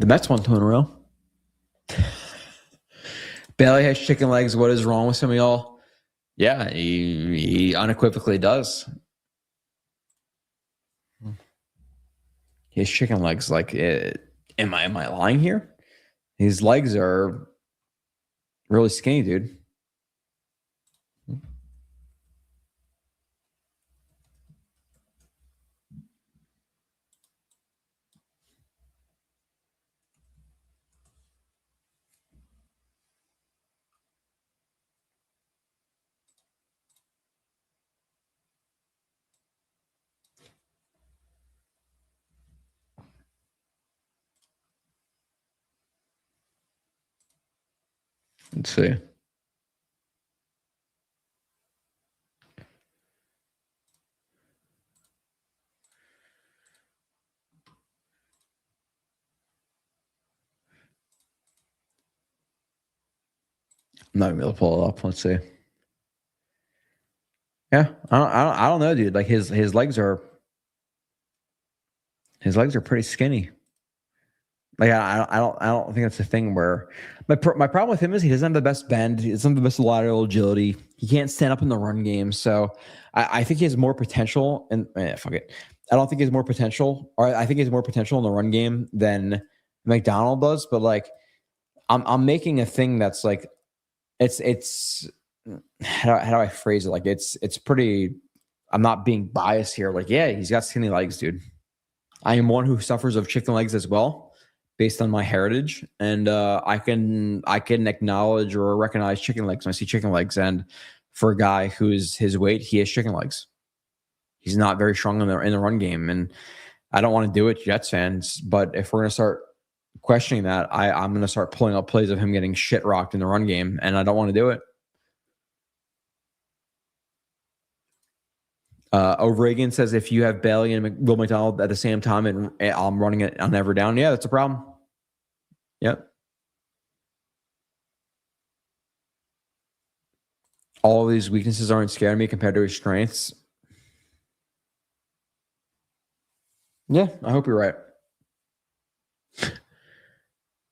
Mets won 2 in a row. Bailey has chicken legs. What is wrong with some of y'all? Yeah, he unequivocally does. His chicken legs, like, am I lying here? His legs are really skinny, dude. Let's see. I'm not gonna be able to pull it up. Let's see. Yeah, I don't know, dude. Like his legs are pretty skinny. Like I don't think that's a thing where my problem with him is he doesn't have the best bend. He doesn't have the best lateral agility. He can't stand up in the run game. So I think he has more potential. And fuck it, I don't think he has more potential. Or I think he has more potential in the run game than McDonald does. But like I'm making a thing that's like it's how do I phrase it? Like it's pretty. I'm not being biased here. Like yeah, he's got skinny legs, dude. I am one who suffers of chicken legs as well. based on my heritage, and I can acknowledge or recognize chicken legs when I see chicken legs. And for a guy who's his weight, he has chicken legs. He's not very strong in the run game, and I don't want to do it, Jets fans. But if we're going to start questioning that, I'm going to start pulling up plays of him getting shit rocked in the run game, and I don't want to do it. O'Regan says if you have Bailey and Will McDonald at the same time and I'm running it on ever down, yeah, that's a problem. Yep. All these weaknesses aren't scaring me compared to his strengths. Yeah, I hope you're right.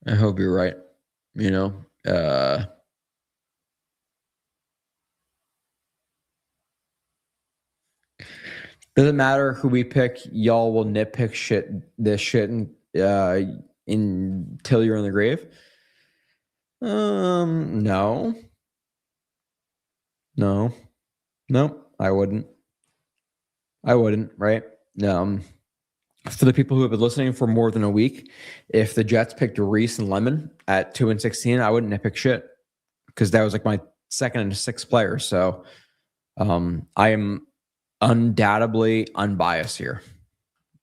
I hope you're right. You know, doesn't matter who we pick. Y'all will nitpick this shit until you're in the grave. No, I wouldn't. Right? For the people who have been listening for more than a week, if the Jets picked Reese and Lemon at 2-16, I wouldn't nitpick shit because that was like my second and sixth player. So, I am undoubtedly unbiased here,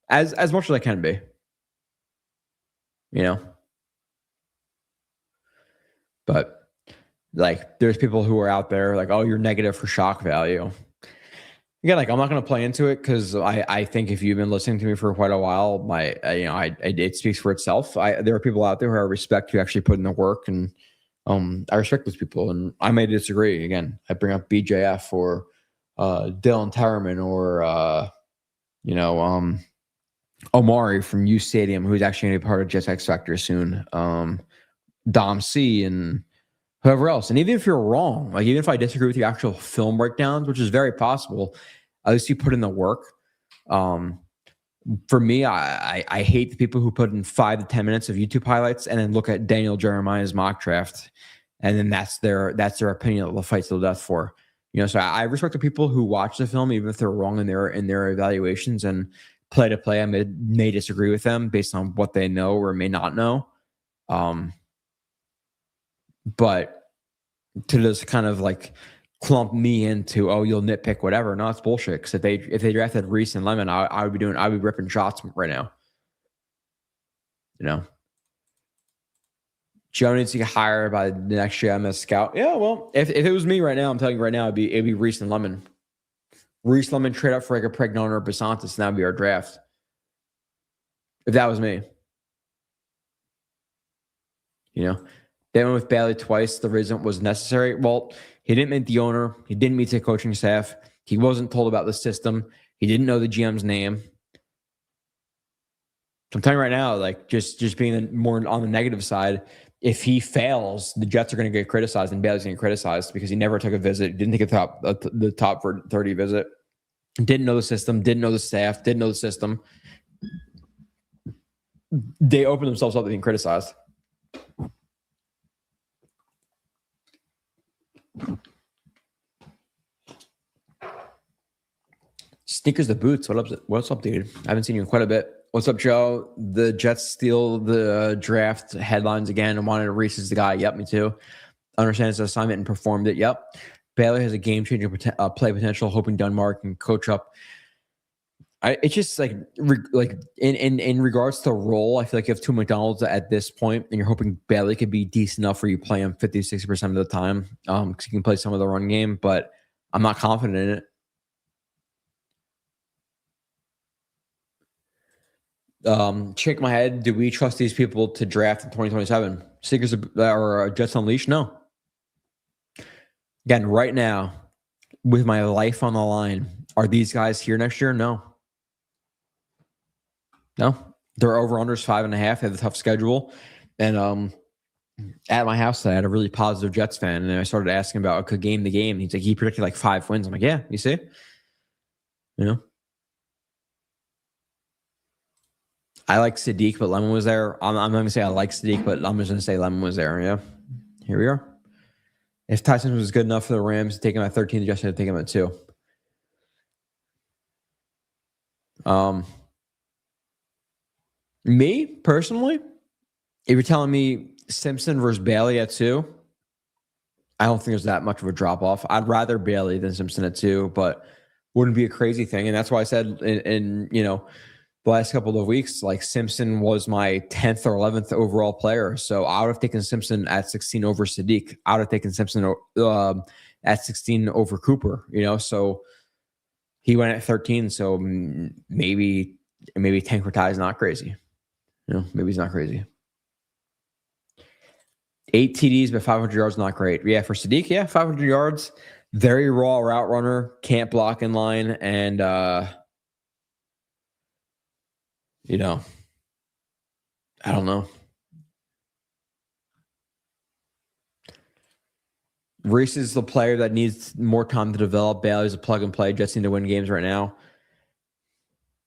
as much as I can be. You know, but like, there's people who are out there like, oh, you're negative for shock value. Again, like, I'm not going to play into it because I think if you've been listening to me for quite a while, it speaks for itself. There are people out there who I respect who actually put in the work, and I respect those people. And I may disagree. Again, I bring up BJF or Dylan Tyerman or Omari from U Stadium, who's actually going to be part of Jets X Factor soon. Dom C and whoever else. And even if you're wrong, like even if I disagree with your actual film breakdowns, which is very possible, at least you put in the work. For me, I hate the people who put in 5 to 10 minutes of YouTube highlights and then look at Daniel Jeremiah's mock draft, and then that's their opinion that they'll fight to the death for. So I respect the people who watch the film, even if they're wrong in their evaluations, and play to play. I may disagree with them based on what they know or may not know. But to just kind of like clump me into, oh, you'll nitpick whatever. No, it's bullshit. Because if they drafted Reese and Lemon, I would be ripping shots right now. Joe needs to get hired by the next year. I'm a scout. Yeah, well, if it was me right now, I'm telling you right now, it'd be Reese and Lemon. Reese Lemon trade up for like a Pregnon or Basantis, and that would be our draft. If that was me. They went with Bailey twice. The reason it was necessary. Well, he didn't meet the owner. He didn't meet the coaching staff. He wasn't told about the system. He didn't know the GM's name. So I'm telling you right now, like just being more on the negative side, if he fails, the Jets are going to get criticized, and Bailey's going to get criticized because he never took a visit, didn't take the top 30 visit, didn't know the system, didn't know the staff, didn't know the system. They opened themselves up to being criticized. Sneakers to boots. What's up, dude? I haven't seen you in quite a bit. What's up, Joe? The Jets steal the draft headlines again and wanted Reese as the guy. Yep, me too. Understand his assignment and performed it. Yep. Bailey has a game-changing play potential, hoping Dunbar can coach up. It's just like in regards to role, I feel like you have two McDonald's at this point, and you're hoping Bailey could be decent enough where you play him 50, 60% of the time because he can play some of the run game, but I'm not confident in it. Shake my head. Do we trust these people to draft in 2027? Seekers or Jets Unleashed? No. Again, right now, with my life on the line, are these guys here next year? No. They're over-unders 5.5. They have a tough schedule. And at my house, I had a really positive Jets fan, and then I started asking about could game the game. He's like, he predicted like 5 wins. I'm like, yeah, you see? I like Sadiq, but Lemon was there. I'm not going to say I like Sadiq, but I'm just going to say Lemon was there. Yeah. Here we are. If Tai Simpson was good enough for the Rams to take him at 13, Justin had to take him at 2. Me, personally, If you're telling me Simpson versus Bailey at 2, I don't think there's that much of a drop off. I'd rather Bailey than Simpson at 2, but wouldn't be a crazy thing. And that's why I said in the last couple of weeks, like Simpson was my 10th or 11th overall player. So I would have taken Simpson at 16 over Sadiq. I would have taken Simpson at 16 over Cooper, so he went at 13. So maybe Tank for Tai is not crazy. Maybe he's not crazy. 8 TDs, but 500 yards, not great. Yeah, for Sadiq, 500 yards. Very raw route runner, can't block in line, and I don't know. Reese is the player that needs more time to develop. Bailey's a plug and play. Jets need to win games right now.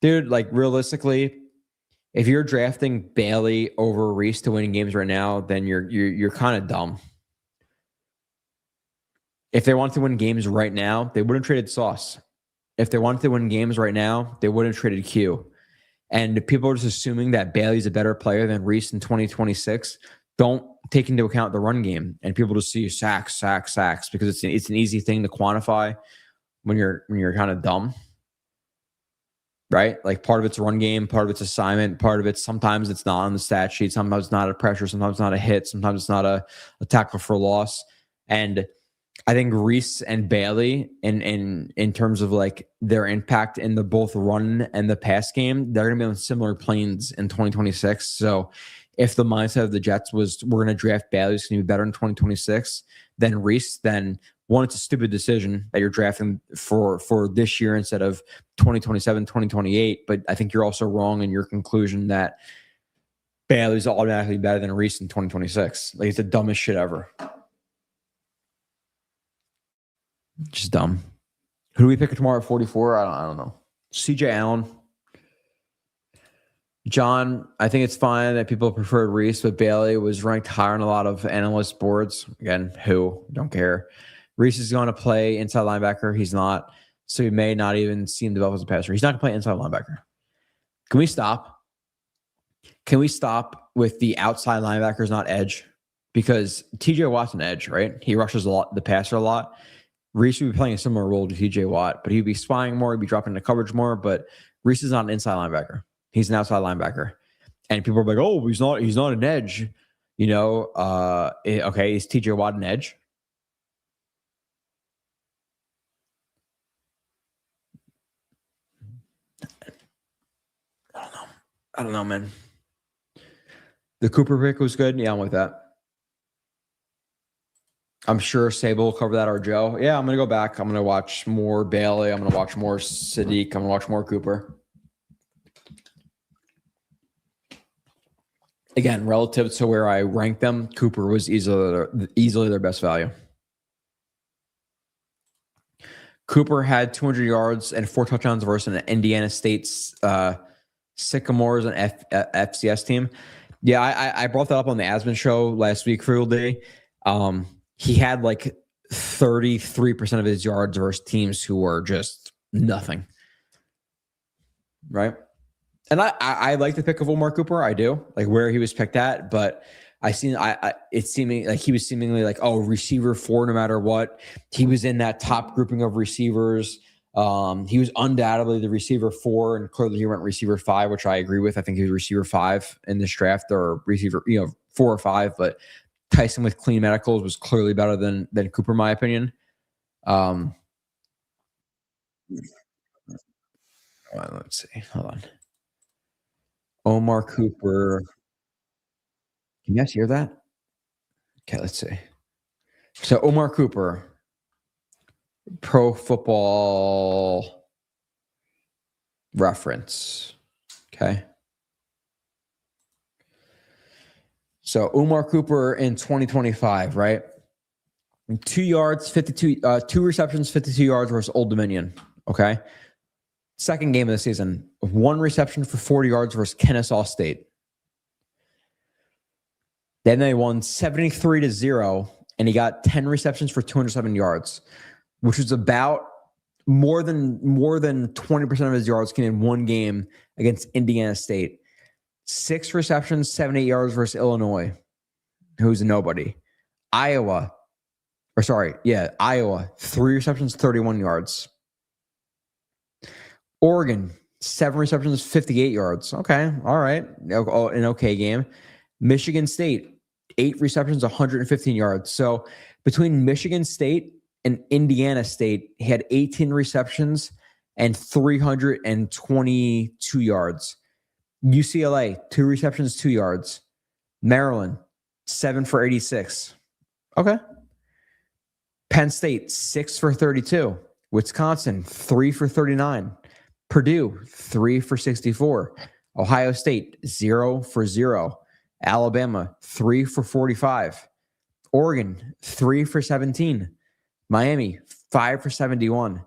Dude, like realistically, if you're drafting Bailey over Reese to win games right now, then you're kind of dumb. If they wanted to win games right now, they wouldn't have traded Sauce. If they wanted to win games right now, they wouldn't have traded Q. And people are just assuming that Bailey's a better player than Reese in 2026. Don't take into account the run game. And people just see sacks because it's an easy thing to quantify when you're kind of dumb. Right? Like part of it's run game, part of it's assignment, part of it's sometimes it's not on the stat sheet, sometimes it's not a pressure, sometimes it's not a hit, sometimes it's not a tackle for loss. And I think Reese and Bailey in terms of like their impact in the both run and the pass game, they're going to be on similar planes in 2026. So if the mindset of the Jets was we're going to draft Bailey, who's going to be better in 2026 than Reese, then one, it's a stupid decision that you're drafting for this year instead of 2027, 2028. But I think you're also wrong in your conclusion that Bailey's automatically better than Reese in 2026. Like, it's the dumbest shit ever. Just dumb. Who do we pick tomorrow at 44? I don't know. CJ Allen. John, I think it's fine that people prefer Reese, but Bailey was ranked higher on a lot of analyst boards. Again, who? Don't care. Reese is going to play inside linebacker. He's not. So he may not even see him develop as a passer. He's not going to play inside linebacker. Can we stop? Can we stop with the outside linebackers, not edge? Because TJ Watt's an edge, right? He rushes a lot, the passer a lot. Reese would be playing a similar role to TJ Watt, but he'd be spying more, he'd be dropping into coverage more. But Reese is not an inside linebacker. He's an outside linebacker. And people are like, oh, he's not an edge. Okay, is TJ Watt an edge? I don't know, man. The Cooper pick was good. Yeah, I'm with that. I'm sure Sable will cover that, or Joe. Yeah, I'm going to go back. I'm going to watch more Bailey. I'm going to watch more Sadiq. I'm going to watch more Cooper. Again, relative to where I ranked them, Cooper was easily their best value. Cooper had 200 yards and 4 touchdowns versus an Indiana State's Sycamores and FCS team. Yeah, I brought that up on the Asman show last week for Day. He had like 33% of his yards versus teams who were just nothing. Right? And I like the pick of Omar Cooper. I do. Like where he was picked at, but it's seeming like he was seemingly like, receiver 4 no matter what. He was in that top grouping of receivers. He was undoubtedly the receiver 4, and clearly he went receiver 5, which I agree with. I think he was receiver 5 in this draft, or receiver 4 or 5. But Tyson with clean medicals was clearly better than Cooper, in my opinion. Let's see. Hold on. Omar Cooper. Can you guys hear that? Okay, let's see. So Omar Cooper, Pro Football Reference. Okay. So Omar Cooper in 2025, right? 2 yards, 52, 2 receptions, 52 yards versus Old Dominion. Okay. Second game of the season, 1 reception for 40 yards versus Kennesaw State. Then they won 73-0, and he got 10 receptions for 207 yards, which was about more than 20% of his yards came in one game against Indiana State. 6 receptions, 78 yards versus Illinois, who's a nobody. Iowa, 3 receptions, 31 yards. Oregon, 7 receptions, 58 yards. Okay, all right. An okay game. Michigan State, 8 receptions, 115 yards. So between Michigan State and Indiana State, he had 18 receptions and 322 yards. UCLA, 2 receptions, 2 yards. Maryland, 7 for 86. Okay. Penn State, 6 for 32. Wisconsin, 3 for 39. Purdue, 3 for 64. Ohio State, 0 for 0. Alabama, 3 for 45. Oregon, 3 for 17. Miami, 5 for 71.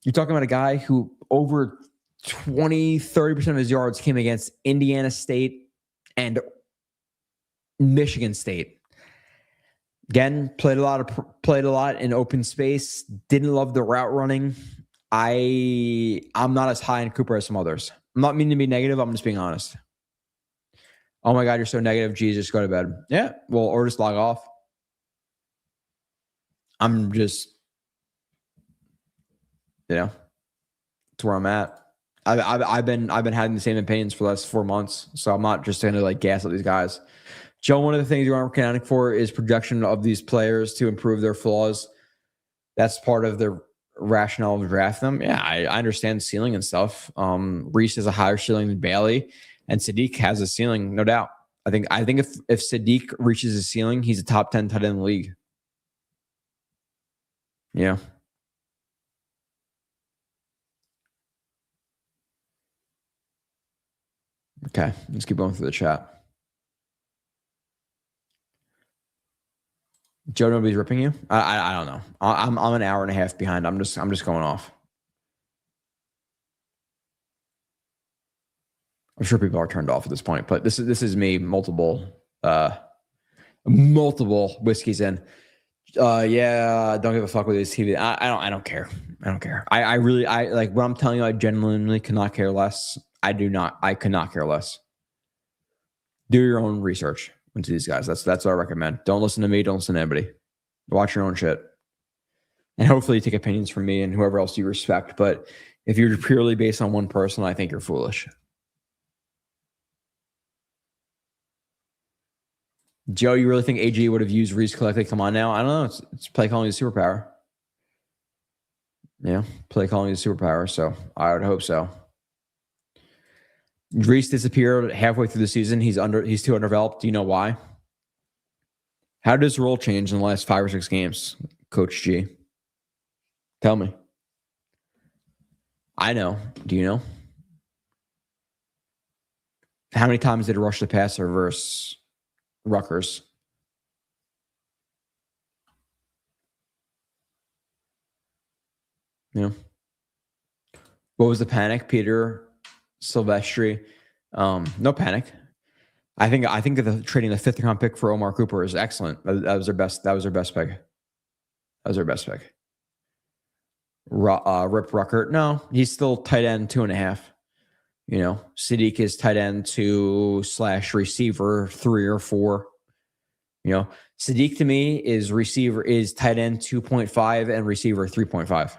You're talking about a guy who over 30% of his yards came against Indiana State and Michigan State. Again, played a lot in open space. Didn't love the route running. I'm not as high in Cooper as some others. I'm not meaning to be negative. I'm just being honest. Oh my God, you're so negative. Jesus, go to bed. Yeah, well, or just log off. I'm just, that's where I'm at. I've been having the same opinions for the last 4 months, so I'm not just going to gas up these guys. Joe, one of the things you aren't accounting for is projection of these players to improve their flaws. That's part of the rationale of drafting them. Yeah, I understand ceiling and stuff. Reese has a higher ceiling than Bailey, and Sadiq has a ceiling, no doubt. I think if Sadiq reaches his ceiling, he's a top 10 tight end in the league. Yeah. Okay, let's keep going through the chat. Joe, nobody's ripping you? I don't know. I'm an hour and a half behind. I'm just going off. I'm sure people are turned off at this point, but this is me multiple whiskeys in. Yeah, don't give a fuck with this TV. I don't care. I don't care. I really like what I'm telling you. I genuinely cannot care less. I could not care less. Do your own research into these guys. That's what I recommend. Don't listen to me. Don't listen to anybody. Watch your own shit. And hopefully you take opinions from me and whoever else you respect. But if you're purely based on one person, I think you're foolish. Joe, you really think AG would have used Reese correctly? Come on now. I don't know. It's play calling is a superpower. Yeah, play calling is a superpower. So I would hope so. Reese disappeared halfway through the season. He's too underdeveloped. Do you know why? How did his role change in the last 5 or 6 games, Coach G? Tell me. I know. Do you know? How many times did he rush the passer versus Rutgers? Yeah. What was the panic, Peter Silvestri? No panic. I think that trading the 5th round pick for Omar Cooper is excellent. That was their best pick. Rip Ruckert. No, he's still tight end 2.5. Sadiq is tight end 2 / receiver 3 or 4. Sadiq to me is tight end 2.5 and receiver 3.5.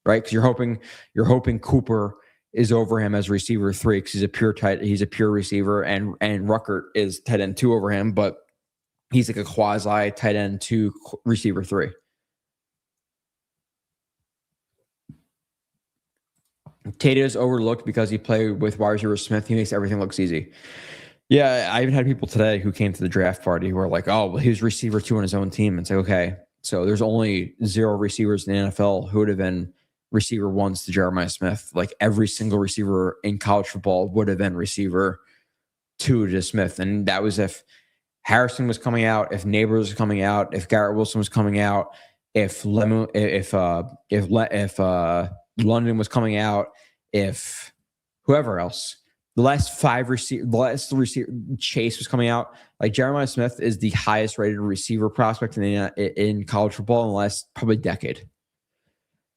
Right? Because you're hoping Cooper is over him as receiver 3 because he's a pure receiver, and Ruckert is tight end 2 over him, but he's like a quasi tight end 2 receiver 3. Tato is overlooked because he played with wide receiver Smith. He makes everything look easy. Yeah, I even had people today who came to the draft party who were like, oh, well, he was receiver 2 on his own team. And it's like, okay, so there's only 0 receivers in the NFL who would have been receiver 1s to Jeremiah Smith. Like every single receiver in college football would have been receiver 2 to Smith. And that was if Harrison was coming out, if Neighbors was coming out, if Garrett Wilson was coming out, if London was coming out, if whoever else. The last 3 receiver Chase was coming out. Like Jeremiah Smith is the highest rated receiver prospect in college football in the last probably decade.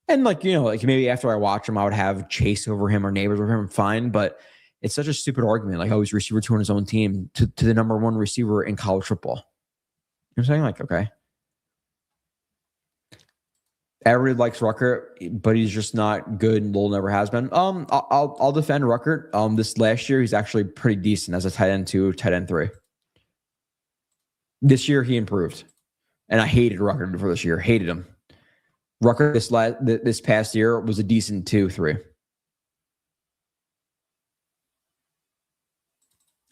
And maybe after I watch him, I would have Chase over him or Neighbors over him. Fine, but It's such a stupid argument. Like, oh, he's receiver 2 on his own team to the number 1 receiver in college football. You know what I'm saying? Like, okay. Everybody likes Rucker, but he's just not good, and Lowell never has been. I'll defend Rucker. This last year, he's actually pretty decent as a tight end 2, tight end 3. This year, he improved. And I hated Rucker for this year. Hated him. Rucker this past year was a decent 2, 3.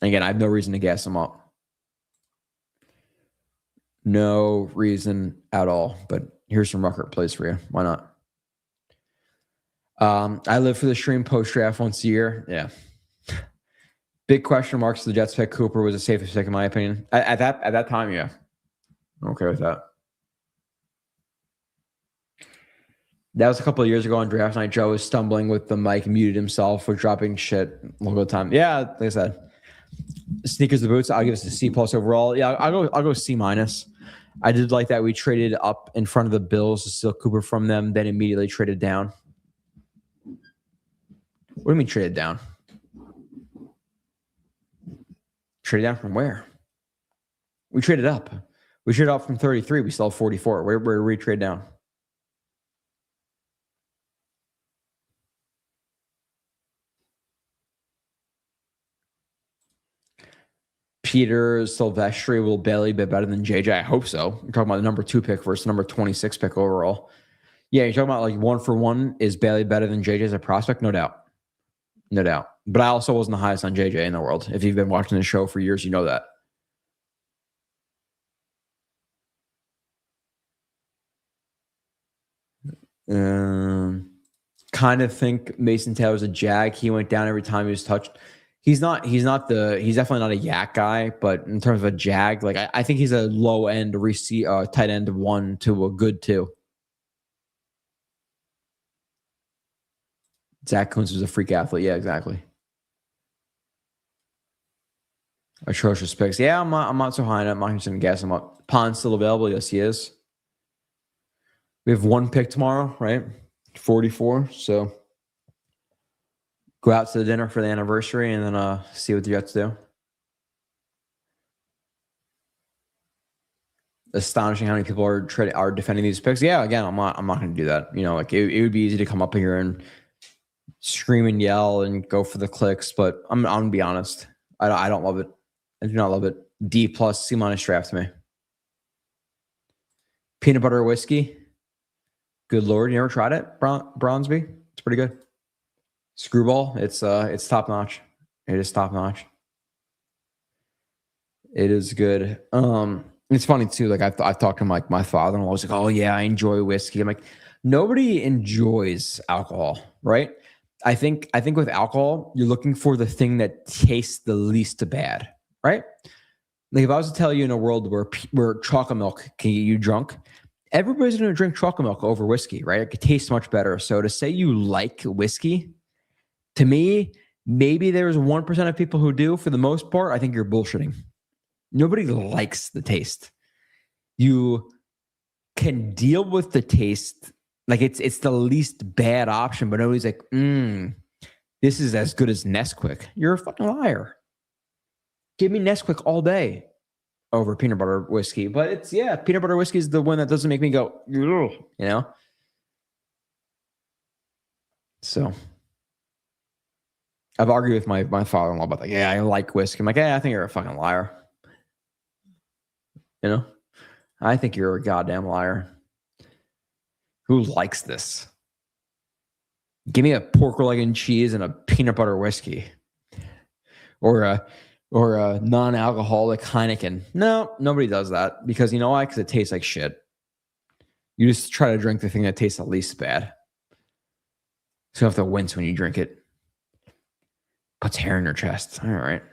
Again, I have no reason to gas him up. No reason at all. But here's some Rucker plays for you. Why not? I live for the stream post-draft once a year. Yeah. Big question marks. The Jets pick Cooper was the safest pick in my opinion. At that time, yeah. I'm okay with that. That was a couple of years ago on draft night. Joe was stumbling with the mic, muted himself, for dropping shit all the time. Yeah, like I said, sneakers, the boots. I'll give us a C+ overall. Yeah, I'll go C-. I did like that we traded up in front of the Bills to steal Cooper from them, then immediately traded down. What do you mean traded down? Traded down from where? We traded up. We traded up from 33. We still have 44. Where did we trade down? Peter Silvestri will barely be better than JJ. I hope so. You're talking about the number 2 pick versus the number 26 pick overall. Yeah, you're talking about like 1-for-1 is Bailey better than JJ as a prospect? No doubt. No doubt. But I also wasn't the highest on JJ in the world. If you've been watching the show for years, you know that. Kind of think Mason Taylor's a jag. He went down every time he was touched. He's definitely not a yak guy, but in terms of a jag, like I think he's a low end tight end 1 to a good 2. Zach Kuntz was a freak athlete. Yeah, exactly. Atrocious picks. Yeah, I'm not so high on it. I'm not going to gas him up. Pond's still available. Yes, he is. We have 1 pick tomorrow, right? 44. So go out to the dinner for the anniversary and then see what the Jets do. Astonishing how many people are defending these picks. Yeah, again, I'm not going to do that. You know, like it would be easy to come up here and scream and yell and go for the clicks, but I'm going to be honest. I don't love it. I do not love it. D+, C- draft to me. Peanut butter whiskey. Good Lord. You ever tried it, Bronzeby? It's pretty good. Screwball. It's top notch. It is top notch. It is good. It's funny too. Like I've talked to my father-in-law. I was like, oh yeah, I enjoy whiskey. I'm like, nobody enjoys alcohol, right? I think with alcohol, you're looking for the thing that tastes the least bad, right? Like if I was to tell you in a world where chocolate milk can get you drunk, everybody's going to drink chocolate milk over whiskey, right? It tastes much better. So to say you like whiskey, to me, maybe there's 1% of people who do. For the most part, I think you're bullshitting. Nobody likes the taste. You can deal with the taste. Like it's the least bad option, but nobody's like, this is as good as Nesquik. You're a fucking liar. Give me Nesquik all day over peanut butter whiskey. But peanut butter whiskey is the one that doesn't make me go, you know? So I've argued with my father-in-law about that. Yeah, I like whiskey. I'm like, I think you're a fucking liar. You know? I think you're a goddamn liar. Who likes this? Give me a pork leg and cheese and a peanut butter whiskey. Or a non-alcoholic Heineken. No, nobody does that. Because you know why? Because it tastes like shit. You just try to drink the thing that tastes the least bad. So you have to wince when you drink it. Puts hair in your chest. All right.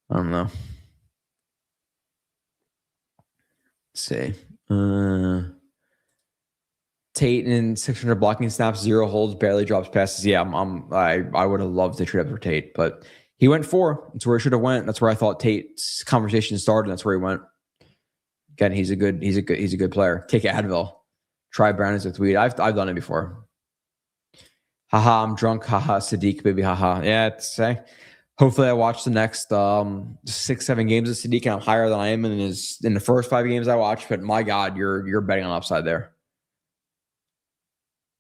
I don't know. Let's see. Tate in 600 blocking snaps, 0 holds, barely drops passes. Yeah, I would have loved to trade up for Tate, but he went 4. That's where he should have went. That's where I thought Tate's conversation started. That's where he went. Again, he's a good player. Take Advil. Try Brown as with weed. I've done it before. Haha, I'm drunk. Haha, Sadiq, baby. Haha. Yeah, hopefully I watch the next 6-7 games of Sadiq and I'm higher than I am in the first 5 games I watched. But my God, you're betting on upside there.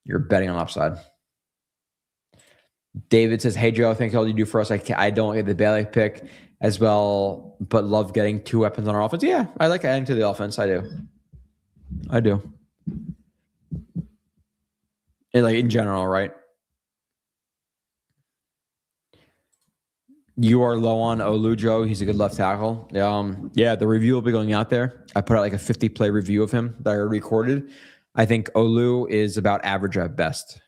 You're betting on upside. David says, "Hey Joe, thank you all you do for us. I don't get the Bailey pick as well, but love getting 2 weapons on our offense." Yeah, I like adding to the offense. I do. And like in general, right? You are low on Olu, Joe. He's a good left tackle. Yeah, the review will be going out there. I put out like a 50-play review of him that I recorded. I think Olu is about average at best.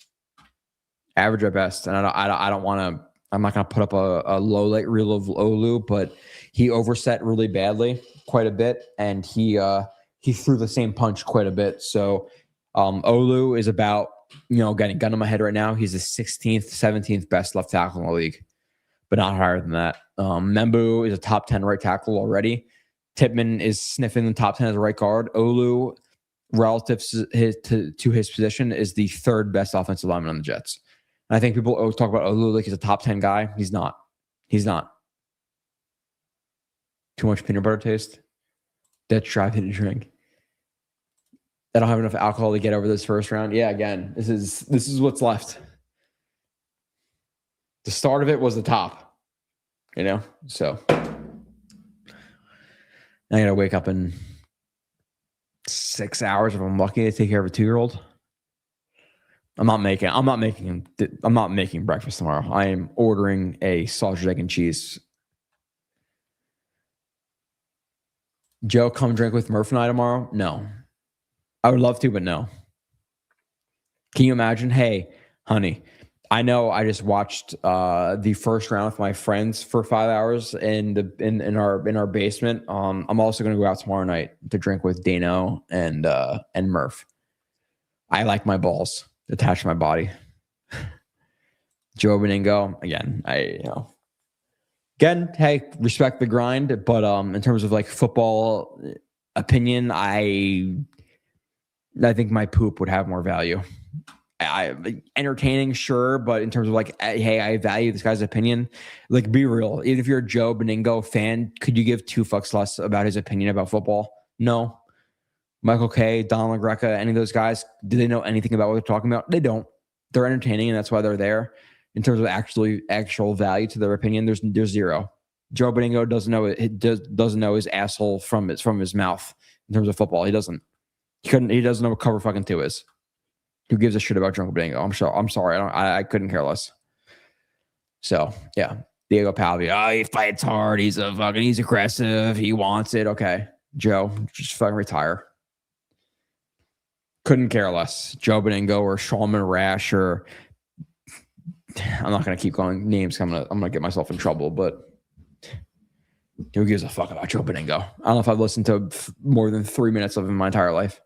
Average at best, and I don't want to. I'm not going to put up a low light reel of Olu, but he overset really badly, quite a bit, and he threw the same punch quite a bit. So Olu is about, getting gun in my head right now. He's the 16th, 17th best left tackle in the league, but not higher than that. Membu is a top 10 right tackle already. Tippmann is sniffing the top 10 as a right guard. Olu, relative to his position, is the 3rd best offensive lineman on the Jets. And I think people always talk about Olu like he's a top 10 guy. He's not. Too much peanut butter taste. That's driving to drink. I don't have enough alcohol to get over this first round. Yeah, again, this is what's left. The start of it was the top, So I gotta wake up in 6 hours if I'm lucky to take care of a 2-year-old. I'm not making breakfast tomorrow. I am ordering a sausage, egg, and cheese. Joe, come drink with Murph and I tomorrow? No. I would love to, but no. Can you imagine? Hey, honey, I know I just watched the first round with my friends for 5 hours in our basement. I'm also going to go out tomorrow night to drink with Dano and Murph. I like my balls attached to my body. Joe Beningo, again, hey, respect the grind, but in terms of like football opinion, I think my poop would have more value. Entertaining, sure, but in terms of like, hey, I value this guy's opinion. Like, be real. Even if you're a Joe Beningo fan, could you give 2 fucks less about his opinion about football? No. Michael Kay, Don LaGreca, any of those guys, do they know anything about what they're talking about? They don't. They're entertaining, and that's why they're there. In terms of actual value to their opinion, there's zero. Joe Beningo doesn't know his asshole from his mouth in terms of football. He doesn't. He doesn't know what cover fucking 2 is. Who gives a shit about Joe Beningo? I'm sorry. I couldn't care less. So yeah, Diego Pavia. He fights hard. He's aggressive. He wants it. Okay, Joe, just fucking retire. Couldn't care less. Joe Beningo or Shulman Rash or I'm not gonna keep going names. I'm gonna get myself in trouble. But who gives a fuck about Joe Beningo? I don't know if I've listened to more than 3 minutes of him in my entire life.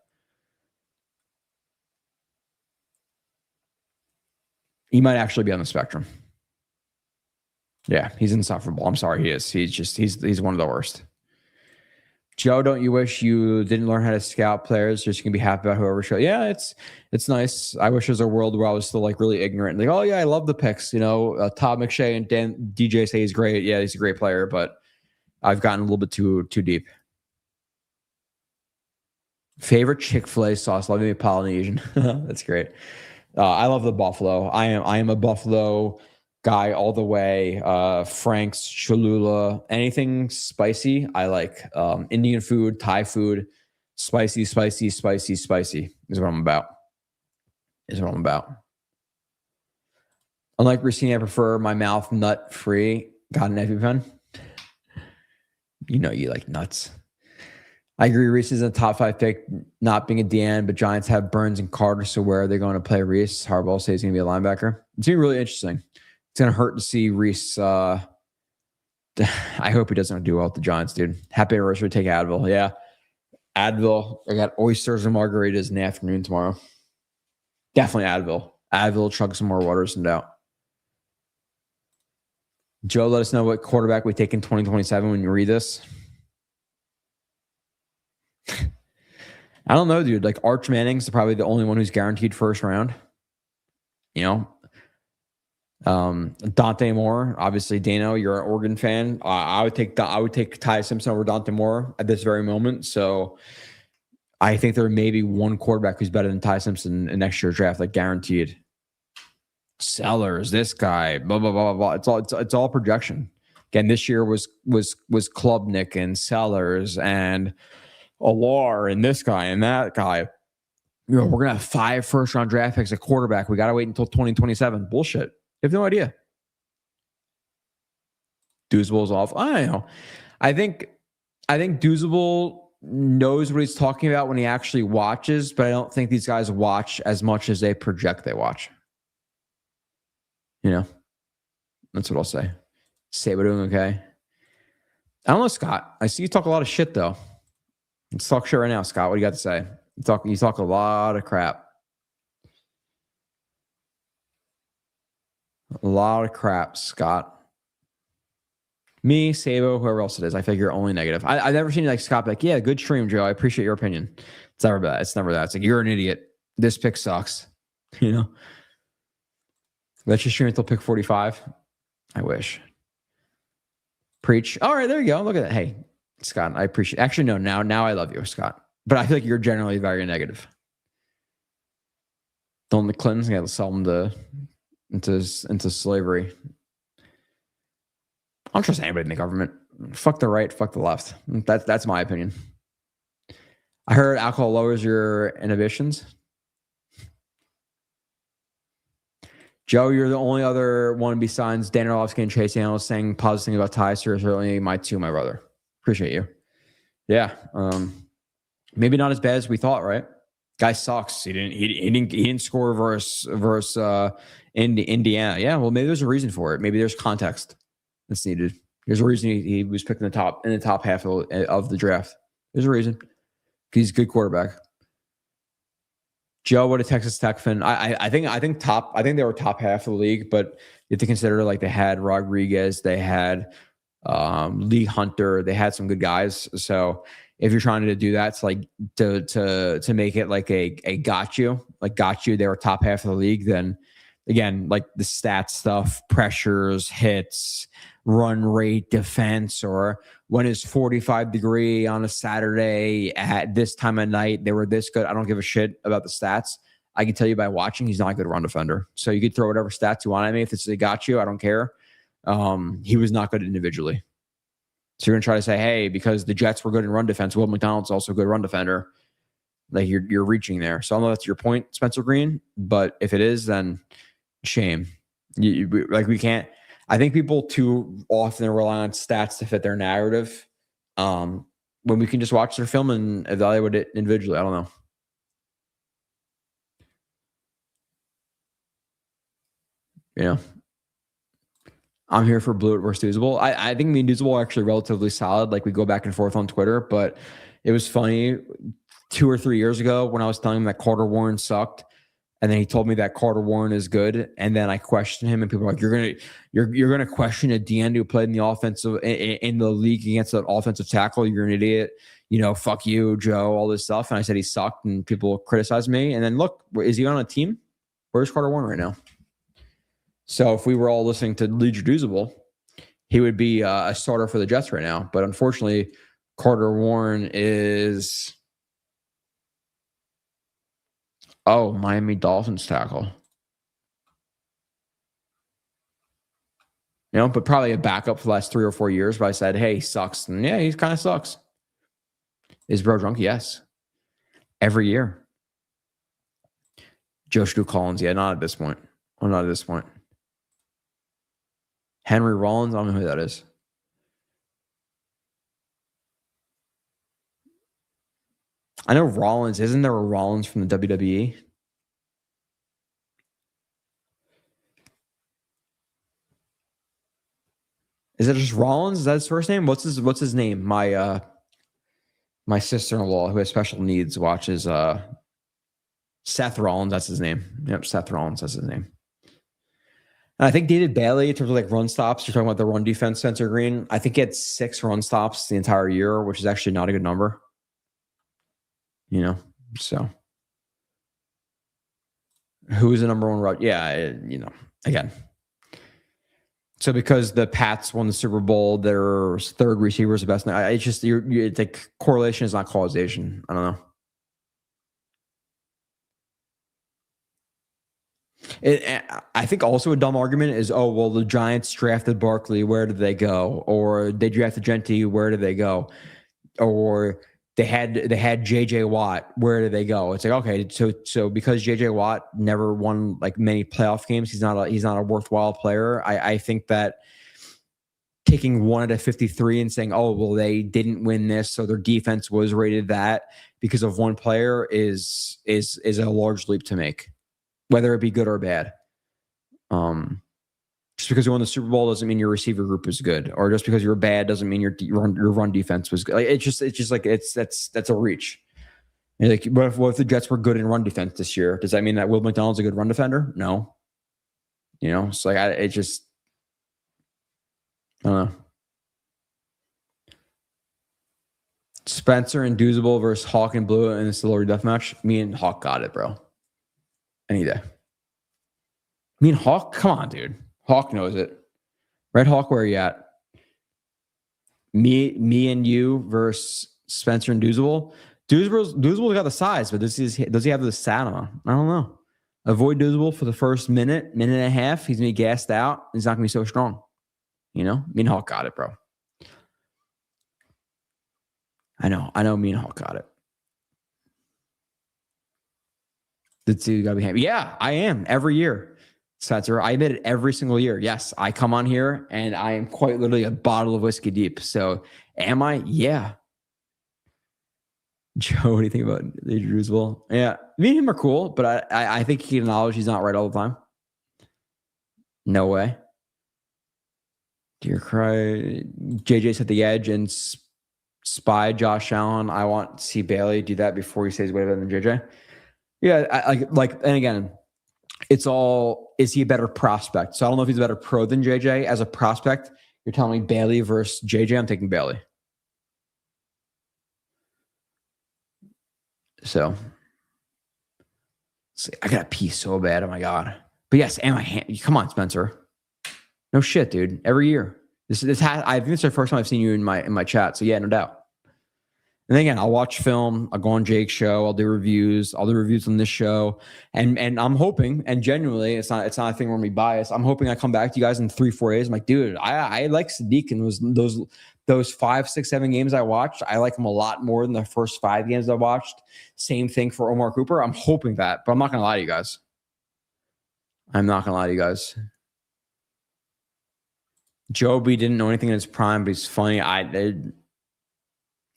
He might actually be on the spectrum. Yeah, he's insufferable. I'm sorry, he is. He's one of the worst. Joe, don't you wish you didn't learn how to scout players just you can be happy about whoever show? Yeah, it's nice. I wish there's a world where I was still like really ignorant. Like, oh yeah, I love the picks. Todd McShay and DJ say he's great. Yeah, he's a great player, but I've gotten a little bit too deep. Favorite Chick-fil-A sauce? Love me Polynesian. That's great. I love the buffalo. I am a buffalo guy all the way. Frank's, Cholula, anything spicy. I like Indian food, Thai food, spicy is what I'm about. Unlike Racine, I prefer my mouth nut free. Got an EpiPen? You like nuts. I agree. Reese is a top 5 pick, not being a DN, but Giants have Burns and Carter. So where are they going to play Reese? Harbaugh says he's going to be a linebacker. It's going to be really interesting. It's going to hurt to see Reese. I hope he doesn't do well with the Giants, dude. Happy anniversary. Take Advil. Yeah. Advil. I got oysters and margaritas in the afternoon tomorrow. Definitely Advil. Advil, chug some more water, no doubt. Joe, let us know what quarterback we take in 2027 when you read this. I don't know, dude. Like Arch Manning's probably the only one who's guaranteed first round. Dante Moore, obviously Dano, you're an Oregon fan. I would take Tai Simpson over Dante Moore at this very moment. So I think there may be one quarterback who's better than Tai Simpson in next year's draft, like guaranteed. Sellers, this guy, blah blah blah blah blah. It's all projection. Again, this year was Klubnik and Sellers and Alar and this guy and that guy. We're gonna have 5 first-round draft picks at quarterback. We gotta wait until 2027. Bullshit. You have no idea. Doozable's off. I don't know. I think Doozable knows what he's talking about when he actually watches, but I don't think these guys watch as much as they project they watch. That's what I'll say. Say we're doing okay. I don't know, Scott. I see you talk a lot of shit, though. Let's talk shit right now, Scott. What do you got to say? You talk a lot of crap. A lot of crap, Scott. Me, Sabo, whoever else it is. I figure only negative. I've never seen like Scott be like, yeah, good stream, Joe. I appreciate your opinion. It's never that. It's never that. It's like, you're an idiot. This pick sucks. Let's just stream until pick 45. I wish. Preach. All right, there you go. Look at that. Hey, Scott, I appreciate. Actually, no. Now I love you, Scott. But I feel like you're generally very negative. Don't the Clintons got to sell them into slavery? I don't trust anybody in the government. Fuck the right. Fuck the left. That's my opinion. I heard alcohol lowers your inhibitions. Joe, you're the only other one besides Dan Orlovsky and Chase Daniels saying positive things about Ty. Certainly my brother. Appreciate you. Yeah. Maybe not as bad as we thought, right? Guy sucks. He didn't score versus Indiana. Yeah, well, maybe there's a reason for it. Maybe there's context that's needed. There's a reason he was picked in the top half of the draft. There's a reason. He's a good quarterback. Joe, what a Texas Tech fan. I think they were top half of the league, but you have to consider like they had Rodriguez, they had Lee Hunter, they had some good guys. So if you're trying to do that, it's like to make it like a got you, they were top half of the league, then again, like the stats stuff, pressures, hits, run rate, defense, or when it's 45-degree on a Saturday at this time of night, they were this good. I don't give a shit about the stats. I can tell you by watching, he's not a good run defender. So you could throw whatever stats you want at me. If it's a got you, I don't care. He was not good individually. So you're going to try to say, hey, because the Jets were good in run defense, Will McDonald's also a good run defender. Like you're reaching there. So I don't know if that's your point, Spencer Green, but if it is, then shame. We can't. I think people too often rely on stats to fit their narrative when we can just watch their film and evaluate it individually. I don't know. I'm here for Blewett versus Doozable. I think me and Doozable are actually relatively solid. Like we go back and forth on Twitter, but it was funny 2 or 3 years ago when I was telling him that Carter Warren sucked. And then he told me that Carter Warren is good. And then I questioned him, and people were like, you're gonna question a DN who played in the offensive in the league against an offensive tackle. You're an idiot. Fuck you, Joe, all this stuff. And I said he sucked, and people criticized me. And then look, is he on a team? Where's Carter Warren right now? So if we were all listening to Leader Doozable, he would be a starter for the Jets right now. But unfortunately, Carter Warren is Miami Dolphins tackle. But probably a backup for the last 3 or 4 years. But I said, hey, he sucks. And yeah, he kind of sucks. Is bro drunk? Yes. Every year. Joshua Collins. Yeah, not at this point. Oh, not at this point. Henry Rollins. I don't know who that is. I know Rollins. Isn't there a Rollins from the WWE? Is it just Rollins? Is that his first name? What's his name? My sister-in-law who has special needs watches Seth Rollins. That's his name. Yep, Seth Rollins. That's his name. And I think David Bailey, in terms of like run stops, you're talking about the run defense, Spencer Green. I think he had 6 run stops the entire year, which is actually not a good number. So who is the number one run? Yeah, again, So because the Pats won the Super Bowl, their third receiver is the best. It's just it's like correlation is not causation. I don't know. I think also a dumb argument is, oh, well, the Giants drafted Barkley. Where did they go? Or they drafted Gentry. Where did they go? Or they had J.J. Watt. Where did they go? It's like, okay, so because J.J. Watt never won like many playoff games, he's not a worthwhile player. I think that taking 1 out of 53 and saying, oh, well, they didn't win this, so their defense was rated that because of one player is a large leap to make, whether it be good or bad. Just because you won the Super Bowl doesn't mean your receiver group is good, or just because you're bad doesn't mean your run defense was good. Like it's just like that's a reach. And like, what if the Jets were good in run defense this year? Does that mean that Will McDonald's a good run defender? No. It's like I don't know. Spencer and Doozable versus Hawk and Blue in the celebrity death match. Me and Hawk got it, bro. Any day. Me and Hawk, come on, dude. Hawk knows it. Red Hawk, where are you at? Me and you versus Spencer and Doozable. Doozable got the size, but does he have the stamina? I don't know. Avoid Doozable for the first minute and a half. He's gonna be gassed out. He's not gonna be so strong. Me and Hawk got it, bro. I know. Me and Hawk got it. Let's see. You gotta be happy. Yeah, I am every year, Spencer. I admit it every single year. Yes, I come on here and I am quite literally a bottle of whiskey deep. So, am I? Yeah. Joe, what do you think about Roosevelt? Yeah, me and him are cool, but I think he acknowledges he's not right all the time. No way. Dear cry, JJ's at the edge and spy Josh Allen. I want to see Bailey do that before he says way better than JJ. Yeah, and again, it's all, is he a better prospect? So I don't know if he's a better pro than JJ. As a prospect, you're telling me Bailey versus JJ. I'm taking Bailey. So, see, I gotta pee so bad. Oh my god! But yes, come on, Spencer. No shit, dude. Every year, I think it's the first time I've seen you in my chat. So yeah, no doubt. And then again, I'll watch film. I'll go on Jake's show. I'll do reviews. I'll do reviews on this show. And I'm hoping, and genuinely, it's not a thing where I'm biased. I'm hoping I come back to you guys in 3-4 days. I'm like, dude, I like Sadiq and those 5, 6, 7 games I watched. I like him a lot more than the first 5 games I watched. Same thing for Omar Cooper. I'm hoping that, but I'm not gonna lie to you guys. Joby didn't know anything in his prime, but he's funny.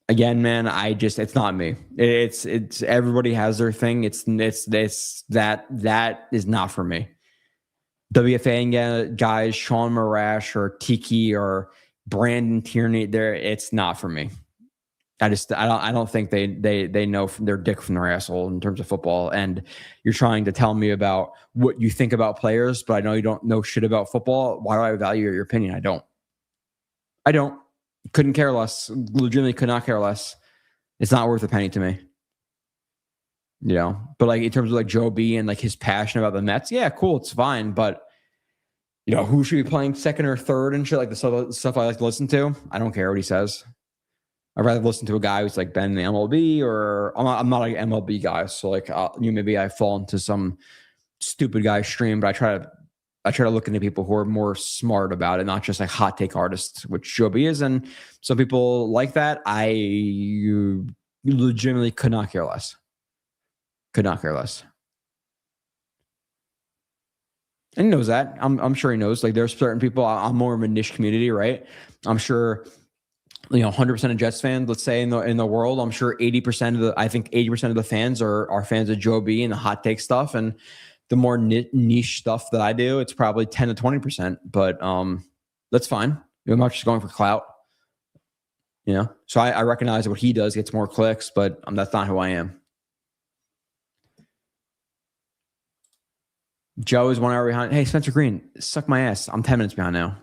Again, man, it's not me. It's everybody has their thing. It's that is not for me. WFA guys, Sean Marash or Tiki or Brandon Tierney, it's not for me. I don't think they know their dick from their asshole in terms of football. And you're trying to tell me about what you think about players, but I know you don't know shit about football. Why do I value your opinion? I don't. Couldn't care less. Legitimately could not care less. It's not worth a penny to me. But like in terms of like Joe B and like his passion about the Mets, yeah, cool, it's fine. But who should be playing second or third and shit, like the stuff I like to listen to. I don't care what he says. I'd rather listen to a guy who's like been in the MLB, or I'm not like an MLB guy. So like maybe I fall into some stupid guy stream, but I try to look into people who are more smart about it, not just like hot take artists, which Joby is. And some people like that. I legitimately could not care less. And he knows that. I'm sure he knows. Like there's certain people, I'm more of a niche community, right? I'm sure 100% of Jets fans, let's say in the world, I'm sure 80% of the fans are fans of Joe B and the hot take stuff. And the more niche stuff that I do, it's probably 10 to 20%, but that's fine. I'm not just going for clout, So I recognize what he does gets more clicks, but that's not who I am. Joe is 1 hour behind. Hey, Spencer Green, suck my ass. I'm 10 minutes behind now.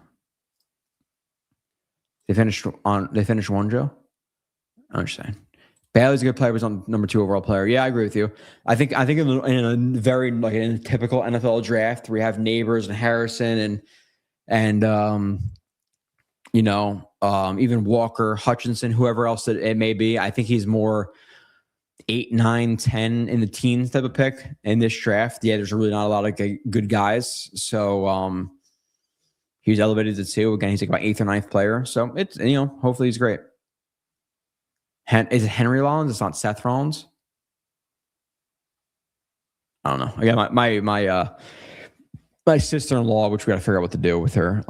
They finished one, Joe? I understand. Bailey's a good player, but he's on number 2 overall player. Yeah, I agree with you. I think in a very like in a typical NFL draft where you have Neighbors and Harrison and and even Walker, Hutchinson, whoever else it may be. I think he's more 8, 9, 10 in the teens type of pick in this draft. Yeah, there's really not a lot of good guys. So he was elevated to 2. Again, he's like about 8th or 9th player. So it's, hopefully he's great. Is it Henry Rollins? It's not Seth Rollins. I don't know. Again, my sister-in-law, which we got to figure out what to do with her.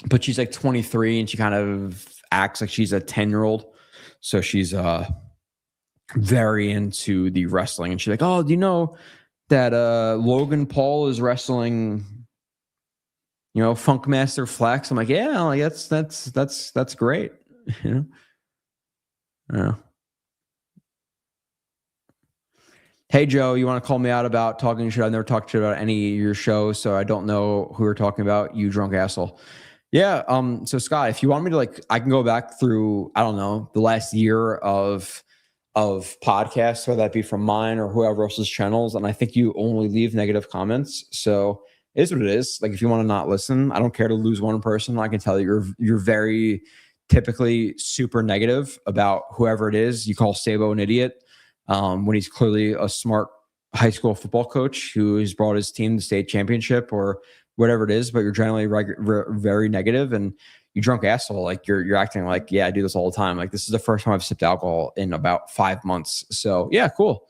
But she's like 23 and she kind of acts like she's a 10-year-old. So she's very into the wrestling. And she's like, oh, do you know that Logan Paul is wrestling, Funkmaster Flex? I'm like, yeah, like that's great. Yeah. Hey, Joe, you want to call me out about talking shit? I've never talked shit about any of your shows, so I don't know who we're talking about, you drunk asshole. Yeah, so Scott, if you want me to, I can go back through, I don't know, the last year of podcasts, whether that be from mine or whoever else's channels, and I think you only leave negative comments, so it is what it is. Like, if you want to not listen, I don't care to lose one person. I can tell you're very typically super negative about whoever it is. You call Sabo an idiot. When he's clearly a smart high school football coach who has brought his team to state championship or whatever it is, but you're generally very negative and you drunk asshole. Like you're acting like, yeah, I do this all the time. Like, this is the first time I've sipped alcohol in about 5 months. So yeah, cool.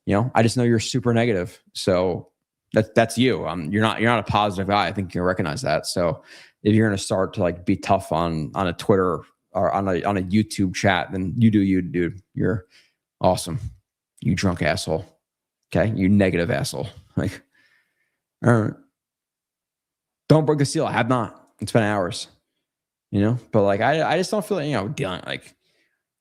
I just know you're super negative. So that's you. You're not a positive guy. I think you can recognize that. So if you're going to start to be tough on a Twitter or on a YouTube chat, then you do you, dude. You're awesome. You drunk asshole. Okay. You negative asshole. All right. Don't break the seal. I have not. It's been hours, but I just don't feel dealing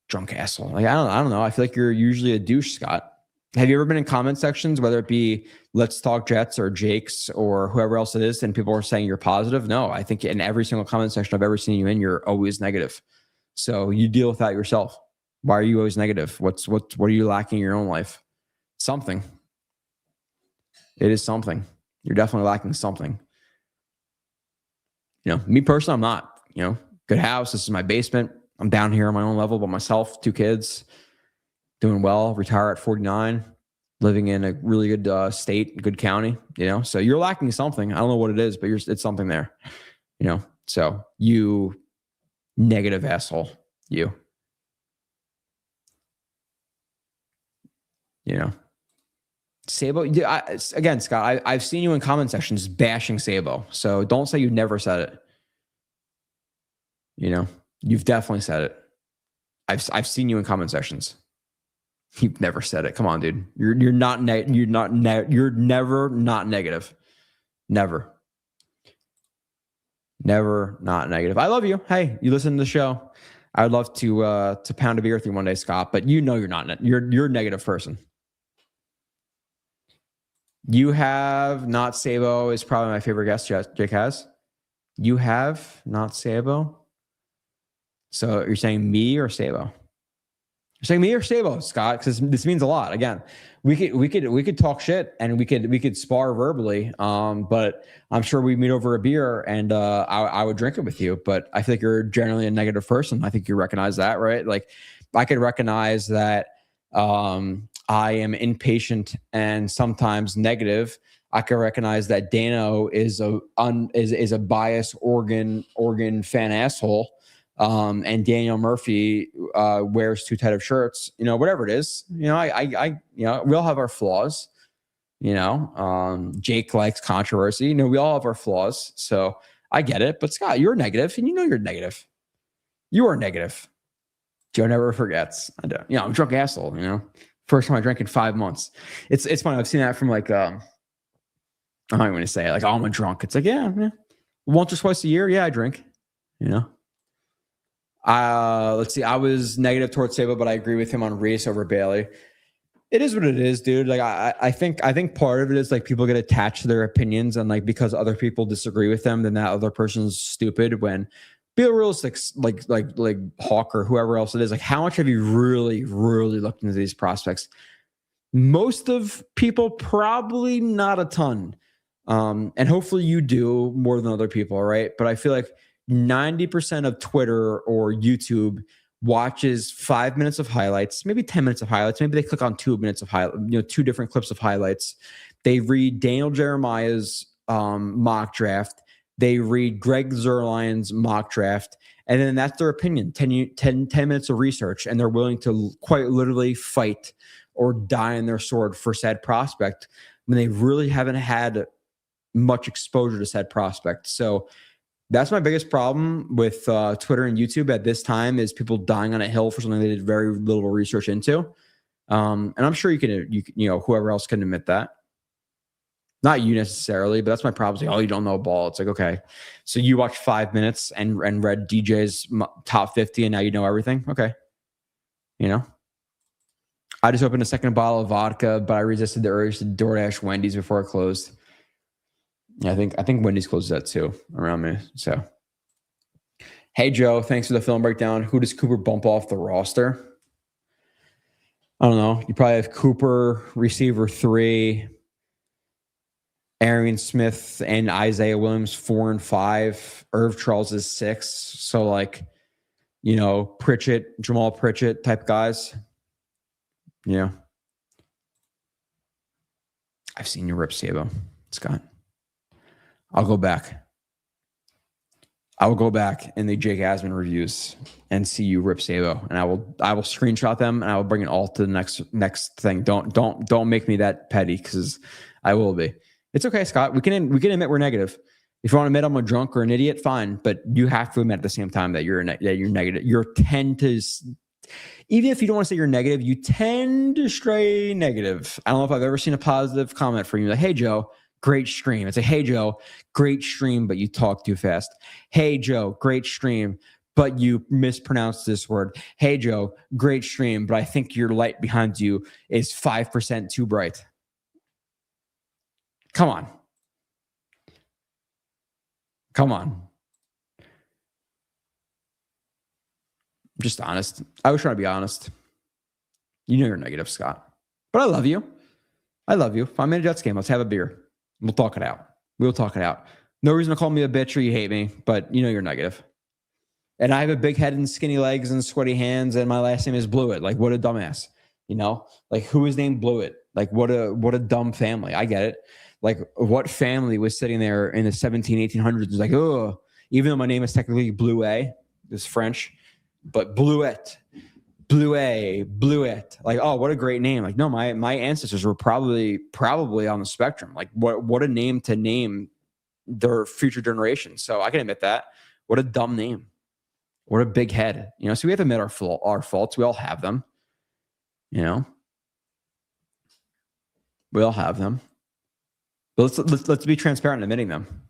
drunk asshole. I don't know. I feel like you're usually a douche, Scott. Have you ever been in comment sections, whether it be Let's Talk Jets or Jake's or whoever else it is, and people are saying you're positive? No, I think in every single comment section I've ever seen you in, you're always negative. So you deal with that yourself. Why are you always negative? What are you lacking in your own life? Something. It is something. You're definitely lacking something. Me personally, I'm not. Good house. This is my basement. I'm down here on my own level by myself, 2 kids, doing well, retire at 49, living in a really good state, good county, so you're lacking something. I don't know what it is, but it's something there, so you negative asshole, you. Sabo, again, Scott, I've seen you in comment sections bashing Sabo. So don't say you never said it. You've definitely said it. I've seen you in comment sections. You've never said it. Come on, dude. You're never not negative. Never not negative. I love you. Hey, you listen to the show. I would love to pound a beer with you one day, Scott, but you're not. You're a negative person. You have not Sabo is probably my favorite guest Jake has. You have not Sabo. So you're saying me or Sabo? You're saying me or Sabo, Scott, because this means a lot. Again, we could talk shit and we could spar verbally. But I'm sure we meet over a beer and I would drink it with you. But I feel like you're generally a negative person. I think you recognize that, right? Like I could recognize that I am impatient and sometimes negative. I can recognize that Dano is a biased Oregon fan asshole. And Daniel Murphy wears too tight of shirts, whatever it is, I we all have our flaws, Jake likes controversy, we all have our flaws. So I get it, but Scott, you're negative and you're negative. You are negative. Joe never forgets. I don't, I'm a drunk asshole, first time I drank in 5 months. It's funny. I've seen that from I'm not even going to say it, oh, I'm a drunk. It's yeah. Once or twice a year. Yeah, I drink, let's see. I was negative towards Sabo, but I agree with him on Reese over Bailey. It is what it is, dude. I think part of it is people get attached to their opinions and because other people disagree with them, then that other person's stupid. When be realistic, like Hawk or whoever else it is, how much have you really, really looked into these prospects? Most of people, probably not a ton. And hopefully you do more than other people, right? But I feel like 90% of Twitter or YouTube watches 5 minutes of highlights, maybe 10 minutes of highlights. Maybe they click on 2 minutes of highlights, 2 different clips of highlights. They read Daniel Jeremiah's mock draft. They read Greg Zuerlein's mock draft. And then that's their opinion, 10 minutes of research. And they're willing to quite literally fight or die on their sword for said prospect when they really haven't had much exposure to said prospect. So that's my biggest problem with Twitter and YouTube at this time is people dying on a hill for something they did very little research into. And I'm sure you can, whoever else can admit that. Not you necessarily, but that's my problem. It's like, oh, you don't know ball. It's like, okay, so you watched 5 minutes and read DJ's top 50 and now you know everything. Okay. I just opened a second bottle of vodka, but I resisted the urge to DoorDash Wendy's before it closed. Yeah, I think Wendy's closes at 2 around me. So, hey, Joe, thanks for the film breakdown. Who does Cooper bump off the roster? I don't know. You probably have Cooper, receiver 3, Arian Smith and Isaiah Williams 4 and 5. Irv Charles is 6. So, Pritchett, Jamal Pritchett type guys. Yeah. I've seen you rip Sabo, Scott. I'll go back. I will go back in the Jake Asman reviews and see you rip Sabo, and I will screenshot them and I will bring it all to the next thing. Don't make me that petty because I will be. It's okay, Scott. We can admit we're negative. If you want to admit I'm a drunk or an idiot, fine. But you have to admit at the same time that you're negative. Even if you don't want to say you're negative, you tend to stray negative. I don't know if I've ever seen a positive comment from you like, "Hey Joe, great stream." It's like, "Hey Joe, great stream, but you talk too fast." "Hey Joe, great stream, but you mispronounced this word." "Hey Joe, great stream, but I think your light behind you is 5% too bright." Come on. I'm just honest. I was trying to be honest. You know you're negative, Scott. But I love you. If I'm in a Jets game, let's have a beer. We'll talk it out. No reason to call me a bitch or you hate me, but you're negative. And I have a big head and skinny legs and sweaty hands, and my last name is Blewett. Like, what a dumbass. Like, who is named Blewett? Like, what a dumb family. I get it. Like, what family was sitting there in the 1800s was like, oh, even though my name is technically Bleuet, it's French, but Blewett. Like, oh, what a great name. Like, no, my ancestors were probably on the spectrum. Like, what a name to name their future generations. So I can admit that. What a dumb name. What a big head. So we have to admit our faults. We all have them. We all have them. But let's be transparent in admitting them.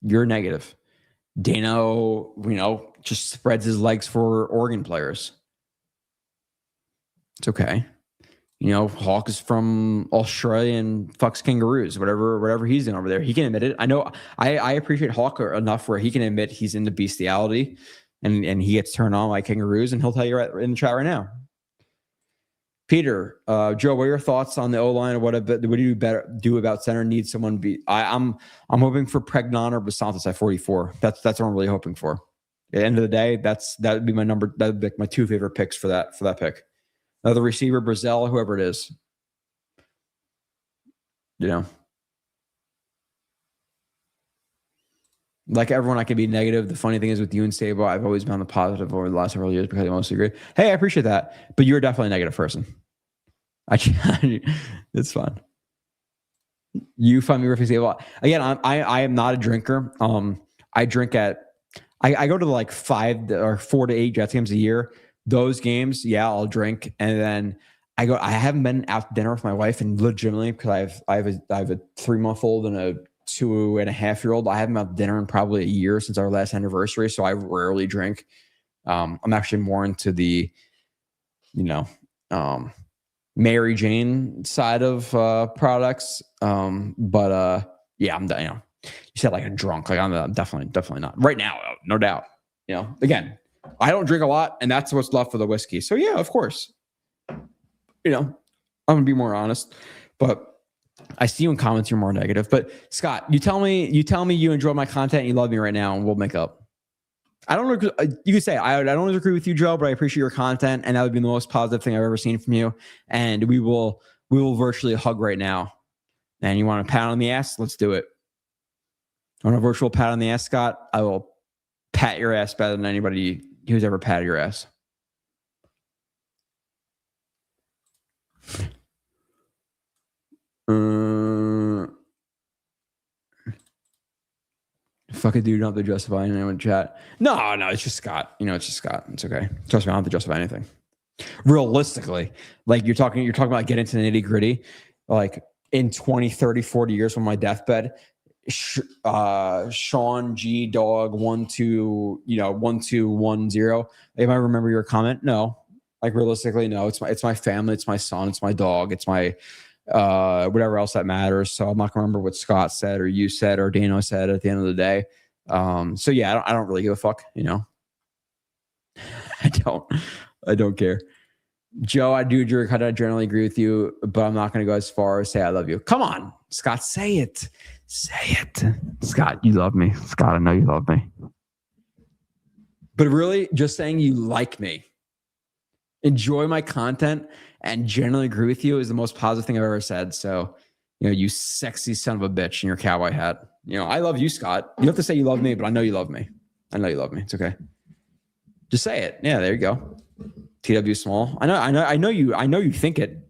You're negative. Dano, just spreads his legs for Oregon players. It's okay. Hawk is from Australia and fucks kangaroos, whatever he's doing over there. He can admit it. I know I appreciate Hawk enough where he can admit he's into bestiality and he gets turned on by kangaroos, and he'll tell you right in the chat right now. Peter, Joe, what are your thoughts on the O-line? What do you do about center? Need someone be? I'm hoping for Pregnon or Basantis at 44. That's what I'm really hoping for. At the end of the day, that would be my number. That would be my 2 favorite picks for that pick. The receiver, Brazil, whoever it is. Like everyone, I can be negative. The funny thing is with you and Sabo, I've always been on the positive over the last several years because I mostly agree. Hey, I appreciate that. But you're definitely a negative person. It's fun. You find me riffing Sabo. Again, I am not a drinker. I drink I go to like 5 or 4 to 8 Jets games a year. Those games, yeah, I'll drink. And then I haven't been out to dinner with my wife, and legitimately, because I have a 3-month-old and a 2.5-year-old. I haven't been out to dinner in probably a year since our last anniversary, so I rarely drink. I'm actually more into the, Mary Jane side of products. But yeah, I'm you said like a drunk. Like I'm definitely not right now, no doubt. Again, I don't drink a lot, and that's what's left for the whiskey. So yeah, of course, I'm gonna be more honest, but I see you in comments you're more negative, but Scott, you tell me you enjoy my content and you love me right now, and we'll make up. I don't. You could say I don't agree with you, Joe, but I appreciate your content, and that would be the most positive thing I've ever seen from you. And we will virtually hug right now. And you want a pat on the ass? Let's do it. On a virtual pat on the ass, Scott, I will pat your ass better than anybody who's ever patted your ass. Fuck it, dude. You don't have to justify anything in chat. No, it's just Scott. It's just Scott. It's okay. Trust me, I don't have to justify anything. Realistically, like you're talking about getting to the nitty gritty. Like in 20, 30, 40 years from my deathbed, Sean G Dog 1210. If I remember your comment, no. Like realistically, no. It's my family. It's my son. It's my dog. It's my whatever else that matters. So I'm not gonna remember what Scott said or you said or Dano said at the end of the day. So yeah, I don't really give a fuck. I don't care. Joe, I generally agree with you, but I'm not gonna go as far as say I love you. Come on, Scott, say it. Say it. Scott, you love me. Scott, I know you love me. But really, just saying you like me, enjoy my content, and generally agree with you is the most positive thing I've ever said. So, you sexy son of a bitch in your cowboy hat. I love you, Scott. You don't have to say you love me, but I know you love me. I know you love me. It's okay. Just say it. Yeah, there you go. TW Small. I know you think it.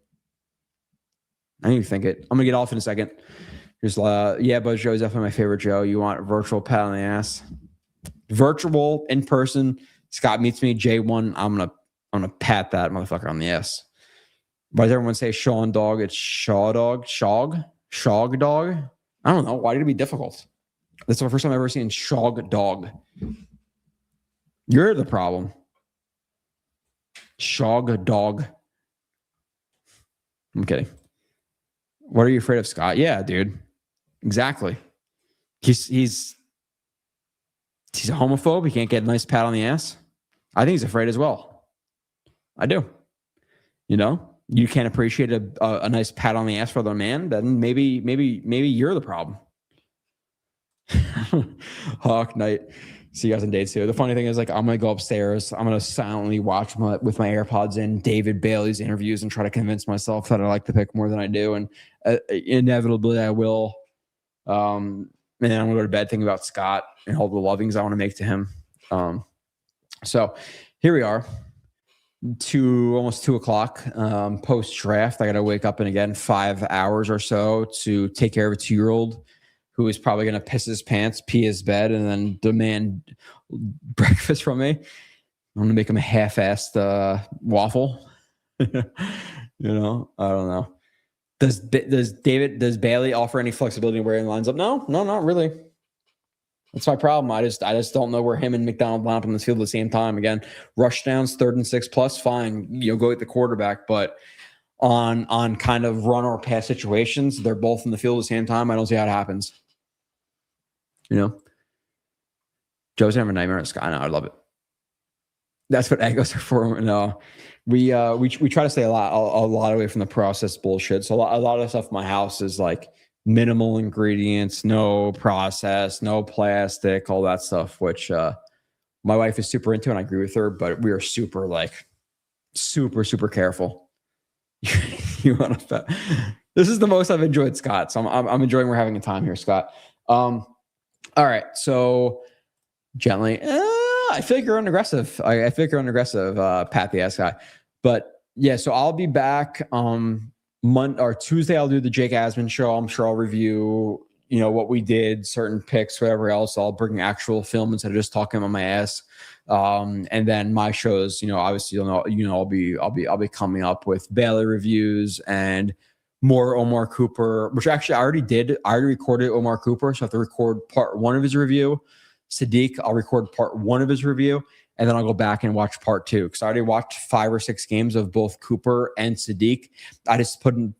I know you think it. I'm gonna get off in a second. Just yeah, Buzz Joe is definitely my favorite Joe. You want a virtual pat on the ass? Virtual, in person. Scott meets me, J1. I'm gonna pat that motherfucker on the ass. Why does everyone say Sean Dog? It's Shaw Dog. Shog Dog. I don't know. Why did it be difficult? That's the first time I've ever seen Shog Dog. You're the problem. Shog Dog. I'm kidding. What are you afraid of, Scott? Yeah, dude. Exactly. He's a homophobe. He can't get a nice pat on the ass. I think he's afraid as well. I do. You can't appreciate a nice pat on the ass for the man, then maybe you're the problem. Hawk Knight. See you guys on day 2. The funny thing is, like, I'm going to go upstairs. I'm going to silently watch with my AirPods in David Bailey's interviews and try to convince myself that I like the pick more than I do. And inevitably I will. And then I'm going to go to bed thinking about Scott and all the lovings I want to make to him. So here we are. Almost 2 o'clock post draft. I got to wake up in again 5 hours or so to take care of a 2-year-old who is probably going to piss his pants, pee his bed, and then demand breakfast from me. I'm going to make him a half-assed waffle. I don't know. Does Bailey offer any flexibility where he lines up? No, not really. That's my problem. I just don't know where him and McDonald line up on the field at the same time. Again, rush downs, 3rd and 6 plus, fine. Go at the quarterback, but on kind of run or pass situations, they're both in the field at the same time. I don't see how it happens. Joe's having a nightmare at Sky. I love it. That's what egos are for. No, we try to stay a lot away from the processed bullshit. So a lot of stuff in my house is like minimal ingredients, no process, no plastic, all that stuff, which my wife is super into, and I agree with her, but we are super careful. You want to this is the most I've enjoyed, Scott. So I'm enjoying we're having a time here, Scott. All right. So gently, I feel like you're unaggressive. I feel like you're unaggressive, Pat the ass guy. But yeah, so I'll be back Monday or Tuesday. I'll do the Jake Asman show. I'm sure I'll review, what we did, certain picks, whatever else. I'll bring actual film instead of just talking on my ass. And then my shows, obviously, I'll be coming up with Bailey reviews and more Omar Cooper, which actually I already recorded Omar Cooper. So I have to record part 1 of his review. Sadiq, I'll record part 1 of his review, and then I'll go back and watch part 2. Cause I already watched 5 or 6 games of both Cooper and Sadiq. I just couldn't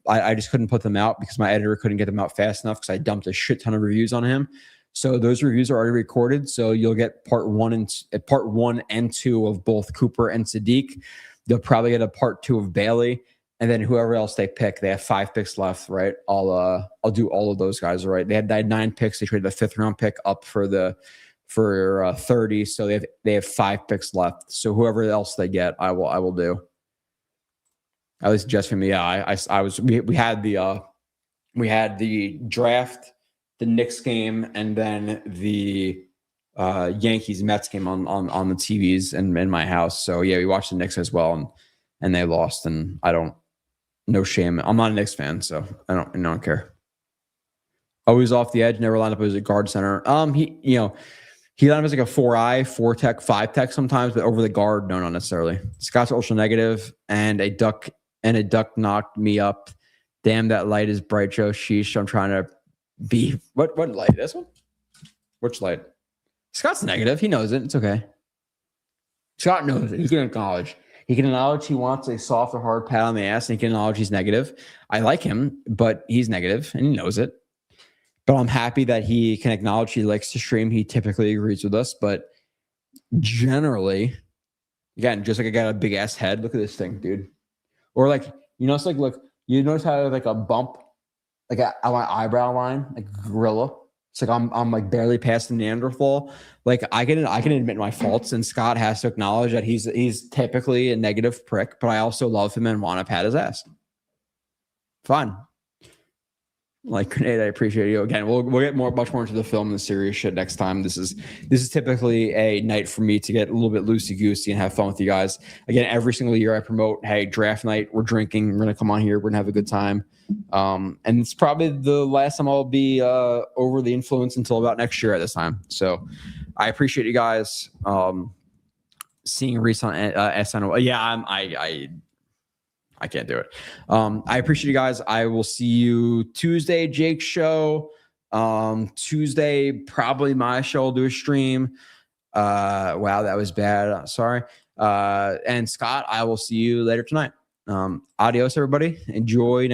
put them out because my editor couldn't get them out fast enough because I dumped a shit ton of reviews on him. So those reviews are already recorded. So you'll get part 1 and 2 of both Cooper and Sadiq. They'll probably get a part 2 of Bailey. And then whoever else they pick, they have 5 picks left, right? I'll do all of those guys, right? They had 9 picks. They traded the 5th round pick up for 30. So they have 5 picks left. So whoever else they get, I will do. At least just for me, yeah. We had the draft, the Knicks game, and then the Yankees Mets game on the TVs in my house. So yeah, we watched the Knicks as well, and they lost. And no shame. I'm not a Knicks fan, so I don't care. Always off the edge, never lined up as a guard center. He lined up as like a 4i, 4 tech, 5 tech sometimes, but over the guard, no, not necessarily. Scott's ultra negative, and a duck knocked me up. Damn, that light is bright, Joe. Sheesh, I'm trying to be what light? This one? Which light? Scott's negative. He knows it. It's okay. Scott knows it. He can acknowledge. He can acknowledge he wants a soft or hard pat on the ass, and he can acknowledge he's negative. I like him, but he's negative, and he knows it. But I'm happy that he can acknowledge he likes to stream. He typically agrees with us, but generally, again, just like I got a big ass head. Look at this thing, dude. Or like, it's like, look, you notice how I have like a bump, like on my eyebrow line, like a gorilla. It's like I'm like barely past the Neanderthal. Like I can admit my faults, and Scott has to acknowledge that he's typically a negative prick, but I also love him and want to pat his ass. Fine. Like Grenade, I appreciate you. Again, we'll get much more into the film and the serious shit next time. This is typically a night for me to get a little bit loosey goosey and have fun with you guys. Again, every single year I promote, hey, draft night, we're drinking, we're gonna come on here, we're gonna have a good time. And it's probably the last time I'll be over the influence until about next year at this time. So I appreciate you guys. Seeing Reese on SNL. Yeah, I can't do it. I appreciate you guys. I will see you Tuesday, Jake's show. Tuesday, probably my show will do a stream. Wow, that was bad. Sorry. And Scott, I will see you later tonight. Adios, everybody. Enjoy.